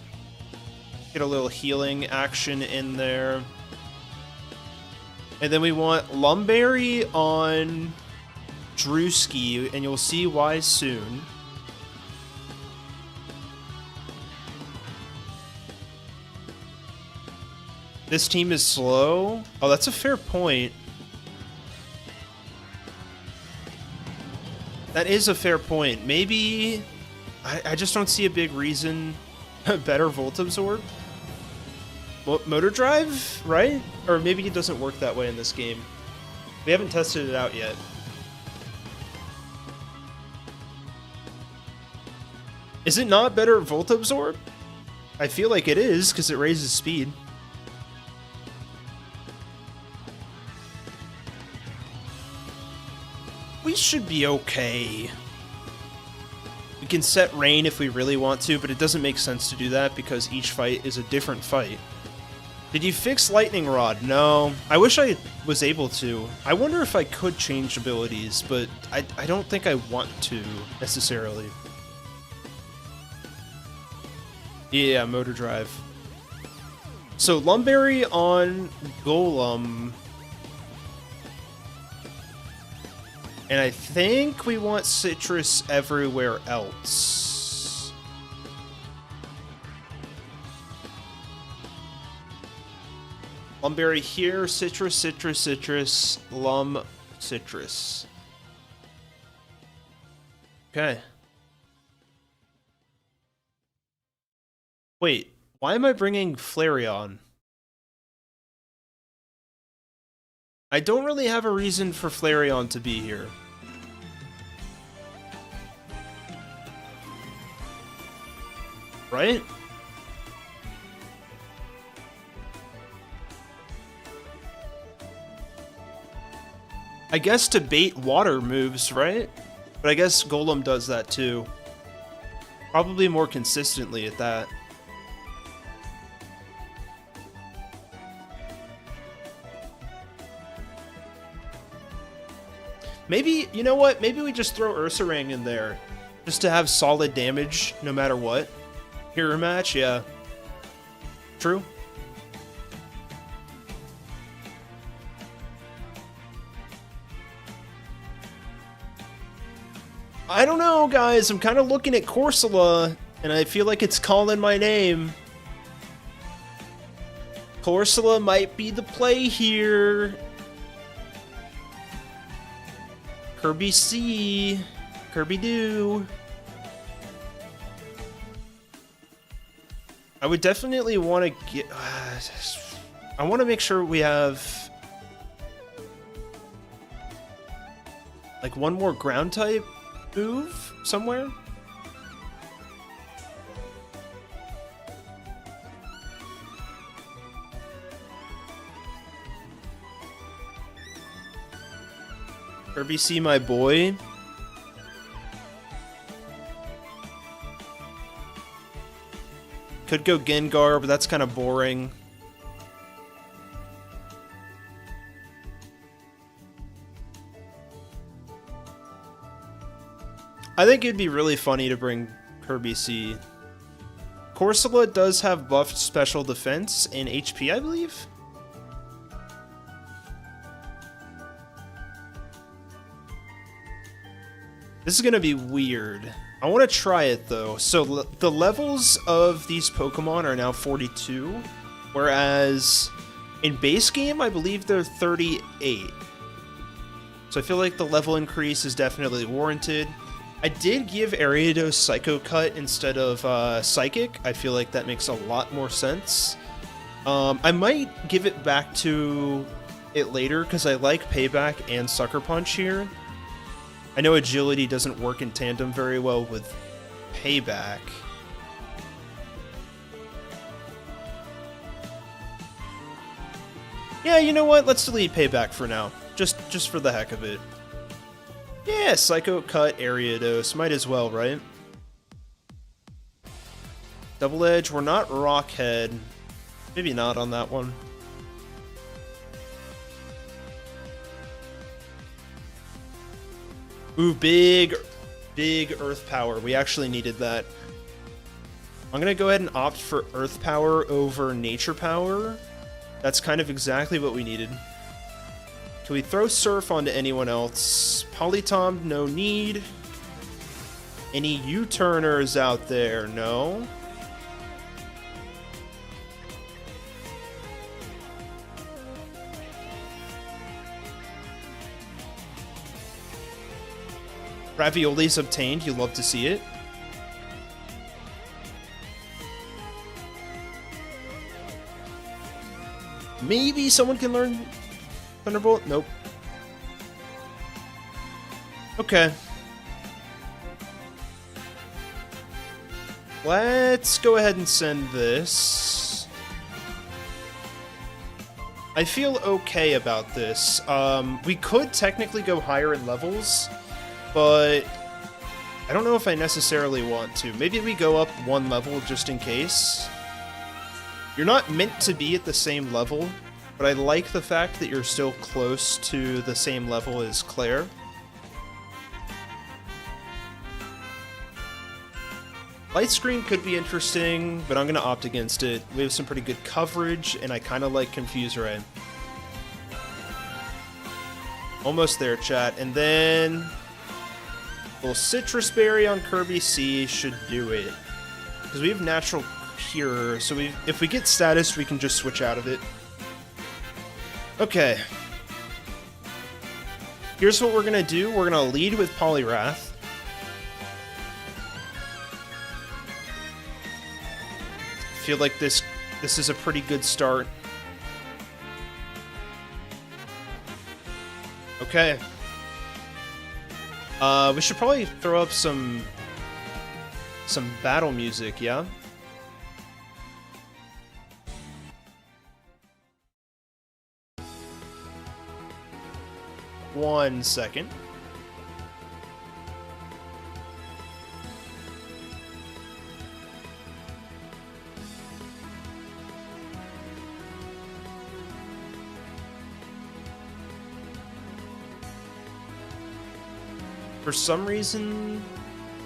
Get a little healing action in there. And then we want Lumberry on Drewski, and you'll see why soon. This team is slow? Oh, that's a fair point. That is a fair point. Maybe... I just don't see a big reason... better Volt Absorb? Motor Drive, right? Or maybe it doesn't work that way in this game. We haven't tested it out yet. Is it not better Volt Absorb? I feel like it is, because it raises speed. We should be okay. We can set rain if we really want to, but it doesn't make sense to do that because each fight is a different fight. Did you fix Lightning Rod? No. I wish I was able to. I wonder if I could change abilities, but I don't think I want to, necessarily. Yeah, Motor Drive. So, Lumberry on Golem. And I think we want Citrus everywhere else. Lumberry here, Citrus, Citrus, Citrus, Lum, Citrus. Okay. Wait, why am I bringing Flareon? I don't really have a reason for Flareon to be here. Right? I guess to bait water moves, right? But I guess Golem does that too. Probably more consistently at that. Maybe, you know what? Maybe we just throw Ursaring in there. Just to have solid damage no matter what. Hero match, yeah. True. I don't know, guys. I'm kind of looking at Corsola, and I feel like it's calling my name. Corsola might be the play here. Kirby C. Kirby do. I would definitely want to get... I want to make sure we have... like one more ground type move somewhere. Kirby C, my boy. Could go Gengar, but that's kind of boring. I think it'd be really funny to bring Kirby C. Corsola does have buffed special defense and HP, I believe. This is going to be weird. I want to try it, though. So, the levels of these Pokemon are now 42, whereas in base game, I believe they're 38. So I feel like the level increase is definitely warranted. I did give Ariados Psycho Cut instead of Psychic. I feel like that makes a lot more sense. I might give it back to it later, because I like Payback and Sucker Punch here. I know Agility doesn't work in tandem very well with Payback. Yeah, you know what? Let's delete payback for now. Just for the heck of it. Yeah, Psycho Cut Ariados. Might as well, right? Double Edge, we're not Rockhead. Maybe not on that one. Ooh, big Earth Power. We actually needed that. I'm gonna go ahead and opt for Earth Power over Nature Power. That's kind of exactly what we needed. Can we throw Surf onto anyone else? Polytom, no need. Any U-turners out there? No. Ravioli's obtained. You love to see it. Maybe someone can learn Thunderbolt? Nope. Okay. Let's go ahead and send this. I feel okay about this. We could technically go higher in levels, but I don't know if I necessarily want to. Maybe we go up one level just in case. You're not meant to be at the same level, but I like the fact that you're still close to the same level as Claire. Light screen could be interesting, but I'm going to opt against it. We have some pretty good coverage, and I kind of like Confuse Ray. Almost there, chat. And then a little Citrus Berry on Kirby C should do it. Because we have Natural Cure, so if we get status, we can just switch out of it. Okay. Here's what we're going to do. We're going to lead with Poliwrath. I feel like this is a pretty good start. Okay. We should probably throw up some battle music, yeah? One second. For some reason,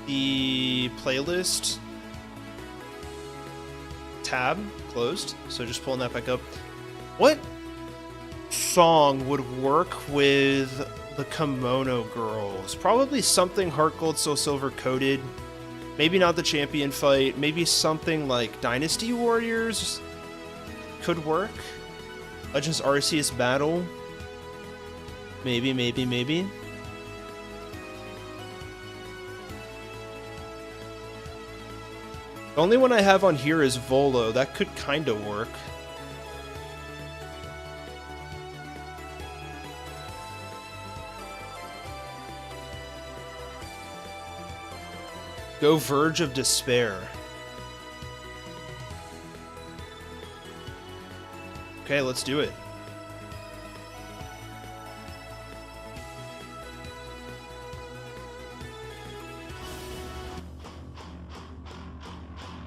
the playlist tab closed, so just pulling that back up. What song would work with the Kimono Girls? Probably something Heart Gold, Soul Silver coded. Maybe not the champion fight. Maybe something like Dynasty Warriors could work. Legends Arceus Battle. Maybe. The only one I have on here is Volo. That could kind of work. Go Verge of Despair. Okay, let's do it.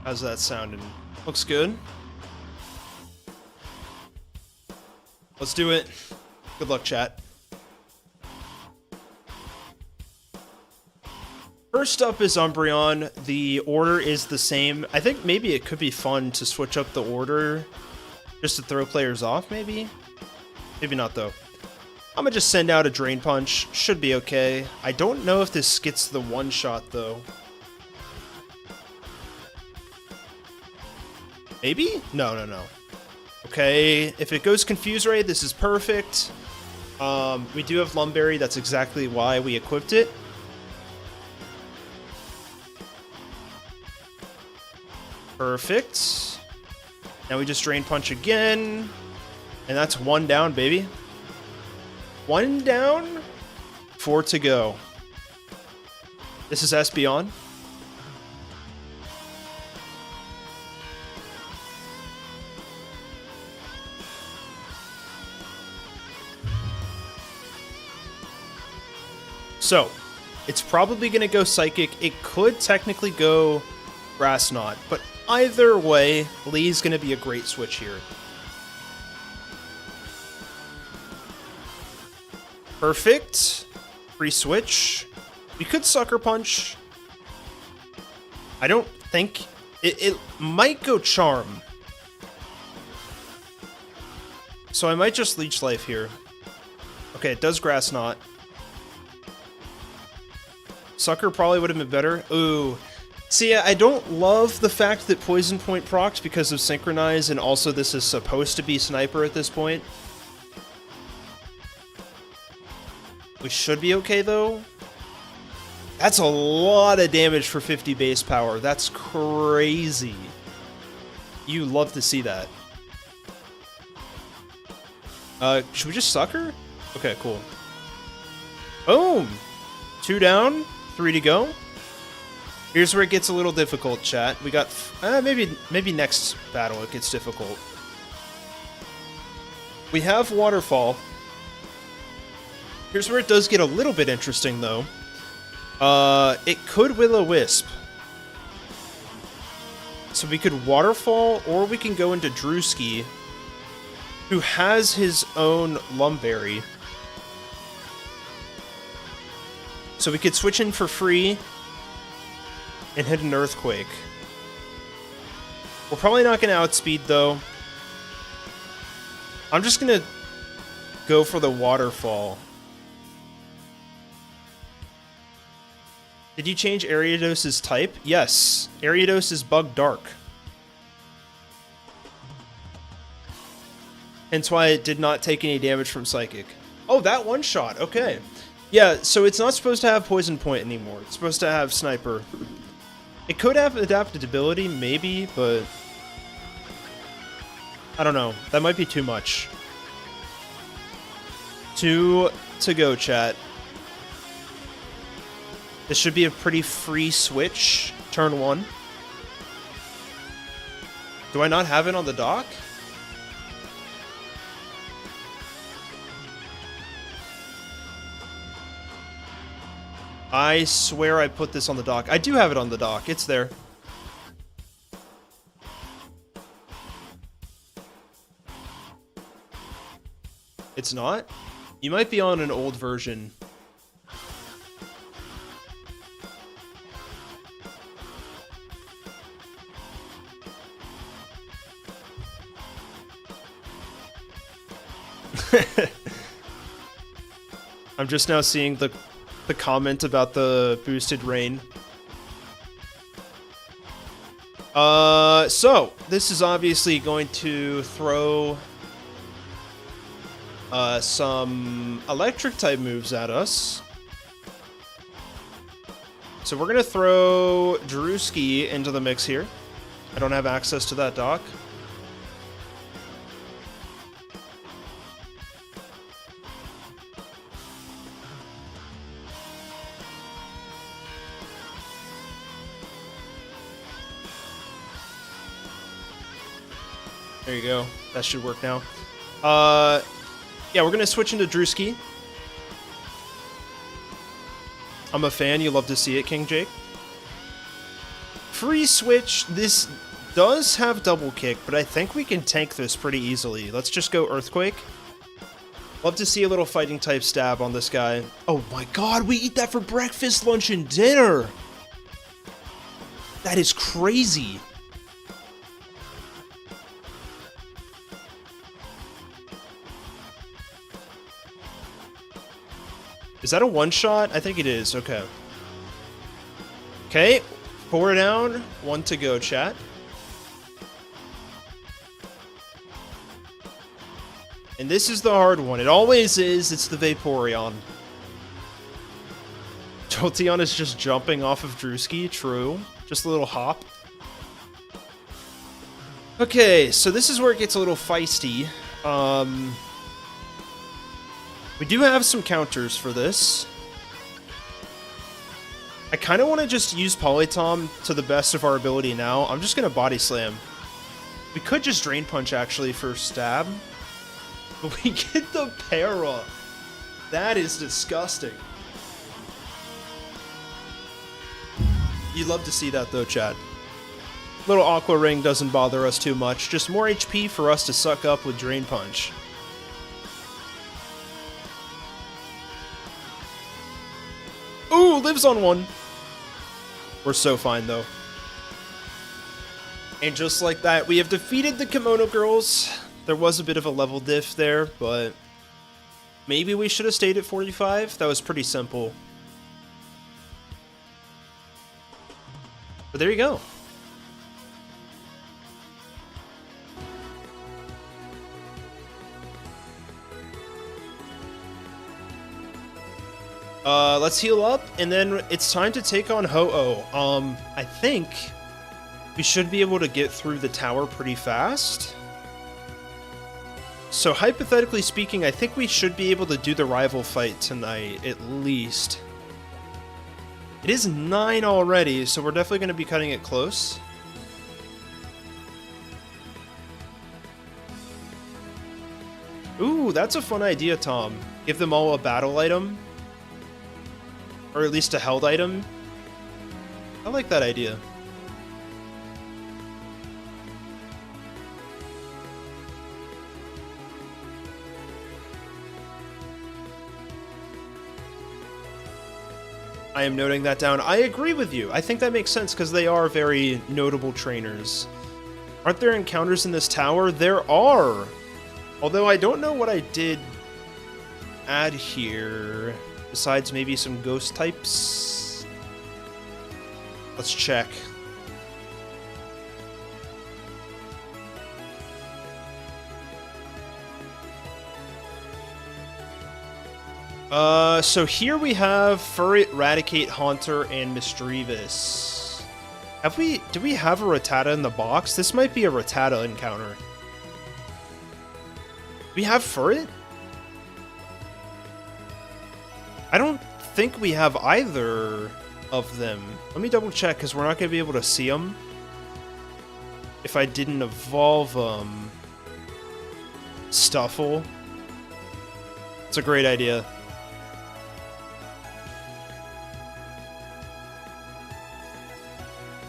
How's that sounding? Looks good. Let's do it. Good luck, chat. First up is Umbreon. The order is the same. I think maybe it could be fun to switch up the order just to throw players off, maybe? Maybe not, though. I'm gonna just send out a Drain Punch. Should be okay. I don't know if this gets the one-shot, though. Maybe? No. Okay, if it goes Confuse Ray, this is perfect. We do have Lumberry. That's exactly why we equipped it. Perfect. Now we just Drain Punch again. And that's one down, baby. One down. 4 to go. This is Espeon. So, it's probably going to go Psychic. It could technically go Grass Knot, but either way, Lee's going to be a great switch here. Perfect. Free switch. We could Sucker Punch. I don't think... It might go Charm. So I might just Leech Life here. Okay, it does Grass Knot. Sucker probably would have been better. Ooh. See, I don't love the fact that Poison Point procs because of Synchronize, and also this is supposed to be Sniper at this point. We should be okay, though. That's a lot of damage for 50 base power. That's crazy. You love to see that. Should we just Sucker? Okay, cool. Boom! 2 down, 3 to go. Here's where it gets a little difficult, chat. We got... maybe next battle it gets difficult. We have Waterfall. Here's where it does get a little bit interesting, though. It could Will-O-Wisp. So we could Waterfall, or we can go into Drewski, who has his own Lumberry. So we could switch in for free and hit an Earthquake. We're probably not going to outspeed, though. I'm just going to go for the Waterfall. Did you change Ariados's type? Yes. Ariados is Bug Dark. Hence why it did not take any damage from Psychic. Oh, that one shot. Okay. Yeah, so it's not supposed to have Poison Point anymore. It's supposed to have Sniper. It could have adaptability, maybe, but... I don't know. That might be too much. 2 to go, chat. This should be a pretty free switch. Turn 1. Do I not have it on the dock? I swear I put this on the dock. I do have it on the dock. It's there. It's not? You might be on an old version. I'm just now seeing the comment about the boosted rain. So this is obviously going to throw some electric type moves at us. So we're gonna throw Drewski into the mix here. I don't have access to that dock. There you go. That should work now. Yeah, we're going to switch into Drewski. I'm a fan. You love to see it, King Jake. Free switch. This does have double kick, but I think we can tank this pretty easily. Let's just go Earthquake. Love to see a little fighting type stab on this guy. Oh my god, we eat that for breakfast, lunch, and dinner! That is crazy. Is that a one-shot? I think it is. Okay. Okay. 4 down. 1 to go, chat. And this is the hard one. It always is. It's the Vaporeon. Jolteon is just jumping off of Drewski. True. Just a little hop. Okay, so this is where it gets a little feisty. We do have some counters for this. I kind of want to just use Polytom to the best of our ability now. I'm just going to Body Slam. We could just Drain Punch, actually, for stab. But we get the Para. That is disgusting. You'd love to see that though, chat. Little Aqua Ring doesn't bother us too much, just more HP for us to suck up with Drain Punch. Ooh, lives on one. We're so fine though. And just like that, we have defeated the Kimono Girls. There was a bit of a level diff there, but maybe we should have stayed at 45. That was pretty simple. But there you go. Let's heal up, and then it's time to take on Ho-Oh. I think we should be able to get through the tower pretty fast. So hypothetically speaking, I think we should be able to do the rival fight tonight, at least. It is 9 already, so we're definitely going to be cutting it close. Ooh, that's a fun idea, Tom. Give them all a battle item. Or at least a held item. I like that idea. I am noting that down. I agree with you. I think that makes sense because they are very notable trainers. Aren't there encounters in this tower? There are! Although I don't know what I did add here, besides maybe some ghost types. Let's check. So here we have Furret, Raticate, Haunter, and Misdreavus. Do we have a Rattata in the box? This might be a Rattata encounter. We have Furret? I don't think we have either of them. Let me double check, because we're not going to be able to see them if I didn't evolve Stuffle. It's a great idea.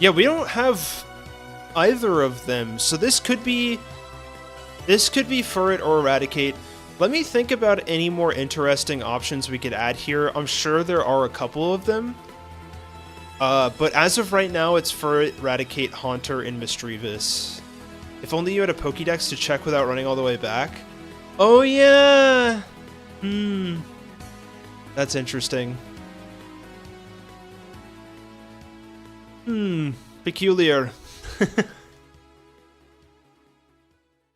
Yeah, we don't have either of them, so this could be Furret or Eradicate. Let me think about any more interesting options we could add here. I'm sure there are a couple of them. But as of right now, it's Furret, Eradicate, Haunter, and Misdreavus. If only you had a Pokédex to check without running all the way back. Oh yeah! That's interesting. Peculiar.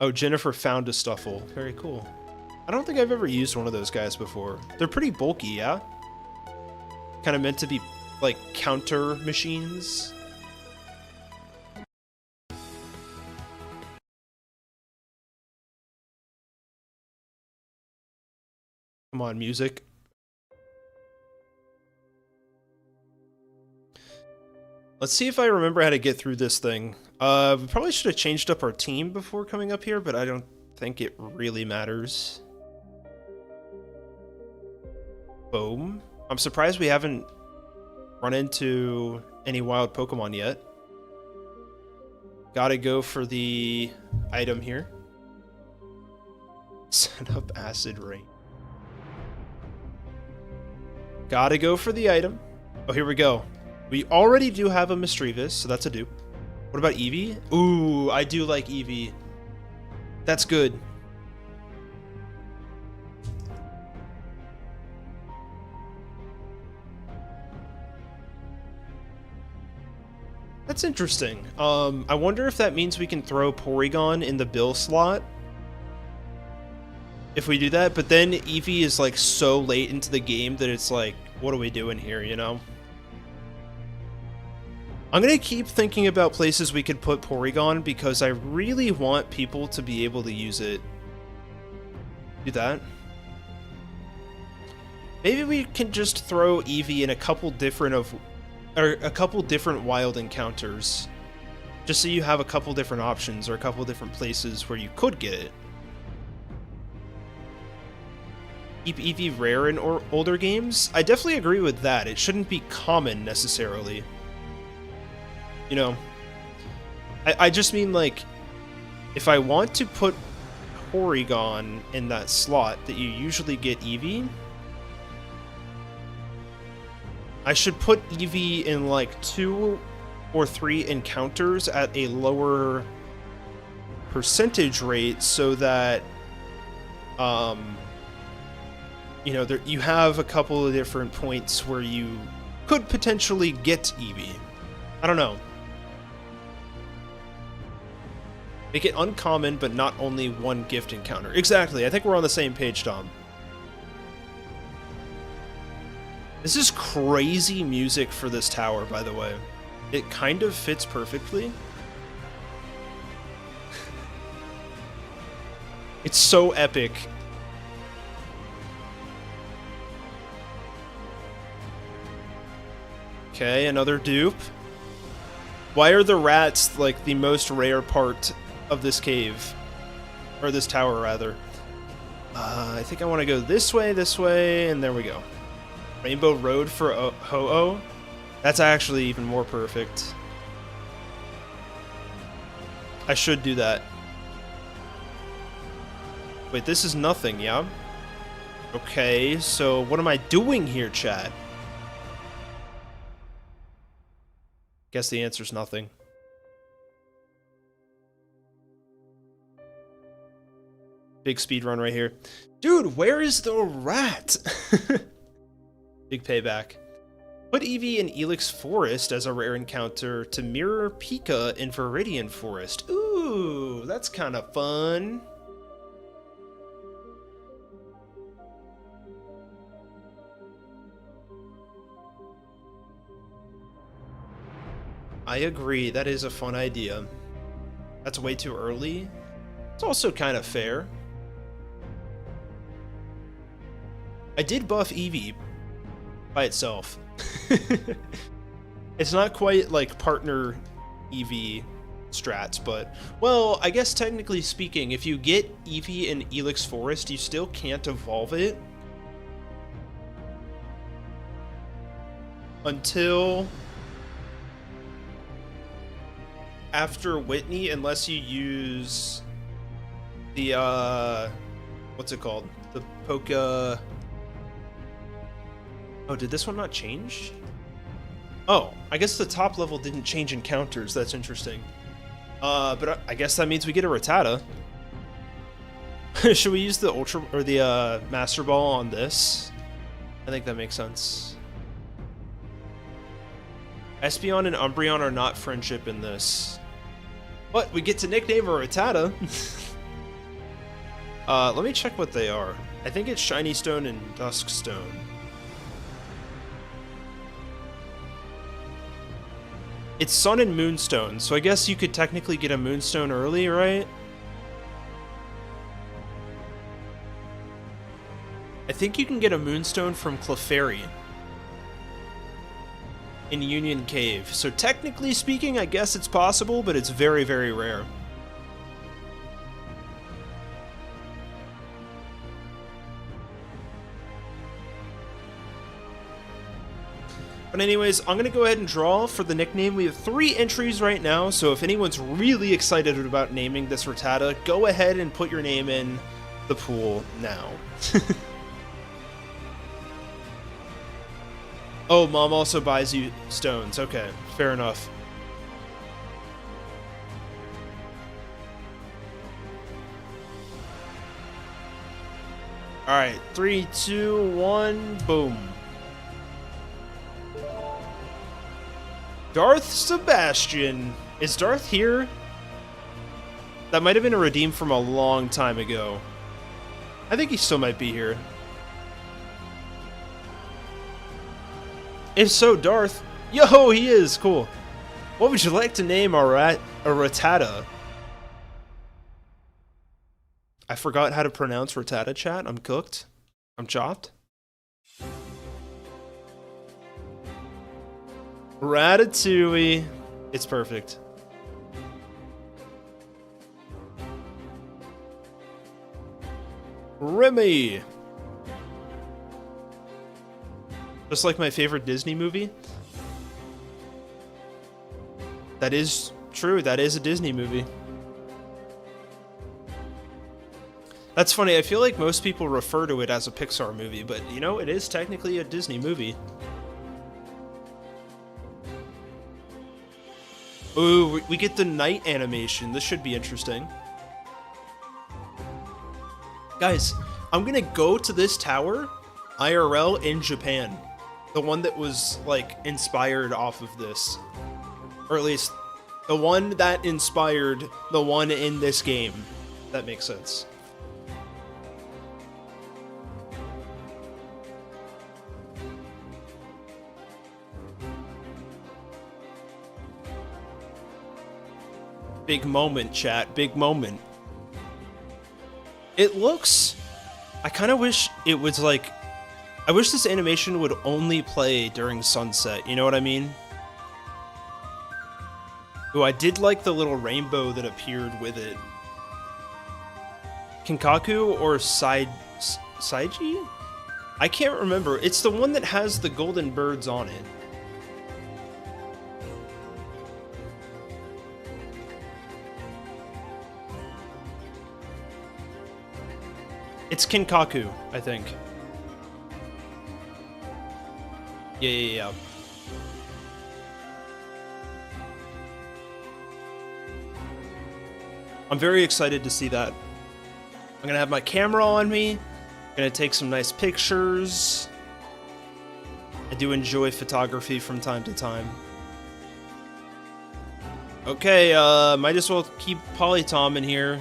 Oh, Jennifer found a Stuffle. Very cool. I don't think I've ever used one of those guys before. They're pretty bulky, yeah? Kind of meant to be, like, counter machines. Come on, music. Let's see if I remember how to get through this thing. We probably should have changed up our team before coming up here, but I don't think it really matters. Boom. I'm surprised we haven't run into any wild Pokemon yet. Gotta go for the item here. Set up Acid Rain. Gotta go for the item. Oh, here we go. We already do have a Misdreavus, so that's a do. What about Eevee? Ooh, I do like Eevee. That's good. That's interesting. I wonder if that means we can throw Porygon in the Bill slot. If we do that, but then Eevee is like so late into the game that it's like, what are we doing here, you know? I'm going to keep thinking about places we could put Porygon because I really want people to be able to use it. Do that. Maybe we can just throw Eevee in a couple different wild encounters. Just so you have a couple different options or a couple different places where you could get it. Keep Eevee rare in older games? I definitely agree with that. It shouldn't be common necessarily. you know, I just mean, like, if I want to put Porygon in that slot that you usually get Eevee, I should put Eevee in, like, 2 or 3 encounters at a lower percentage rate so that, you know, you have a couple of different points where you could potentially get Eevee. I don't know. Make it uncommon, but not only one gift encounter. Exactly. I think we're on the same page, Dom. This is crazy music for this tower, by the way. It kind of fits perfectly. It's so epic. Okay, another dupe. Why are the rats, like, the most rare part of this cave? Or this tower, rather. I think I want to go this way, and there we go. Rainbow Road for Ho-Oh. That's actually even more perfect. I should do that. Wait, this is nothing, yeah? Okay, so what am I doing here, chat? Guess the answer's nothing. Big speed run right here. Dude, where is the rat? Big payback. Put Eevee in Elix Forest as a rare encounter to mirror Pika in Viridian Forest. Ooh, that's kind of fun. I agree, that is a fun idea. That's way too early. It's also kind of fair. I did buff Eevee by itself. It's not quite like partner Eevee strats, but, well, I guess technically speaking, if you get Eevee in Elix Forest, you still can't evolve it until after Whitney, unless you use the, what's it called? The Poke... Oh, did this one not change? Oh, I guess the top level didn't change encounters. That's interesting. But I guess that means we get a Rattata. Should we use the Ultra or the Master Ball on this? I think that makes sense. Espeon and Umbreon are not friendship in this. But we get to nickname a Rattata. Let me check what they are. I think it's Shiny Stone and Dusk Stone. It's Sun and Moonstone, so I guess you could technically get a Moonstone early, right? I think you can get a Moonstone from Clefairy in Union Cave. So technically speaking, I guess it's possible, but it's very, very rare. But anyways, I'm going to go ahead and draw for the nickname. We have 3 entries right now, so if anyone's really excited about naming this Rattata, go ahead and put your name in the pool now. Oh, Mom also buys you stones. Okay, fair enough. Alright, 3, 2, 1, boom. Darth Sebastian. Is Darth here? That might have been a redeem from a long time ago. I think he still might be here. If so, Darth. Yo, he is. Cool. What would you like to name a Rattata? I forgot how to pronounce Rattata, chat. I'm cooked. I'm chopped. Ratatouille. It's perfect. Remy. Just like my favorite Disney movie. That is true. That is a Disney movie. That's funny. I feel like most people refer to it as a Pixar movie, but you know, it is technically a Disney movie. Ooh, we get the night animation. This should be interesting. Guys, I'm gonna go to this tower, IRL, in Japan. The one that was, like, inspired off of this. Or at least, the one that inspired the one in this game. That makes sense. Big moment, chat. Big moment. It looks... I kind of wish it was like... I wish this animation would only play during sunset. You know what I mean? Ooh, I did like the little rainbow that appeared with it. Kinkaku or Saiji? I can't remember. It's the one that has the golden birds on it. It's Kinkaku, I think. Yeah. I'm very excited to see that. I'm gonna have my camera on me. Gonna take some nice pictures. I do enjoy photography from time to time. Okay, might as well keep Polytom in here.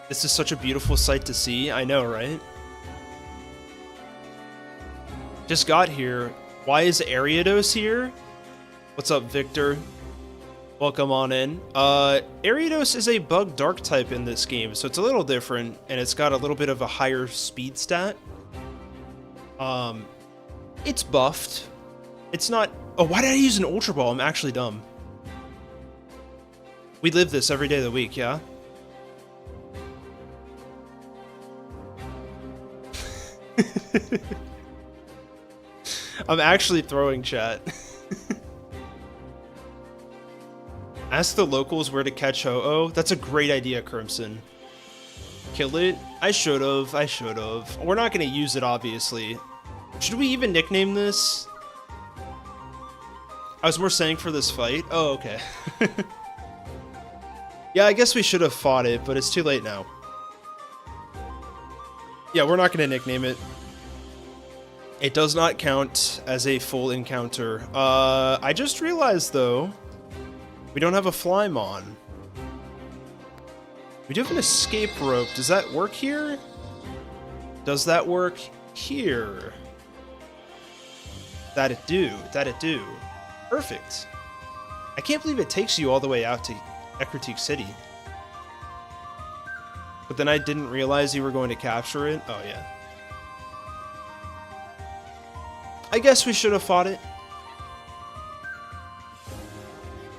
This is such a beautiful sight to see. I know, right? Just got here. Why is Ariados here? What's up, Victor? Welcome on in. Ariados is a bug dark type in this game, so it's a little different, and it's got a little bit of a higher speed stat. It's buffed. It's not... Oh, why did I use an Ultra Ball? I'm actually dumb. We live this every day of the week, yeah? I'm actually throwing, chat. Ask the locals where to catch Ho-Oh. That's a great idea, Crimson. Kill it? I should've. We're not gonna use it, obviously. Should we even nickname this? I was more saying for this fight. Oh, okay. Yeah, I guess we should have fought it, but it's too late now. Yeah, we're not gonna nickname it. It does not count as a full encounter. I just realized, though, we don't have a Flymon. We do have an escape rope. Does that work here? Does that work here? That it do. Perfect. I can't believe it takes you all the way out to Ecruteak City. But then I didn't realize you were going to capture it. Oh, yeah. I guess we should have fought it.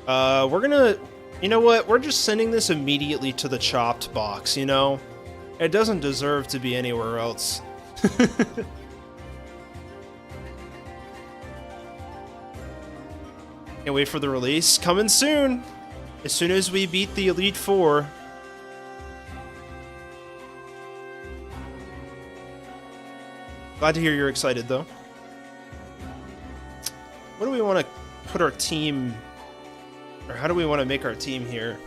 We're gonna... You know what? We're just sending this immediately to the chopped box, you know? It doesn't deserve to be anywhere else. Can't wait for the release. Coming soon! As soon as we beat the Elite Four. Glad to hear you're excited, though. What do we want to put our team... Or how do we want to make our team here?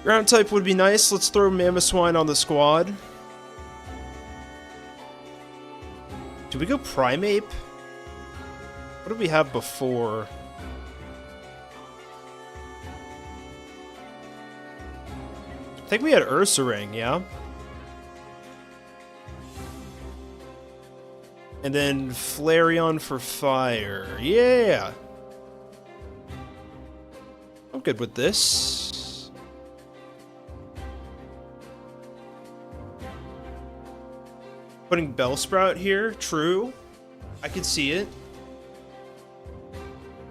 Ground type would be nice. Let's throw Mamoswine on the squad. Do we go Primeape? What did we have before? I think we had Ursaring, yeah? And then Flareon for fire. Yeah! I'm good with this. Putting Bellsprout here, true. I could see it.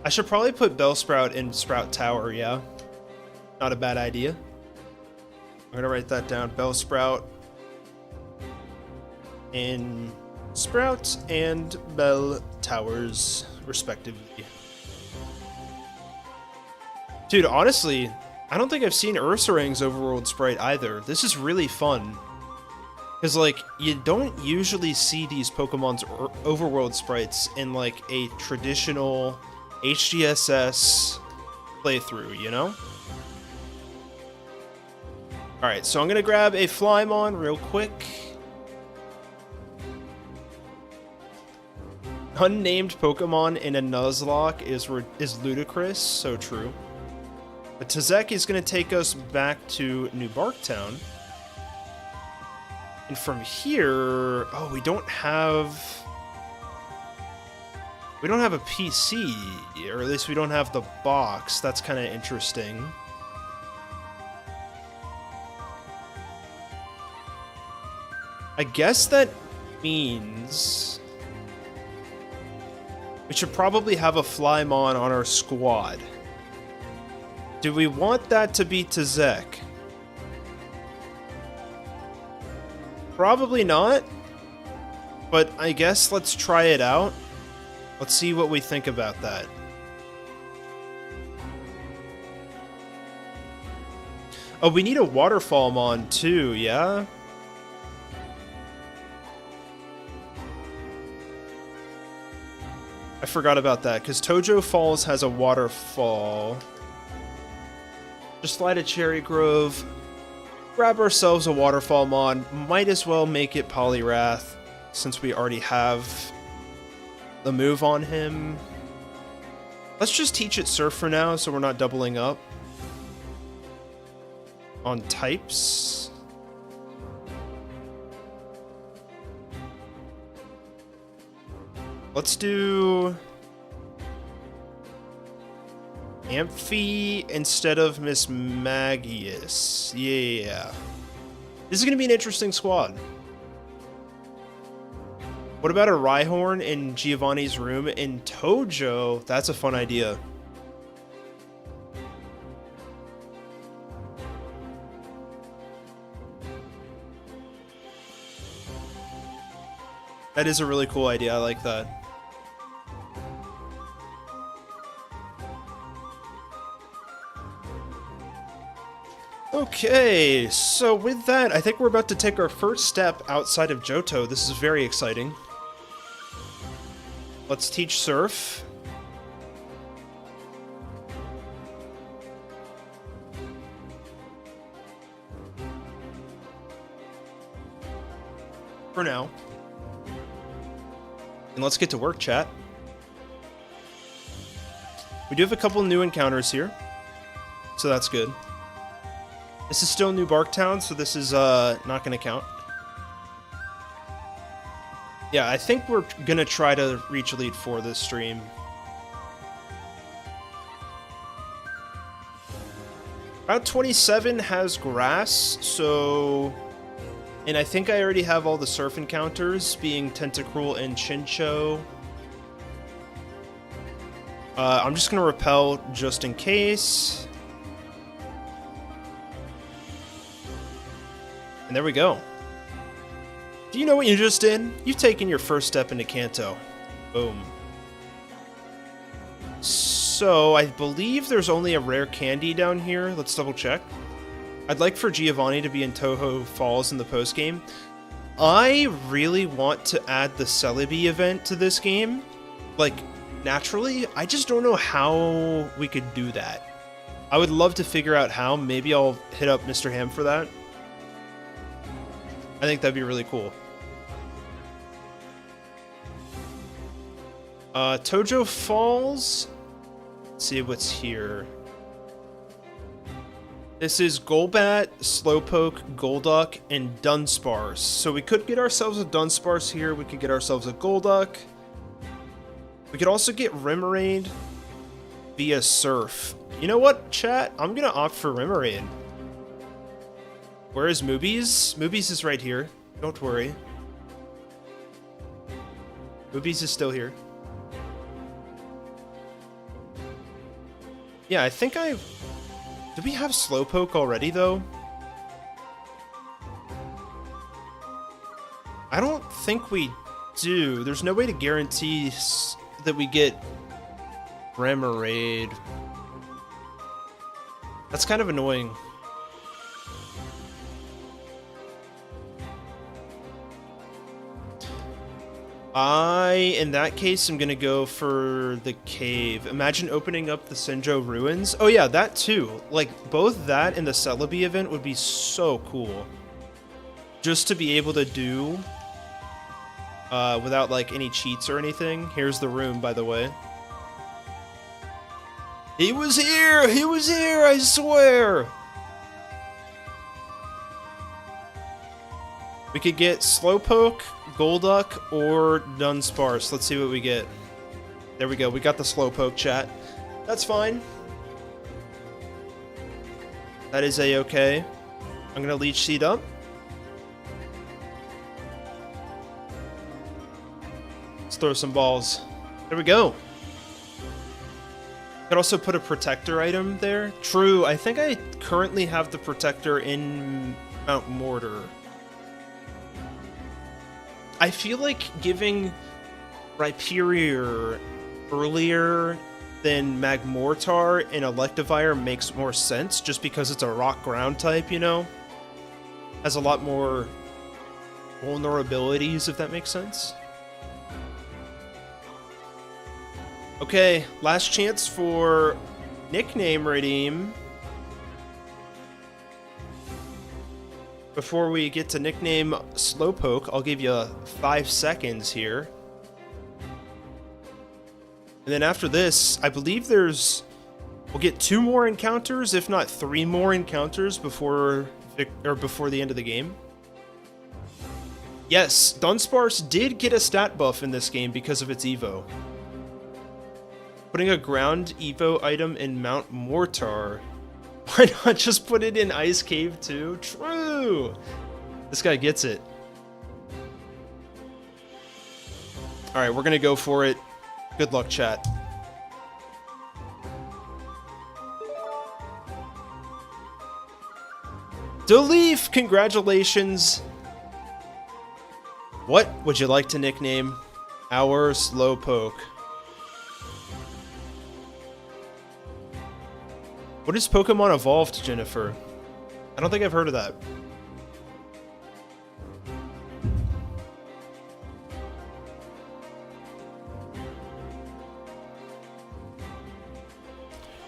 I should probably put Bellsprout in Sprout Tower, yeah. Not a bad idea. I'm gonna write that down. Bellsprout in Sprout and Bell Towers, respectively. Dude, honestly, I don't think I've seen Ursaring's overworld sprite either. This is really fun. Because, like, you don't usually see these Pokemon's overworld sprites in, like, a traditional HGSS playthrough, you know? Alright, so I'm gonna grab a Flymon real quick. Unnamed Pokemon in a Nuzlocke is ludicrous, so true. But Tazek is going to take us back to New Barktown. And from here... Oh, we don't have a PC, or at least we don't have the box. That's kind of interesting. I guess that means we should probably have a Flymon on our squad. Do we want that to be Tazek? Probably not. But I guess let's try it out. Let's see what we think about that. Oh, we need a Waterfall Mon too, yeah? I forgot about that, because Tojo Falls has a waterfall. Just fly to Cherry Grove, grab ourselves a Waterfall Mon. Might as well make it Poliwrath, since we already have the move on him. Let's just teach it Surf for now, so we're not doubling up on types. Let's do Amphi instead of Miss Magius. Yeah. This is going to be an interesting squad. What about a Rhyhorn in Giovanni's room in Tojo? That's a fun idea. That is a really cool idea. I like that. Okay, so with that, I think we're about to take our first step outside of Johto. This is very exciting. Let's teach Surf. For now. And let's get to work, chat. We do have a couple new encounters here, so that's good. This is still New Barktown, so this is not going to count. Yeah, I think we're going to try to reach Elite 4 this stream. Route 27 has grass, so... And I think I already have all the surf encounters, being Tentacruel and Chincho. I'm just going to repel just in case. And there we go. Do you know what you just did? You've taken your first step into Kanto. Boom. So, I believe there's only a rare candy down here. Let's double check. I'd like for Giovanni to be in Toho Falls in the postgame. I really want to add the Celebi event to this game. Like, naturally. I just don't know how we could do that. I would love to figure out how. Maybe I'll hit up Mr. Ham for that. I think that'd be really cool. Tojo Falls. Let's see what's here. This is Golbat, Slowpoke, Golduck, and Dunsparce. So we could get ourselves a Dunsparce here. We could get ourselves a Golduck. We could also get Remoraid via Surf. You know what, chat? I'm gonna opt for Remoraid. Where is Moobies? Moobies is right here. Don't worry. Moobies is still here. Yeah, I think I've... Did we have Slowpoke already, though? I don't think we do. There's no way to guarantee that we get Remoraid. That's kind of annoying. In that case, I'm gonna go for the cave. Imagine opening up the Senjo ruins. Oh yeah, that too. Like, both that and the Celebi event would be so cool. Just to be able to do without like any cheats or anything. Here's the room, by the way. He was here! He was here, I swear! We could get Slowpoke, Golduck, or Dunsparce. Let's see what we get. There we go. We got the Slowpoke, chat. That's fine. That is a-okay. I'm gonna Leech Seed up. Let's throw some balls. There we go. Could also put a Protector item there. True, I think I currently have the Protector in Mount Mortar. I feel like giving Rhyperior earlier than Magmortar and Electivire makes more sense, just because it's a rock ground type, you know? Has a lot more vulnerabilities, if that makes sense. Okay, last chance for nickname redeem. Before we get to nickname Slowpoke, I'll give you 5 seconds here. And then after this, I believe we'll get 2 more encounters, if not 3 more encounters before the end of the game. Yes, Dunsparce did get a stat buff in this game because of its Evo. Putting a ground Evo item in Mount Mortar. Why not just put it in Ice Cave too? True! This guy gets it. Alright, we're gonna go for it. Good luck, chat. Deleaf! Congratulations! What would you like to nickname our Slowpoke? What is Pokemon Evolved, Jennifer? I don't think I've heard of that.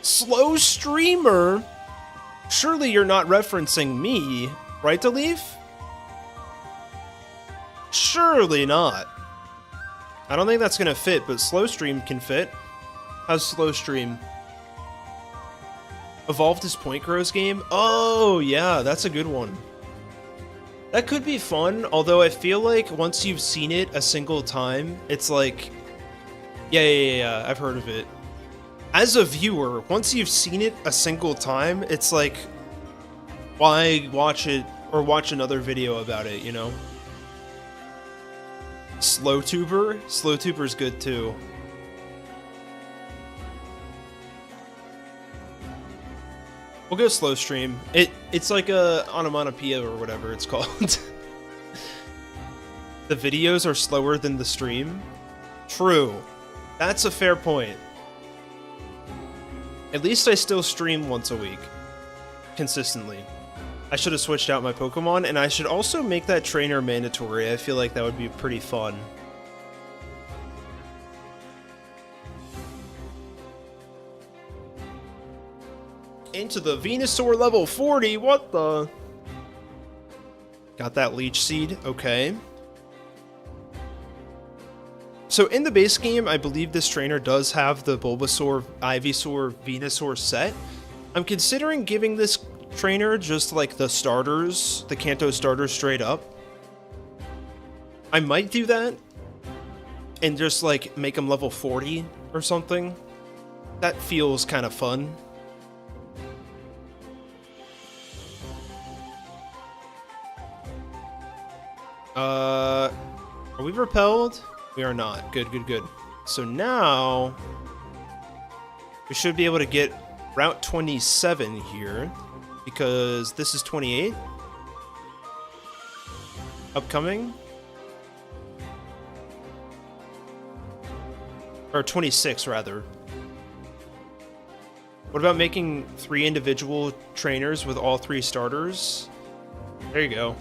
Slow streamer? Surely you're not referencing me, right, Deleaf? Surely not. I don't think that's gonna fit, but Slow Stream can fit. How's Slow Stream? Evolved his Point Grows game? Oh, yeah, that's a good one. That could be fun, although I feel like once you've seen it a single time, it's like... Yeah, I've heard of it. As a viewer, once you've seen it a single time, it's like... Why watch it, or watch another video about it, you know? Slowtuber? Slowtuber's good too. We'll go Slow Stream. It's like a onomatopoeia or whatever it's called. The videos are slower than the stream. True. That's a fair point. At least I still stream once a week. Consistently. I should have switched out my Pokemon, and I should also make that trainer mandatory. I feel like that would be pretty fun. Into the Venusaur level 40, what the? Got that Leech Seed, okay. So in the base game, I believe this trainer does have the Bulbasaur, Ivysaur, Venusaur set. I'm considering giving this trainer just like the starters, the Kanto starters straight up. I might do that and just like make them level 40 or something. That feels kind of fun. Are we repelled? We are not. Good. So now we should be able to get Route 27 here, because this is 28. Upcoming. Or 26, rather. What about making 3 individual trainers with all 3 starters? There you go.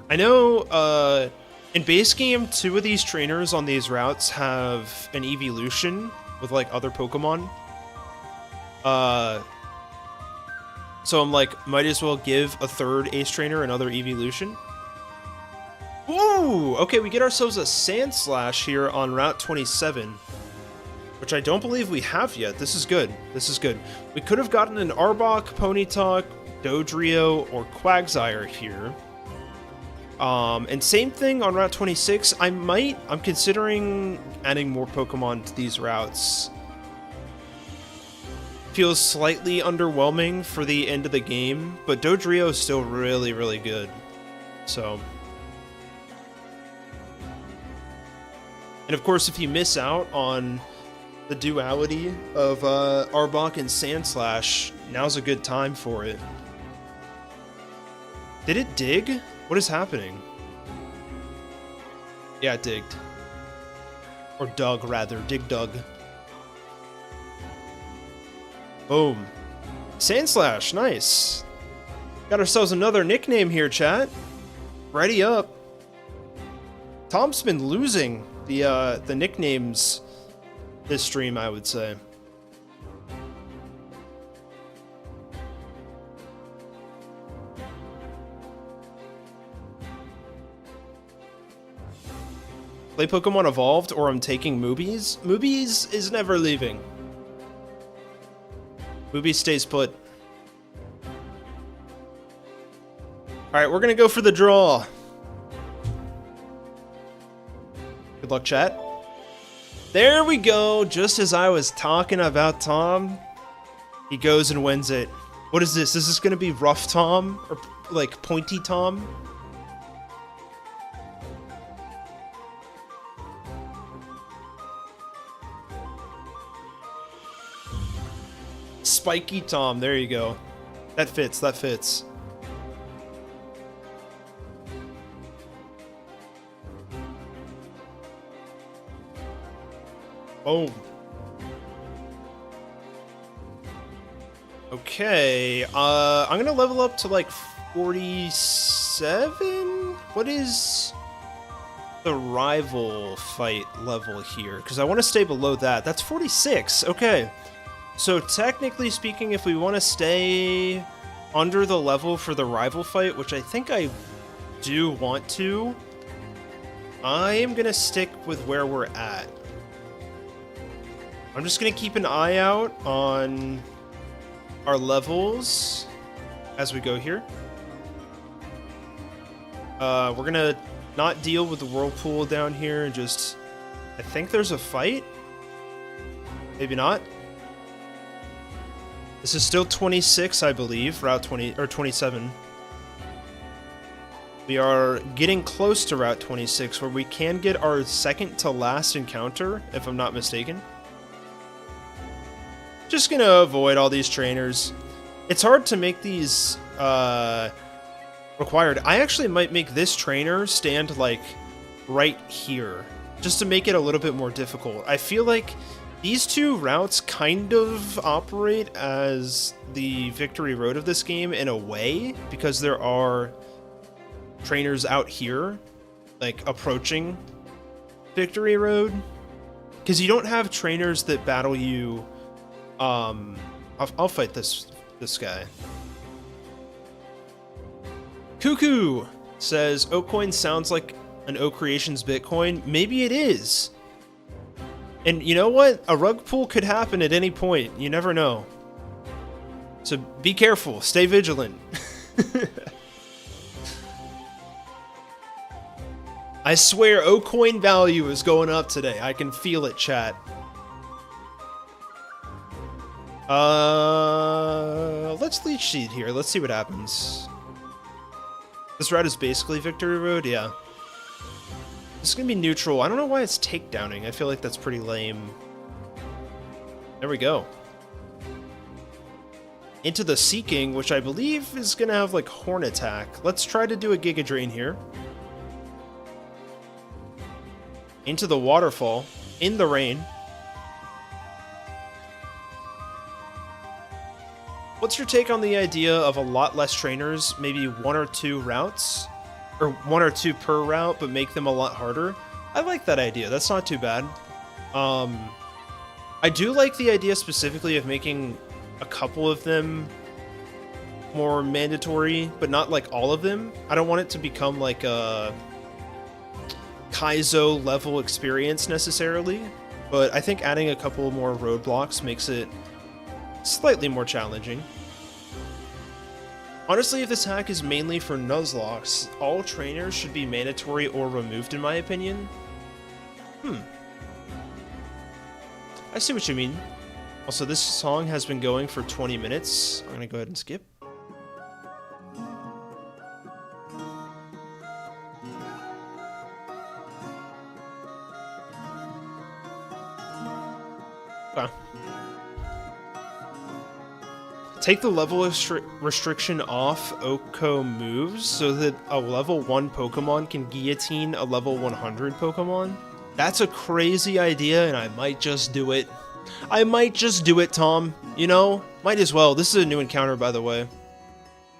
I know, in base game, 2 of these trainers on these routes have an evolution with, like, other Pokemon. So I'm like, might as well give a 3rd Ace Trainer another evolution. Ooh! Okay, we get ourselves a Sandslash here on Route 27. Which I don't believe we have yet. This is good. This is good. We could have gotten an Arbok, Ponyta, Dodrio, or Quagsire here. And same thing on Route 26. I'm considering adding more Pokemon to these routes. Feels slightly underwhelming for the end of the game, but Dodrio is still really, really good. So. And of course, if you miss out on the duality of Arbok and Sandslash, now's a good time for it. Did it dig? What is happening? Yeah, it digged. Or dug, rather. Dig dug. Boom. Sandslash, nice. Got ourselves another nickname here, chat. Ready up. Tom's been losing the nicknames this stream, I would say. Play Pokemon Evolved, or I'm taking Moobies. Moobies is never leaving. Moobies stays put. Alright, we're gonna go for the draw. Good luck, chat. There we go, just as I was talking about Tom, he goes and wins it. What is this? Is this gonna be Rough Tom? Or, like, Pointy Tom? Spiky Tom, there you go. That fits, that fits. Boom. Okay, I'm gonna level up to like 47? What is the rival fight level here? Because I want to stay below that. That's 46, okay. So technically speaking, if we want to stay under the level for the rival fight, which I think I do want to, I am gonna stick with where we're at. I'm just going to keep an eye out on our levels as we go here. We're going to not deal with the whirlpool down here and just... I think there's a fight? Maybe not. This is still 26, I believe, Route 20 or 27. We are getting close to Route 26, where we can get our second to last encounter, if I'm not mistaken. Just gonna avoid all these trainers. It's hard to make these required. I actually might make this trainer stand like right here, just to make it a little bit more difficult. I feel like these two routes kind of operate as the victory road of this game in a way, because there are trainers out here, like approaching victory road. Because you don't have trainers that battle you. I'll fight this guy. Cuckoo says, OKoin sounds like an O Creations Bitcoin. Maybe it is. And you know what? A rug pull could happen at any point. You never know. So be careful. Stay vigilant. I swear OKoin value is going up today. I can feel it, chat. Let's leech seed here. Let's see what happens. This route is basically victory road, yeah. This is gonna be neutral. I don't know why it's takedowning. I feel like that's pretty lame. There we go. Into the Seeking, which I believe is gonna have like Horn Attack. Let's try to do a Giga Drain here. Into the Waterfall. in the rain. What's your take on the idea of a lot less trainers, maybe 1 or 2 routes, or 1 or 2 per route, but make them a lot harder? I like that idea. That's not too bad. I do like the idea specifically of making a couple of them more mandatory, but not like all of them. I don't want it to become like a Kaizo level experience necessarily, but I think adding a couple more roadblocks makes it slightly more challenging. Honestly, if this hack is mainly for Nuzlocke, all trainers should be mandatory or removed in my opinion. I see what you mean. Also, this song has been going for 20 minutes. I'm gonna go ahead and skip. Okay. Take the level restriction off Oko moves so that a level 1 Pokemon can guillotine a level 100 Pokemon. That's a crazy idea, and I might just do it. I might just do it, Tom. You know, might as well. This is a new encounter, by the way.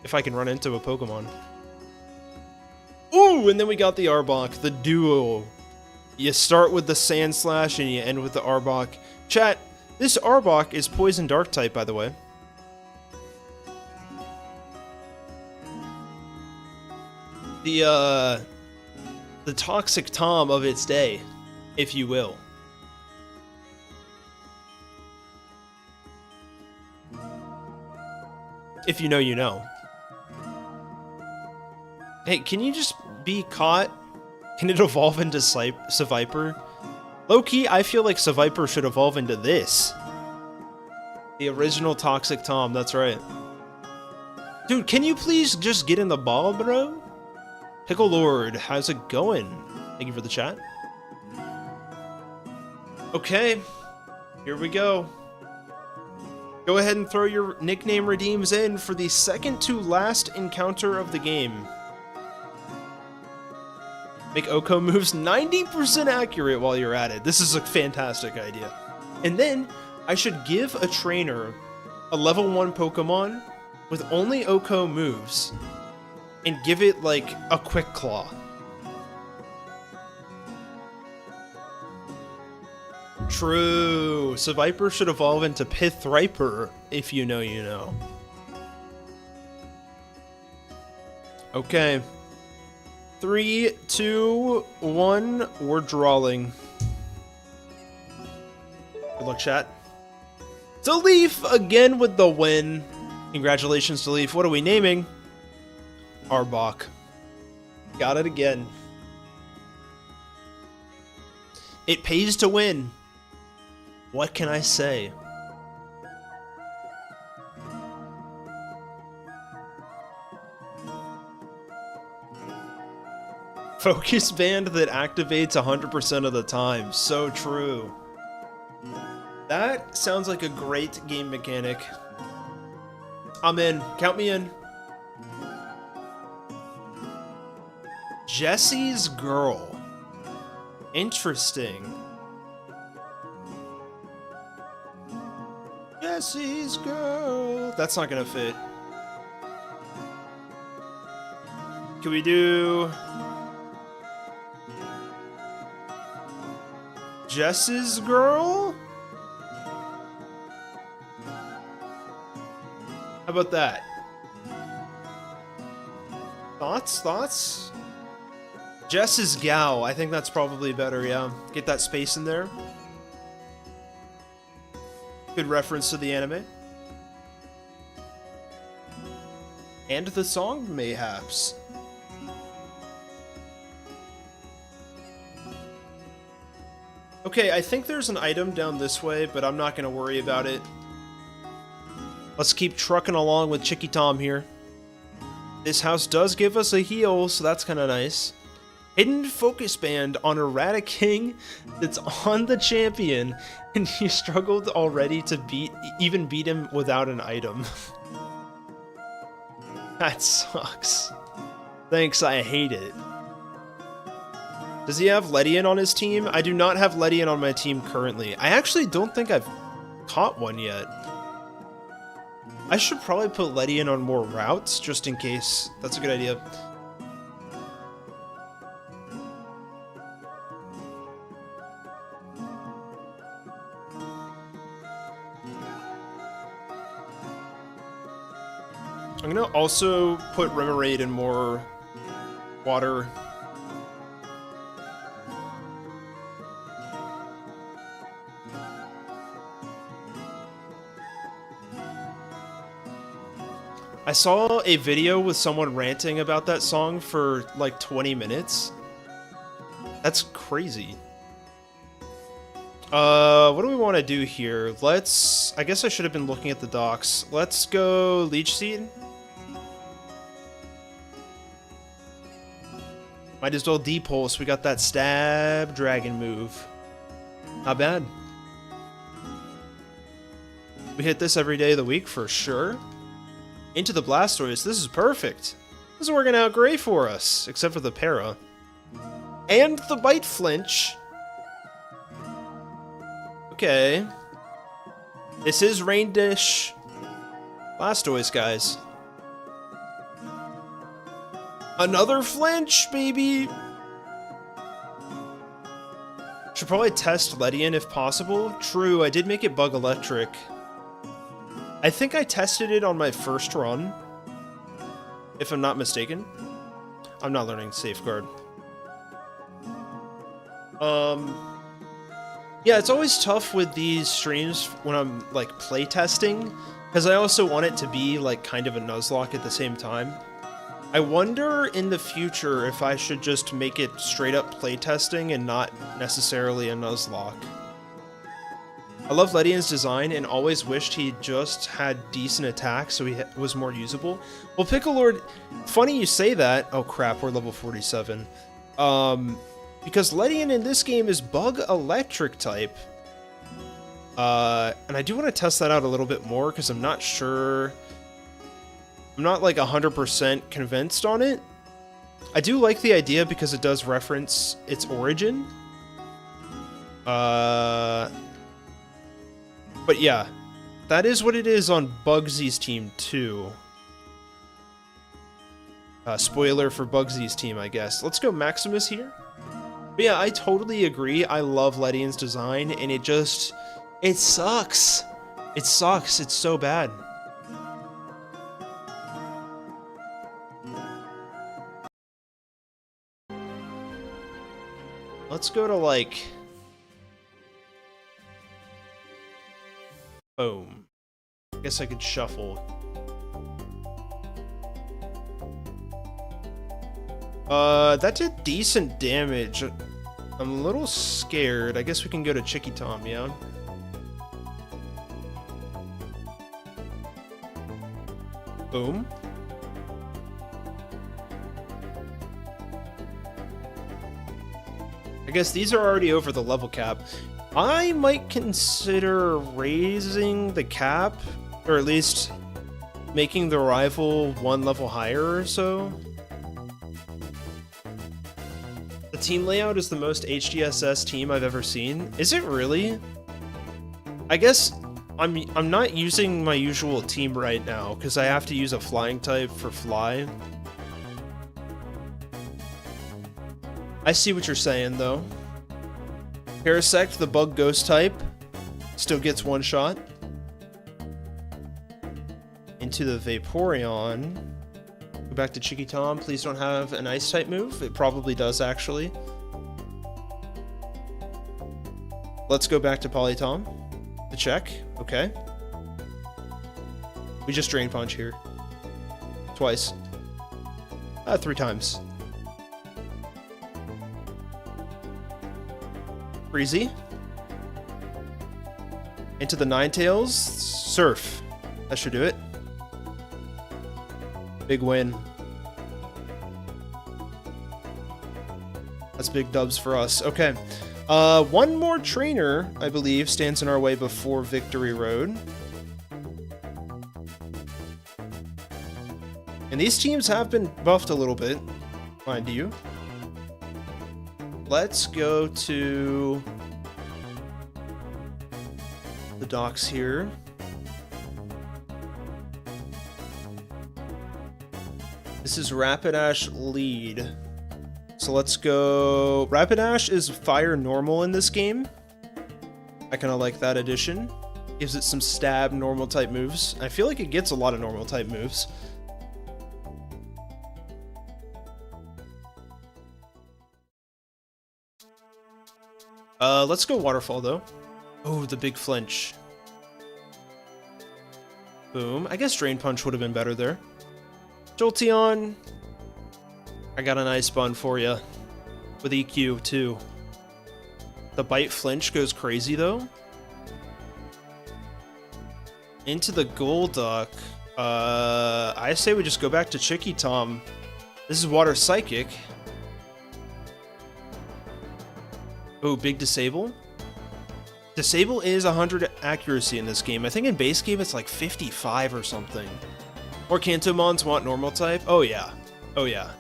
If I can run into a Pokemon. Ooh, and then we got the Arbok, the duo. You start with the Sand Slash and you end with the Arbok. Chat, this Arbok is Poison Dark type, by the way. The Toxic Tom of its day, if you will. If you know, you know. Hey, can you just be caught? Can it evolve into Seviper? Low-key, I feel like Seviper should evolve into this. The original Toxic Tom, that's right. Dude, can you please just get in the ball, bro? Pickle Lord, how's it going? Thank you for the chat. Okay, here we go. Go ahead and throw your nickname redeems in for the second to last encounter of the game. Make Oko moves 90% accurate while you're at it. This is a fantastic idea. And then I should give a trainer a level 1 Pokemon with only Oko moves and give it like a Quick Claw. True. So Viper should evolve into Pithriper, if you know, you know. Okay. 3, 2, 1, we're drawing. Good luck, chat. Leaf again with the win. Congratulations to Leaf. What are we naming? Arbok. Got it again. It pays to win. What can I say? Focus band that activates 100% of the time. So true. That sounds like a great game mechanic. I'm in. Count me in. Jesse's girl. Interesting. Jesse's girl. That's not gonna fit. Can we do Jess's girl? How about that? Thoughts? Jess's gal. I think that's probably better, yeah. Get that space in there. Good reference to the anime. And the song, mayhaps. Okay, I think there's an item down this way, but I'm not going to worry about it. Let's keep trucking along with Chicky Tom here. This house does give us a heal, so that's kind of nice. Hidden focus band on Eradiking that's on the champion, and you struggled already to even beat him without an item. That sucks. Thanks, I hate it. Does he have Ledian on his team? I do not have Ledian on my team currently. I actually don't think I've caught one yet. I should probably put Ledian on more routes, just in case. That's a good idea. I'm gonna also put Remoraid in more water. I saw a video with someone ranting about that song for like 20 minutes. That's crazy. What do we want to do here? I guess I should have been looking at the docks. Let's go Leech Seed. Might as well D-Pulse. We got that stab dragon move. Not bad. We hit this every day of the week for sure. Into the Blastoise. This is perfect. This is working out great for us, except for the Para. And the Bite Flinch. Okay. This is Rain Dish Blastoise, guys. Another flinch, baby! Should probably test Ledian if possible. True, I did make it bug electric. I think I tested it on my first run, if I'm not mistaken. I'm not learning Safeguard. Yeah, it's always tough with these streams when I'm, like, playtesting, because I also want it to be, like, kind of a Nuzlocke at the same time. I wonder in the future if I should just make it straight up playtesting and not necessarily a Nuzlocke. I love Ledian's design and always wished he just had decent attacks so he was more usable. Well, Piccolord, funny you say that. Oh crap, we're level 47. Because Ledian in this game is bug electric type. And I do want to test that out a little bit more because I'm not sure. I'm not like 100% convinced on it. I do like the idea because it does reference its origin. But yeah, that is what it is on Bugsy's team too. Spoiler for Bugsy's team, I guess. Let's go Maximus here. But yeah, I totally agree. I love Ledian's design, and it sucks. It sucks. It's so bad. Let's go to, like... Boom. I guess I could shuffle. That did decent damage. I'm a little scared. I guess we can go to Chicky Tom, yeah? Boom. I guess these are already over the level cap. I might consider raising the cap, or at least making the rival one level higher or so. The team layout is the most HGSS team I've ever seen. Is it really? I guess I'm not using my usual team right now because I have to use a flying type for fly. I see what you're saying though. Parasect, the bug ghost type, still gets one shot. Into the Vaporeon. Go back to Chicky Tom. Please don't have an ice type move. It probably does actually. Let's go back to Polytom to check. Okay. We just Drain Punch here. Twice. 3 times. Breezy. Into the Ninetales. Surf. That should do it. Big win. That's big dubs for us. Okay. One more trainer, I believe, stands in our way before Victory Road. And these teams have been buffed a little bit, mind you. let's go to the docks here. This is Rapidash lead. So let's go. Rapidash is fire normal in this game. I kind of like that addition. Gives it some stab normal type moves. I feel like it gets a lot of normal type moves. Let's go waterfall though. Oh, the big flinch. Boom. I guess Drain Punch would have been better there. Jolteon. I got an Ice Bun for you. With EQ too. The bite flinch goes crazy though. Into the Golduck. I say we just go back to Chicky Tom. This is Water Psychic. Oh, big Disable. Disable is 100 accuracy in this game. I think in base game it's like 55 or something. Or Kantomons want normal type. Oh yeah. Oh yeah.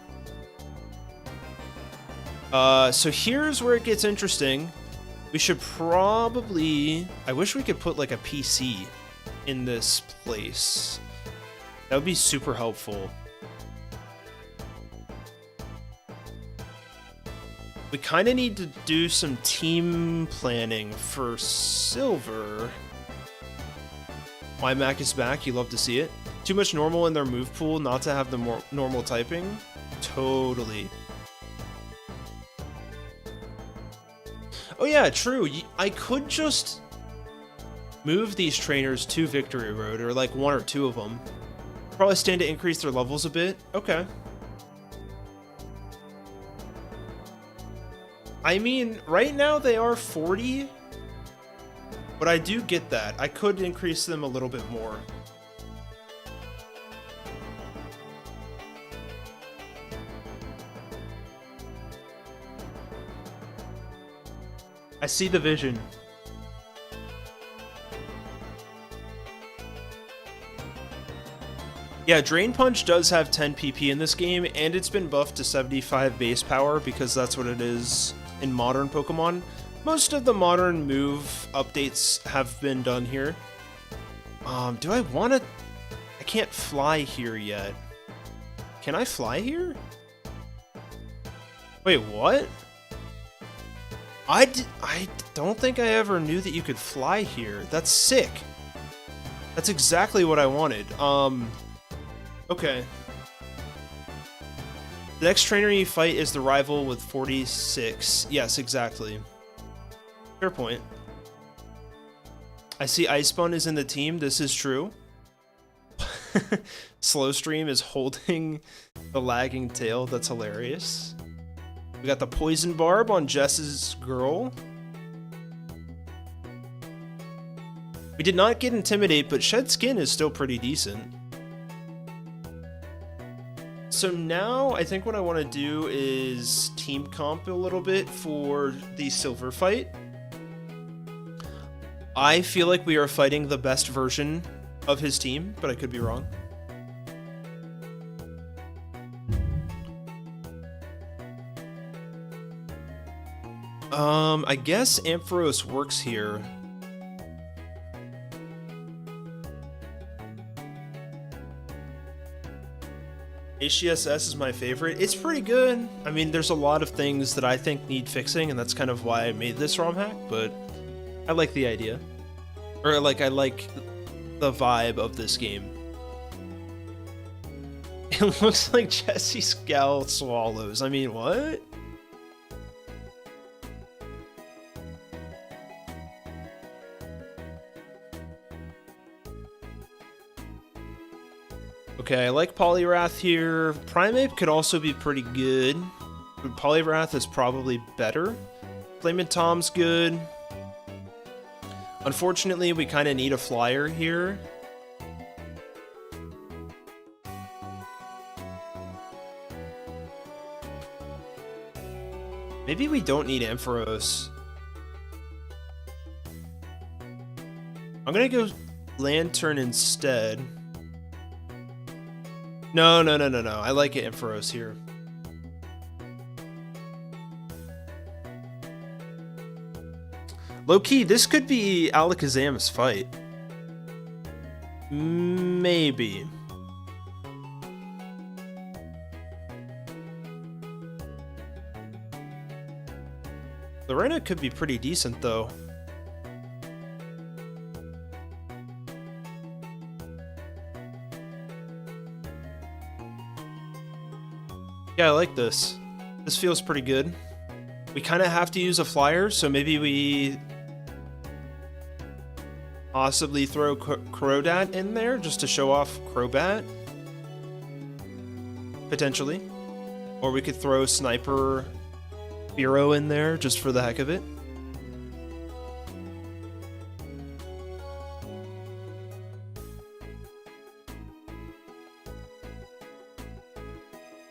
So here's where it gets interesting. We should probably... I wish we could put like a PC in this place. That would be super helpful. We kind of need to do some team planning for Silver. Mac is back. You love to see it. Too much normal in their move pool not to have the more normal typing. Totally. Oh yeah, true. I could just move these trainers to Victory Road, or like one or two of them. Probably stand to increase their levels a bit. Okay. I mean, right now they are 40, but I do get that. I could increase them a little bit more. I see the vision. Yeah, Drain Punch does have 10 PP in this game, and it's been buffed to 75 base power because that's what it is in modern Pokemon. Most of the modern move updates have been done here. Do I want to... I can't fly here yet. Can I fly here? Wait, what? I don't think I ever knew that you could fly here. That's sick. That's exactly what I wanted. Okay. The next trainer you fight is the rival with 46. Yes, exactly. Fair point. I see Iceborne is in the team. This is true. Slowstream is holding the lagging tail. That's hilarious. We got the Poison Barb on Jess's girl. We did not get Intimidate, but Shed Skin is still pretty decent. So now I think what I want to do is team comp a little bit for the Silver fight. I feel like we are fighting the best version of his team, but I could be wrong. I guess Ampharos works here. HGSS is my favorite. It's pretty good. I mean, there's a lot of things that I think need fixing, and that's kind of why I made this ROM hack, but I like the idea. Or, like, I like the vibe of this game. It looks like Jesse Scowl Swallows. I mean, what? Okay, I like Poliwrath here. Primeape could also be pretty good, but Poliwrath is probably better. Flamin' Tom's good. Unfortunately, we kind of need a flyer here. Maybe we don't need Ampharos. I'm gonna go Lantern instead. No. I like Ampharos here. Low-key, this could be Alakazam's fight. Maybe. Lorena could be pretty decent, though. Yeah, I like this. This feels pretty good. We kind of have to use a flyer, so maybe we possibly throw Crobat in there just to show off Crobat. Potentially. Or we could throw Sniper Hero in there just for the heck of it.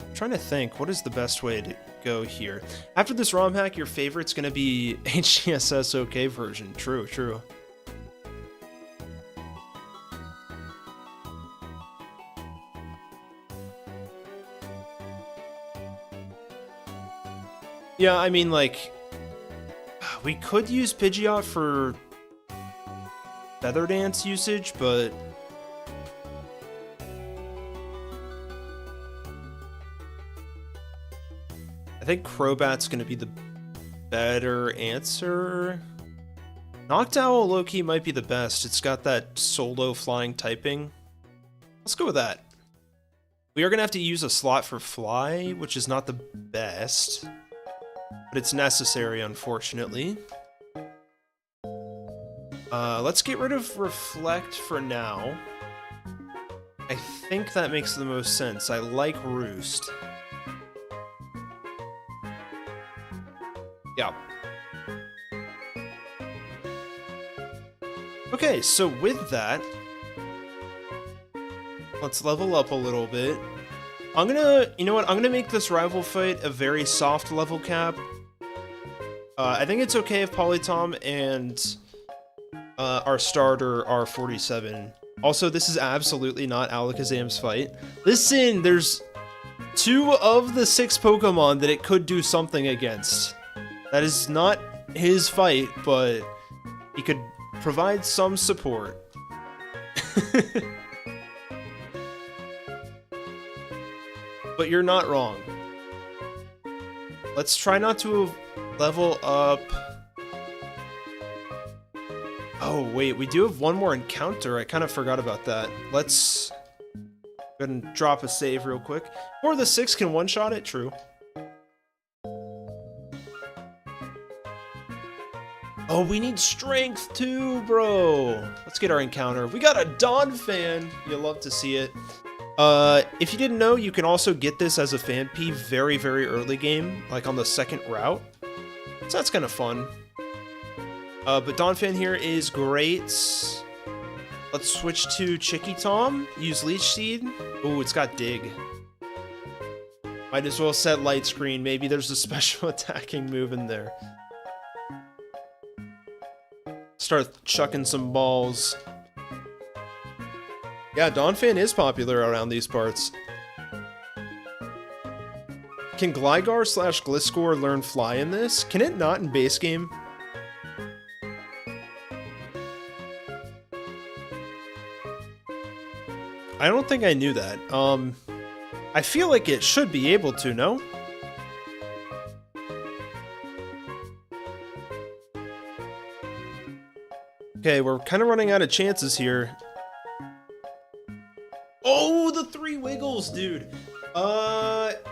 I'm trying to think, what is the best way to go here? After this ROM hack, your favorite's going to be HGSS OK version. True, true. Yeah, I mean, like, we could use Pidgeot for Feather Dance usage, but I think Crobat's going to be the better answer. Noctowl low-key might be the best. It's got that solo flying typing. Let's go with that. We are going to have to use a slot for Fly, which is not the best, but it's necessary, unfortunately. Let's get rid of Reflect for now. I think that makes the most sense. I like Roost. Yeah. Okay, so with that, let's level up a little bit. I'm gonna, you know what, I'm gonna make this rival fight a very soft level cap. I think it's okay if Polytom and our starter are 47. Also, this is absolutely not Alakazam's fight. Listen, there's 2 of the 6 Pokemon that it could do something against. That is not his fight, but he could provide some support. But you're not wrong. Let's try not to level up. Oh, wait, we do have one more encounter. I kind of forgot about that. Let's go ahead and drop a save real quick. Or the 6 can one-shot it, true. Oh, we need strength too, bro. Let's get our encounter. We got a Donphan. You'll love to see it. If you didn't know, you can also get this as a fan P very, very early game, like on the 2nd route. So that's kind of fun. But Donphan here is great. Let's switch to Chicky Tom. Use Leech Seed. Ooh, it's got Dig. Might as well set Light Screen. Maybe there's a special attacking move in there. Start chucking some balls. Yeah, Donphan is popular around these parts. Can Gligar / Gliscor learn Fly in this? Can it not in base game? I don't think I knew that. I feel like it should be able to, no? Okay, we're kind of running out of chances here. Oh, the 3 Wiggles, dude.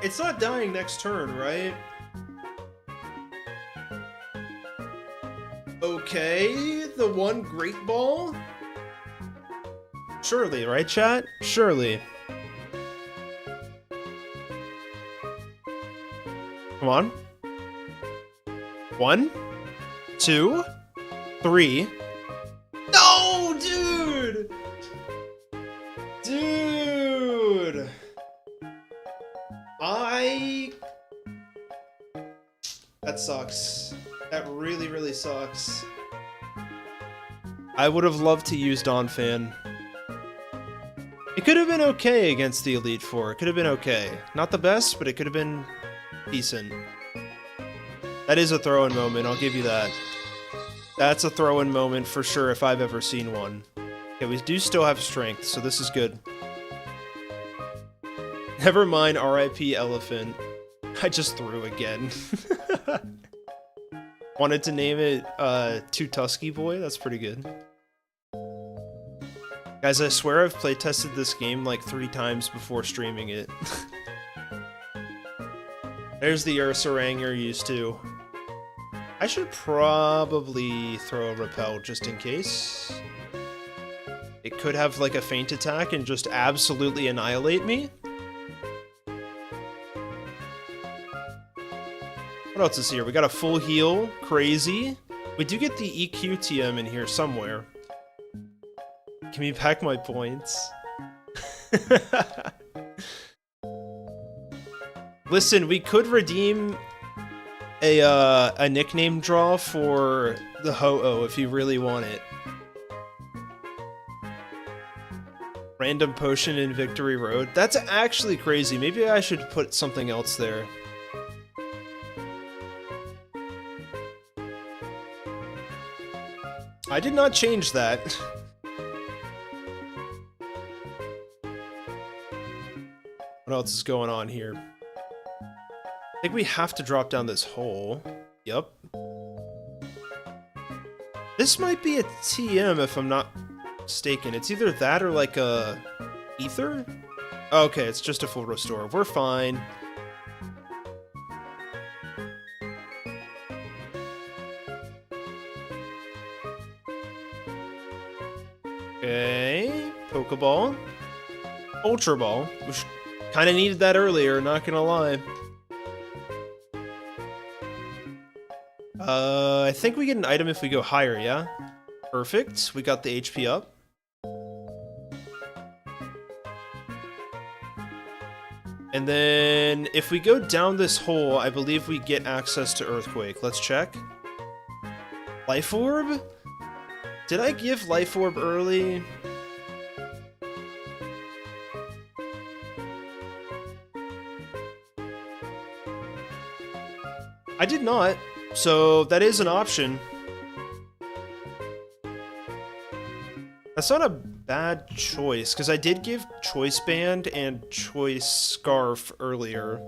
It's not dying next turn, right? Okay, the 1 Great Ball? Surely, right, chat? Surely. Come on. 1, 2, 3. No, dude! Dude! That sucks. That really, really sucks. I would have loved to use Donphan. It could have been okay against the Elite Four. It could have been okay. Not the best, but it could have been decent. That is a throw-in moment, I'll give you that. That's a throw-in moment for sure if I've ever seen one. Okay, we do still have strength, so this is good. Never mind, RIP elephant. I just threw again. Wanted to name it Two Tusky Boy. That's pretty good. Guys, I swear I've playtested this game like 3 times before streaming it. There's the Ursaring you're used to. I should probably throw a repel just in case. It could have like a feint attack and just absolutely annihilate me. What else is here? We got a full heal. Crazy. We do get the EQ-TM in here somewhere. Can we pack my points? Listen, we could redeem a nickname draw for the Ho-Oh if you really want it. Random potion in Victory Road. That's actually crazy. Maybe I should put something else there. I did not change that. What else is going on here? I think we have to drop down this hole. Yup. This might be a TM if I'm not mistaken. It's either that or like a ether? Okay, it's just a full restore. We're fine. Okay, Pokeball. Ultra Ball, which kind of needed that earlier, not gonna lie. I think we get an item if we go higher, yeah? Perfect, we got the HP up. And then, if we go down this hole, I believe we get access to Earthquake. Let's check. Life Orb? Did I give Life Orb early? I did not, so that is an option. That's not a bad choice, because I did give Choice Band and Choice Scarf earlier.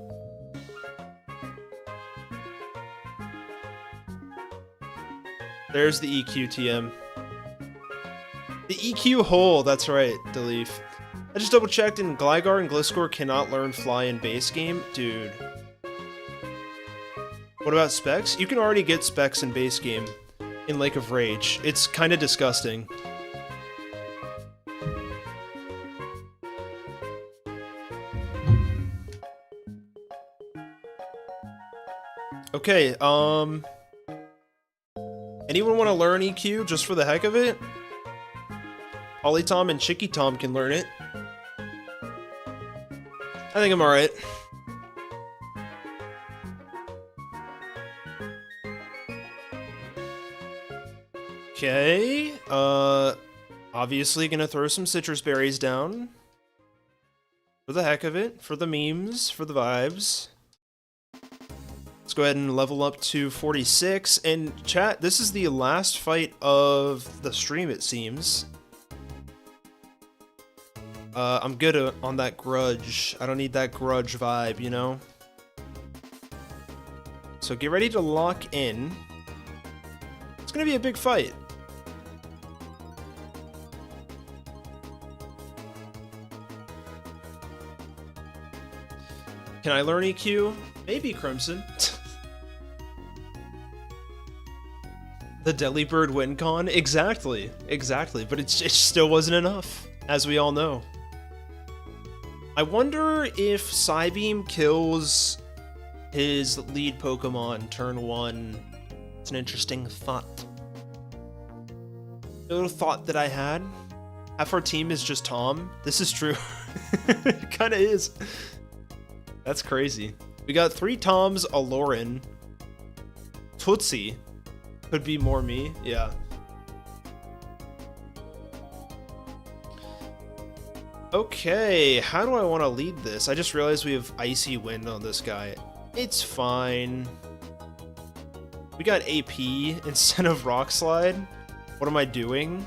There's the EQ-TM. The EQ hole, that's right, Deleaf. I just double checked and Gligar and Gliscor cannot learn Fly in base game. Dude. What about Specs? You can already get Specs in base game in Lake of Rage. It's kind of disgusting. Okay, anyone want to learn EQ just for the heck of it? Polytom and Chicky Tom can learn it. I think I'm alright. Okay, obviously gonna throw some citrus berries down. For the heck of it, for the memes, for the vibes. Let's go ahead and level up to 46, and chat, this is the last fight of the stream, it seems. I'm good on that grudge. I don't need that grudge vibe, you know? So get ready to lock in. It's gonna be a big fight. Can I learn EQ? Maybe, Crimson. The Delibird WinCon? Exactly. Exactly. But it still wasn't enough, as we all know. I wonder if Psybeam kills his lead Pokemon turn 1. It's an interesting thought. A little thought that I had. Half our team is just Tom. This is true. It kind of is. That's crazy. We got 3 Toms, a Lauren. Tootsie. Could be more me, yeah. Okay, how do I want to lead this? I just realized we have Icy Wind on this guy. It's fine. We got AP instead of Rock Slide. What am I doing?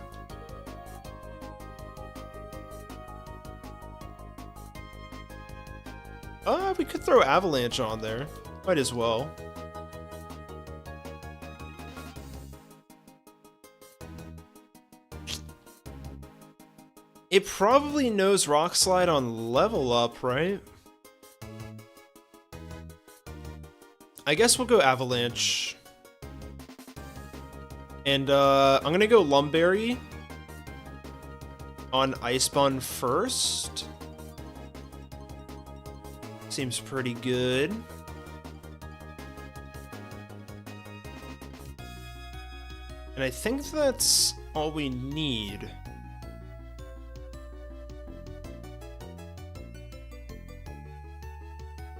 We could throw Avalanche on there. Might as well. It probably knows Rock Slide on level up, right? I guess we'll go Avalanche. And I'm gonna go Lumberry on Icebun first. Seems pretty good. And I think that's all we need.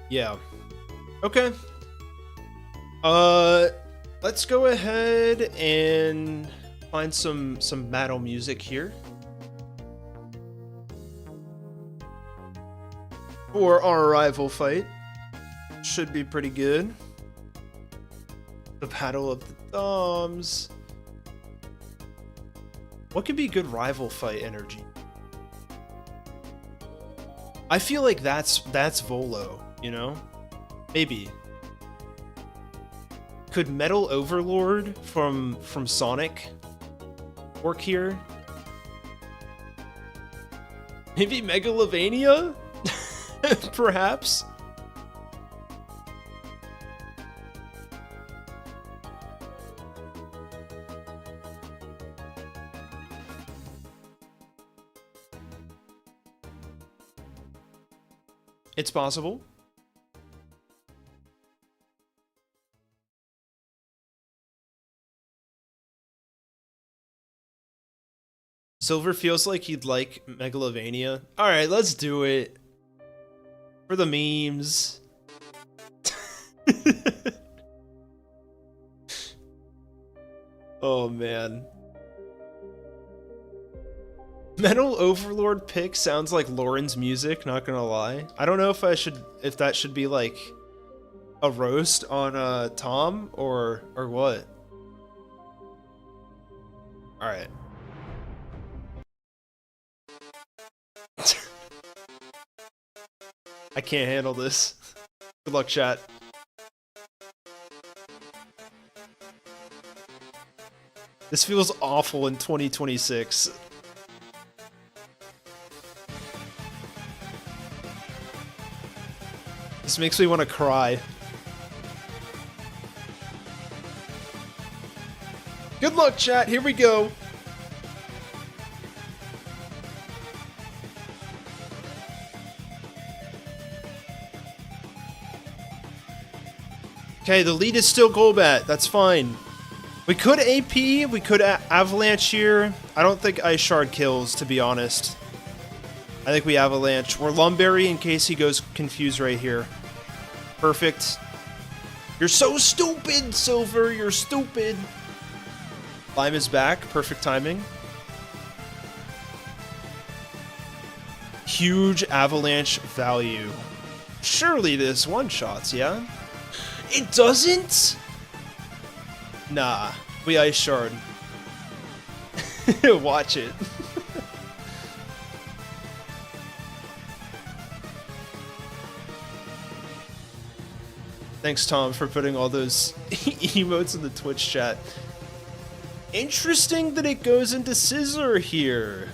Yeah. Okay. Let's go ahead and find some battle music here for our rival fight. Should be pretty good. The Battle of the Thumbs. What could be good rival fight energy? I feel like that's Volo, you know? Maybe. Could Metal Overlord from Sonic work here? Maybe Megalovania? Perhaps? It's possible. Silver feels like he'd like Megalovania. Alright, let's do it. For the memes. Oh man. Metal Overlord pick sounds like Lauren's music, not gonna lie. I don't know if that should be like a roast on Tom or what. Alright. I can't handle this. Good luck, chat. This feels awful in 2026. This makes me want to cry. Good luck, chat. Here we go. Okay, the lead is still Golbat. That's fine. We could AP, we could Avalanche here. I don't think Ice Shard kills, to be honest. I think we Avalanche. We're Lumberry in case he goes confused right here. Perfect. You're so stupid, Silver. You're stupid. Lime is back. Perfect timing. Huge Avalanche value. Surely this one-shots, yeah? It doesn't? Nah, we Ice Shard. Watch it. Thanks, Tom, for putting all those emotes in the Twitch chat. Interesting that it goes into Scissor here.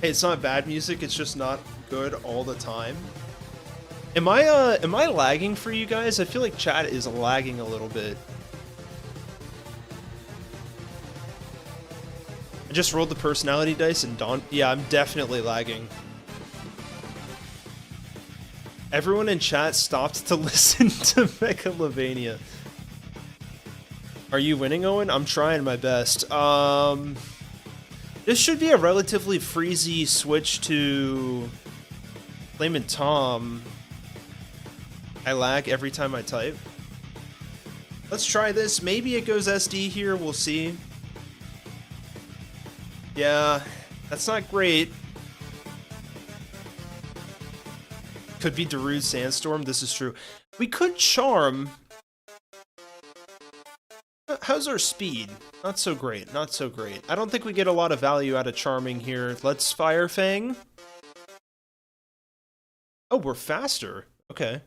Hey, it's not bad music, it's just not good all the time. Am I lagging for you guys? I feel like chat is lagging a little bit. I just rolled the personality dice and yeah, I'm definitely lagging. Everyone in chat stopped to listen to Megalovania. Are you winning, Owen? I'm trying my best. This should be a relatively freezy switch to Flamin' Tom. I lag every time I type. Let's try this. Maybe it goes SD here. We'll see. Yeah, that's not great. Could be Darude Sandstorm, this is true. We could charm. How's our speed? Not so great, not so great. I don't think we get a lot of value out of charming here. Let's Fire Fang. Oh, we're faster. Okay.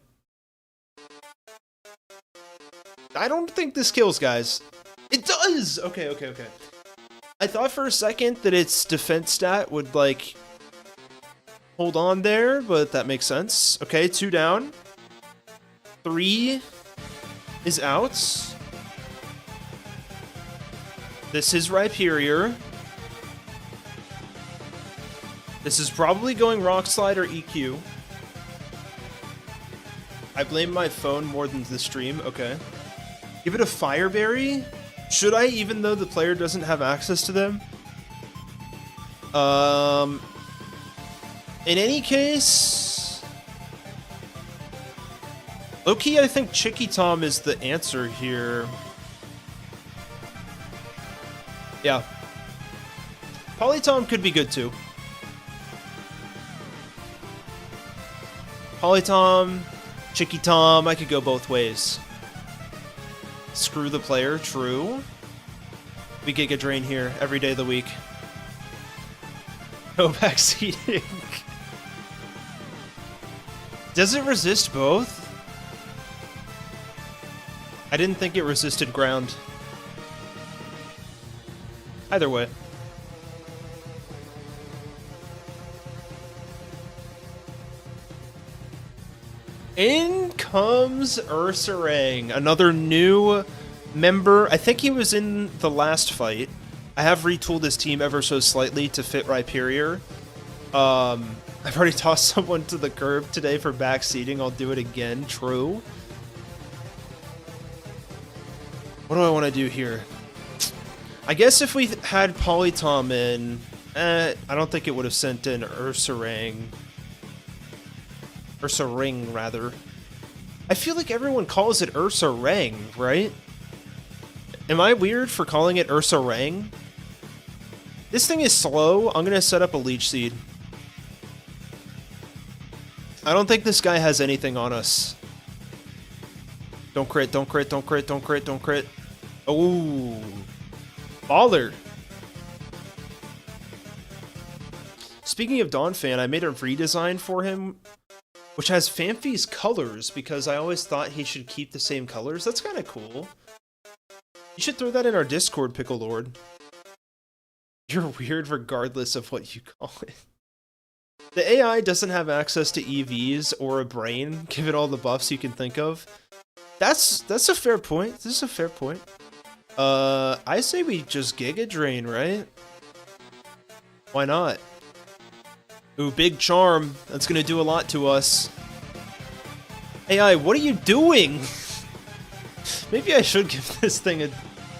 I don't think this kills, guys. It does! Okay, okay, okay. I thought for a second that its defense stat would, like, hold on there, but that makes sense. Okay, 2 down. 3 is out. This is Rhyperior. This is probably going Rock Slide or EQ. I blame my phone more than the stream. Okay. Give it a Fire Berry? Should I, even though the player doesn't have access to them? In any case... Low-key, I think Chicky Tom is the answer here. Yeah. Polytom could be good too. Polytom, Chicky Tom, I could go both ways. Screw the player, true. We Giga Drain here every day of the week. No backseating. Does it resist both? I didn't think it resisted ground. Either way. In comes Ursaring, another new member. I think he was in the last fight. I have retooled his team ever so slightly to fit Rhyperior. I've already tossed someone to the curb today for backseating. I'll do it again. True. What do I want to do here? I guess if we had Polytom in, I don't think it would have sent in Ursaring. Ursaring, rather. I feel like everyone calls it Ursaring, right? Am I weird for calling it Ursaring? This thing is slow. I'm gonna set up a Leech Seed. I don't think this guy has anything on us. Don't crit, don't crit, don't crit, don't crit, don't crit. Oh. Baller. Speaking of Donphan, I made a redesign for him, which has Phanpy's colors, because I always thought he should keep the same colors. That's kind of cool. You should throw that in our Discord, Pickle Lord. You're weird regardless of what you call it. The AI doesn't have access to EVs or a brain, given all the buffs you can think of. That's a fair point. This is a fair point. I say we just Giga Drain, right? Why not? Ooh, big charm. That's gonna do a lot to us. AI, what are you doing? Maybe I should give this thing an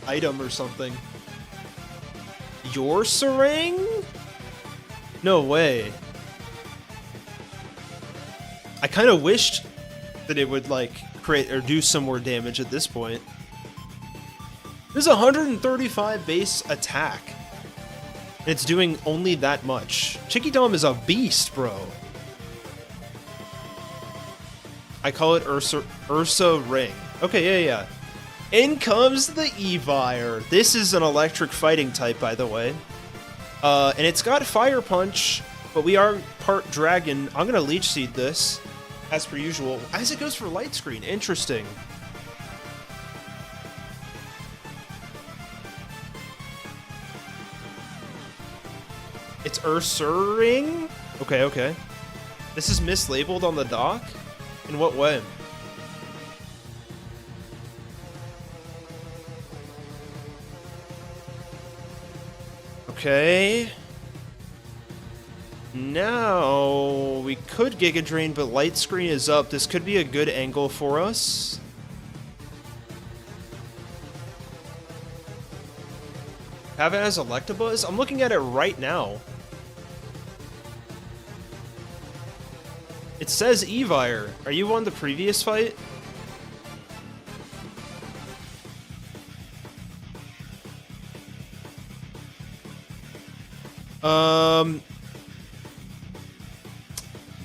item or something. Your Sarang? No way. I kind of wished that it would, like, create or do some more damage at this point. There's 135 base attack. And it's doing only that much. Chicky Dom is a beast, bro. I call it Ursa Ring. Okay, yeah. In comes the Evire. This is an electric fighting type, by the way. And it's got Fire Punch, but we are part Dragon. I'm gonna Leech Seed this, as per usual. As it goes for Light Screen. Interesting. It's Ursaring? Okay, okay. This is mislabeled on the dock? In what way? Okay. Now, we could Giga Drain, but Light Screen is up. This could be a good angle for us. Have it as Electabuzz? I'm looking at it right now. It says Evire. Are you on the previous fight?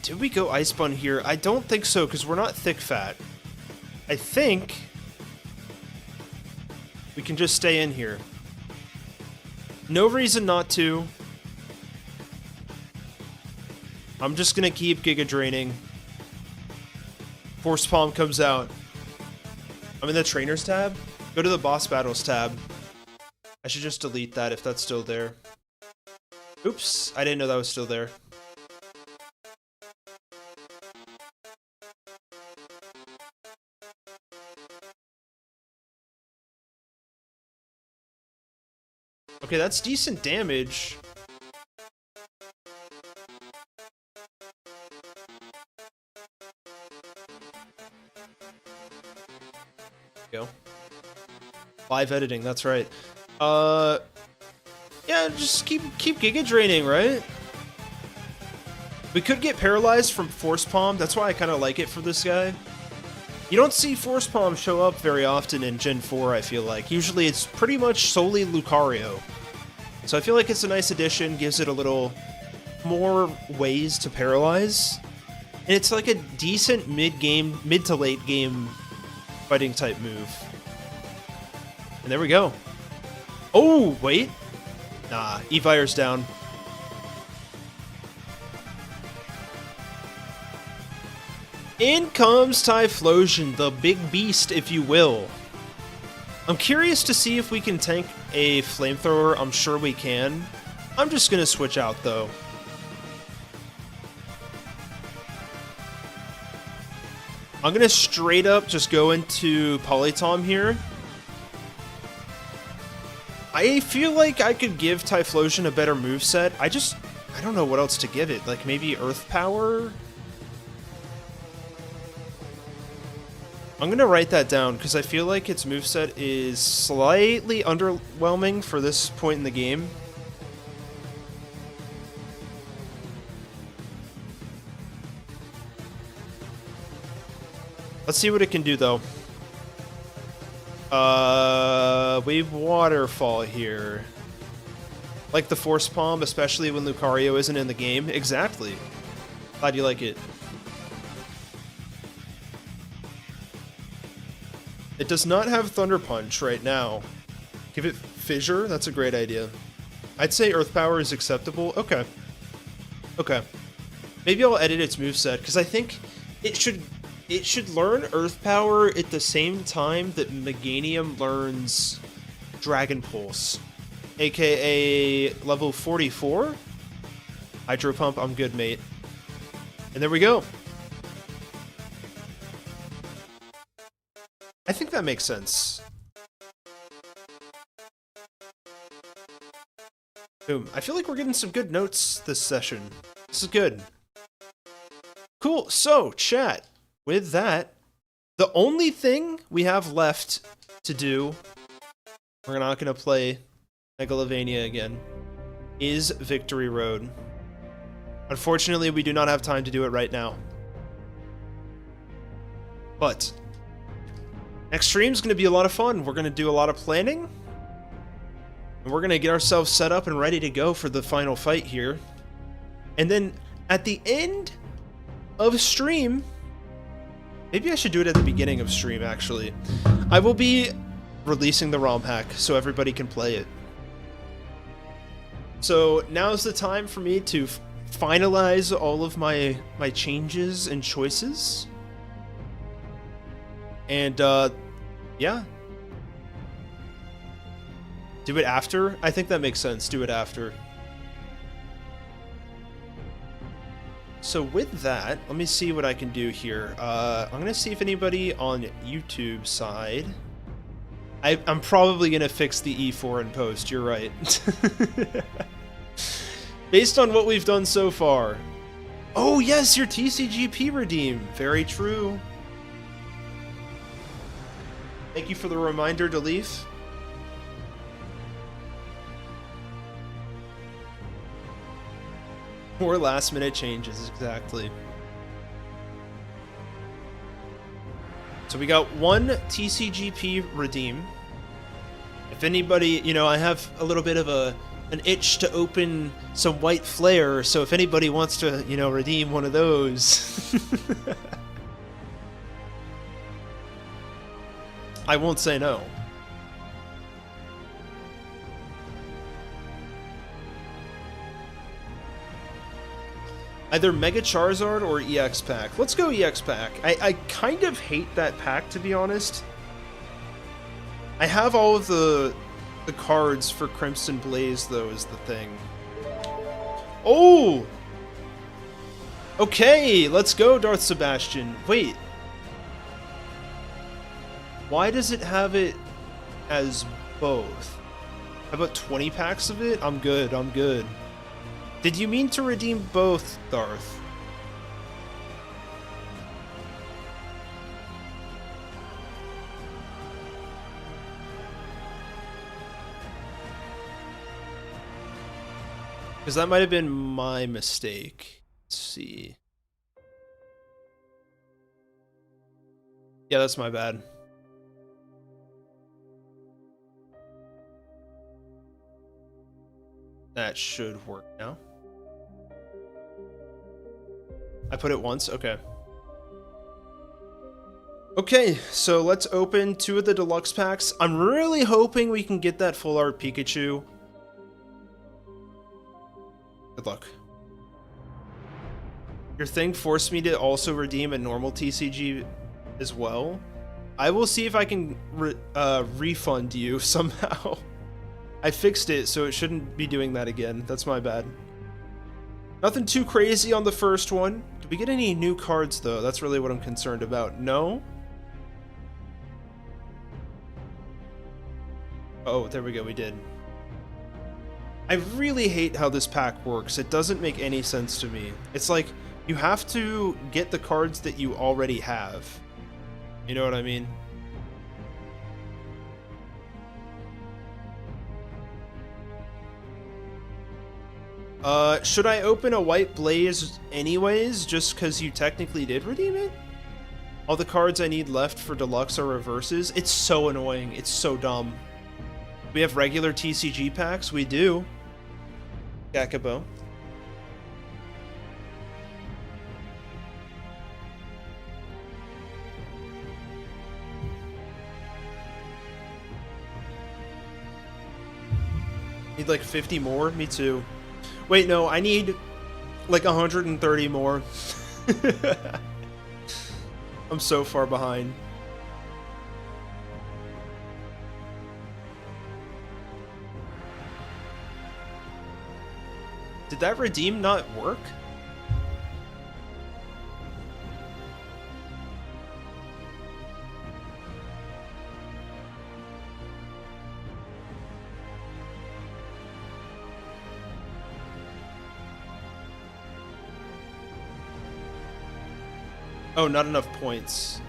Did we go ice bun here? I don't think so, because we're not thick fat. I think we can just stay in here. No reason not to. I'm just gonna keep Giga Draining. Force Palm comes out. I'm in the Trainers tab. Go to the Boss Battles tab. I should just delete that if that's still there. Oops, I didn't know that was still there. Okay, that's decent damage. Go. Live editing, that's right. Yeah, just keep Giga Draining, right? We could get paralyzed from Force Palm. That's why I kind of like it for this guy. You don't see Force Palm show up very often in Gen 4, I feel like. Usually it's pretty much solely Lucario. So I feel like it's a nice addition, gives it a little more ways to paralyze. And it's like a decent mid to late game fighting type move. And there we go. Oh, wait. Nah, E-Fire's down. In comes Typhlosion, the big beast, if you will. I'm curious to see if we can tank a flamethrower. I'm sure we can. I'm just gonna switch out, though. I'm gonna straight up just go into Polytom here. I feel like I could give Typhlosion a better moveset. I don't know what else to give it. Like, maybe Earth Power? I'm gonna write that down, because I feel like its moveset is slightly underwhelming for this point in the game. Let's see what it can do, though. Wave Waterfall here. Like the Force Palm, especially when Lucario isn't in the game. Exactly. Glad you like it. It does not have Thunder Punch right now. Give it Fissure? That's a great idea. I'd say Earth Power is acceptable. Okay. Okay. Maybe I'll edit its moveset, because I think it should learn Earth Power at the same time that Meganium learns Dragon Pulse. AKA level 44? Hydro Pump, I'm good, mate. And there we go. I think that makes sense. Boom. I feel like we're getting some good notes this session. This is good. Cool. So, chat, with that, the only thing we have left to do, we're not going to play Megalovania again, is Victory Road. Unfortunately, we do not have time to do it right now. But next stream's going to be a lot of fun. We're going to do a lot of planning. And we're going to get ourselves set up and ready to go for the final fight here. And then at the end of stream, maybe I should do it at the beginning of stream, actually. I will be releasing the ROM hack so everybody can play it. So now's the time for me to finalize all of my changes and choices. And, yeah. Do it after? I think that makes sense. Do it after. So with that, let me see what I can do here. I'm going to see if anybody on YouTube side... I'm probably going to fix the E4 in post. You're right. Based on what we've done so far. Oh, yes, your TCGP redeem. Very true. Thank you for the reminder, Delif. More last minute changes, exactly. So we got one TCGP redeem. If anybody, you know, I have a little bit of a an itch to open some white flare, so if anybody wants to, you know, redeem one of those, I won't say no. Either Mega Charizard or EX pack. Let's go EX pack. I kind of hate that pack, to be honest. I have all of the cards for Crimson Blaze, though, is the thing. Oh! Okay, let's go, Darth Sebastian. Wait. Why does it have it as both? How about 20 packs of it? I'm good, I'm good. Did you mean to redeem both, Darth? Because that might have been my mistake. Let's see. Yeah, that's my bad. That should work now. I put it once? Okay. Okay, so let's open 2 of the deluxe packs. I'm really hoping we can get that full art Pikachu. Good luck. Your thing forced me to also redeem a normal TCG as well. I will see if I can refund you somehow. I fixed it, so it shouldn't be doing that again. That's my bad. Nothing too crazy on the first one. Did we get any new cards, though? That's really what I'm concerned about. No? Oh, there we go. We did. I really hate how this pack works. It doesn't make any sense to me. It's like, you have to get the cards that you already have. You know what I mean? Should I open a white blaze anyways, just because you technically did redeem it? All the cards I need left for deluxe are reverses. It's so annoying. It's so dumb. We have regular TCG packs? We do. Gakabo. Need like 50 more? Me too. Wait, no, I need like 130 more. I'm so far behind. Did that redeem not work? Oh, not enough points.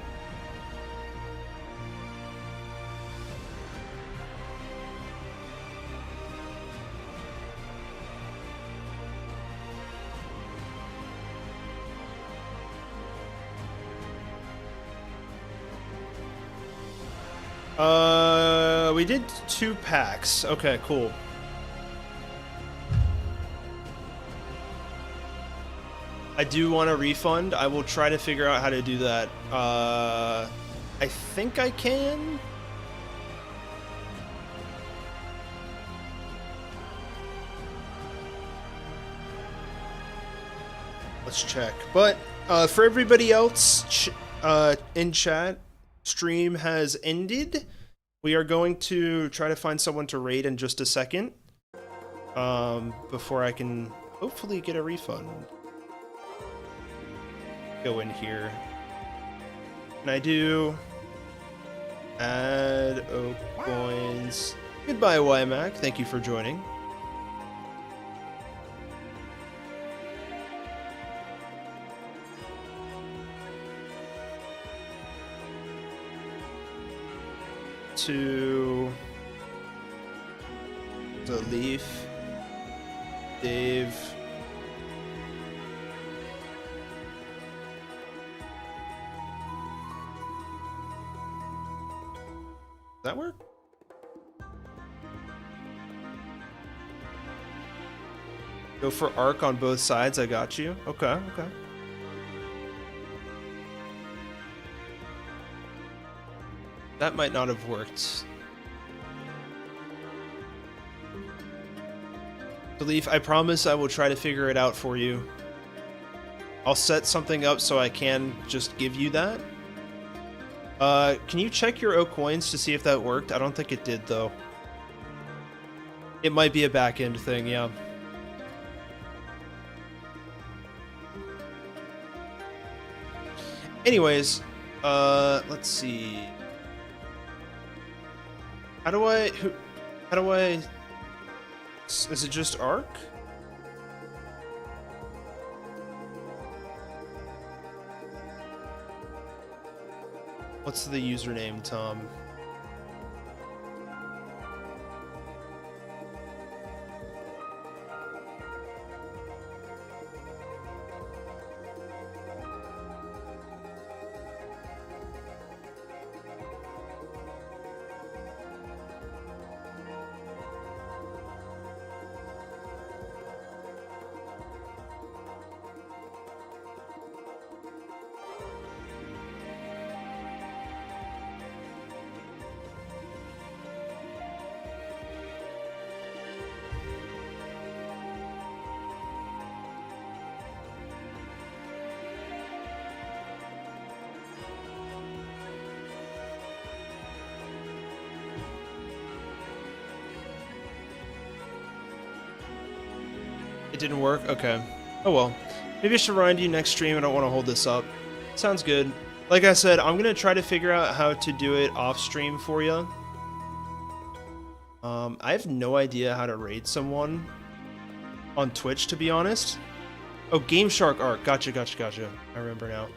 We did 2 packs. Okay, cool. I do want a refund. I will try to figure out how to do that. I think I can. Let's check. But for everybody else in chat, stream has ended. We are going to try to find someone to raid in just a second. Before I can hopefully get a refund. Go in here. And I do add OKoins. Goodbye, YMAC. Thank you for joining. To the Leaf, Dave. Does that work? Go for arc on both sides. I got you. Okay, okay. That might not have worked. Belief, I promise I will try to figure it out for you. I'll set something up so I can just give you that. Can you check your OKoins to see if that worked? I don't think it did, though. It might be a back-end thing, yeah. Anyways, let's see. How do I... Is it just arc? What's the username, Tom? It didn't work? Okay. Oh well. Maybe I should remind you next stream. I don't want to hold this up. Sounds good. Like I said, I'm going to try to figure out how to do it off stream for you. I have no idea how to raid someone on Twitch, to be honest. Oh, Game Shark Arc. Gotcha, gotcha, gotcha. I remember now.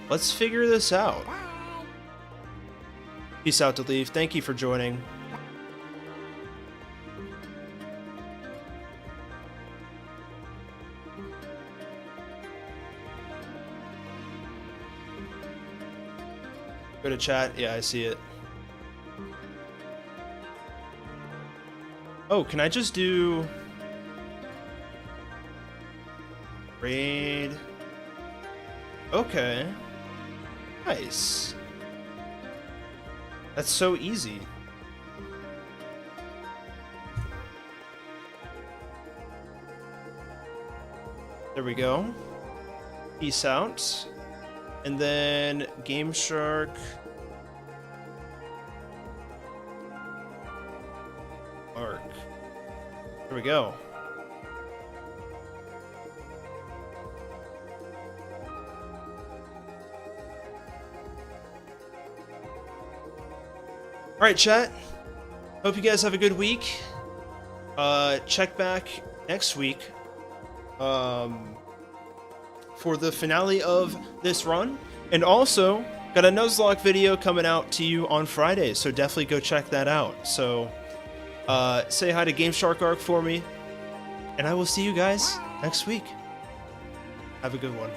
Let's figure this out. Peace out, to leave. Thank you for joining. Go to chat. Yeah, I see it. Oh, can I just do raid? Okay. Nice. That's so easy. There we go. Peace out. And then Game Shark. Arc. There we go. Alright, chat. Hope you guys have a good week. Check back next week. For the finale of this run, and also got a Nuzlocke video coming out to you on Friday, so definitely go check that out. So say hi to Game Shark Arc for me, and I will see you guys next week. Have a good one.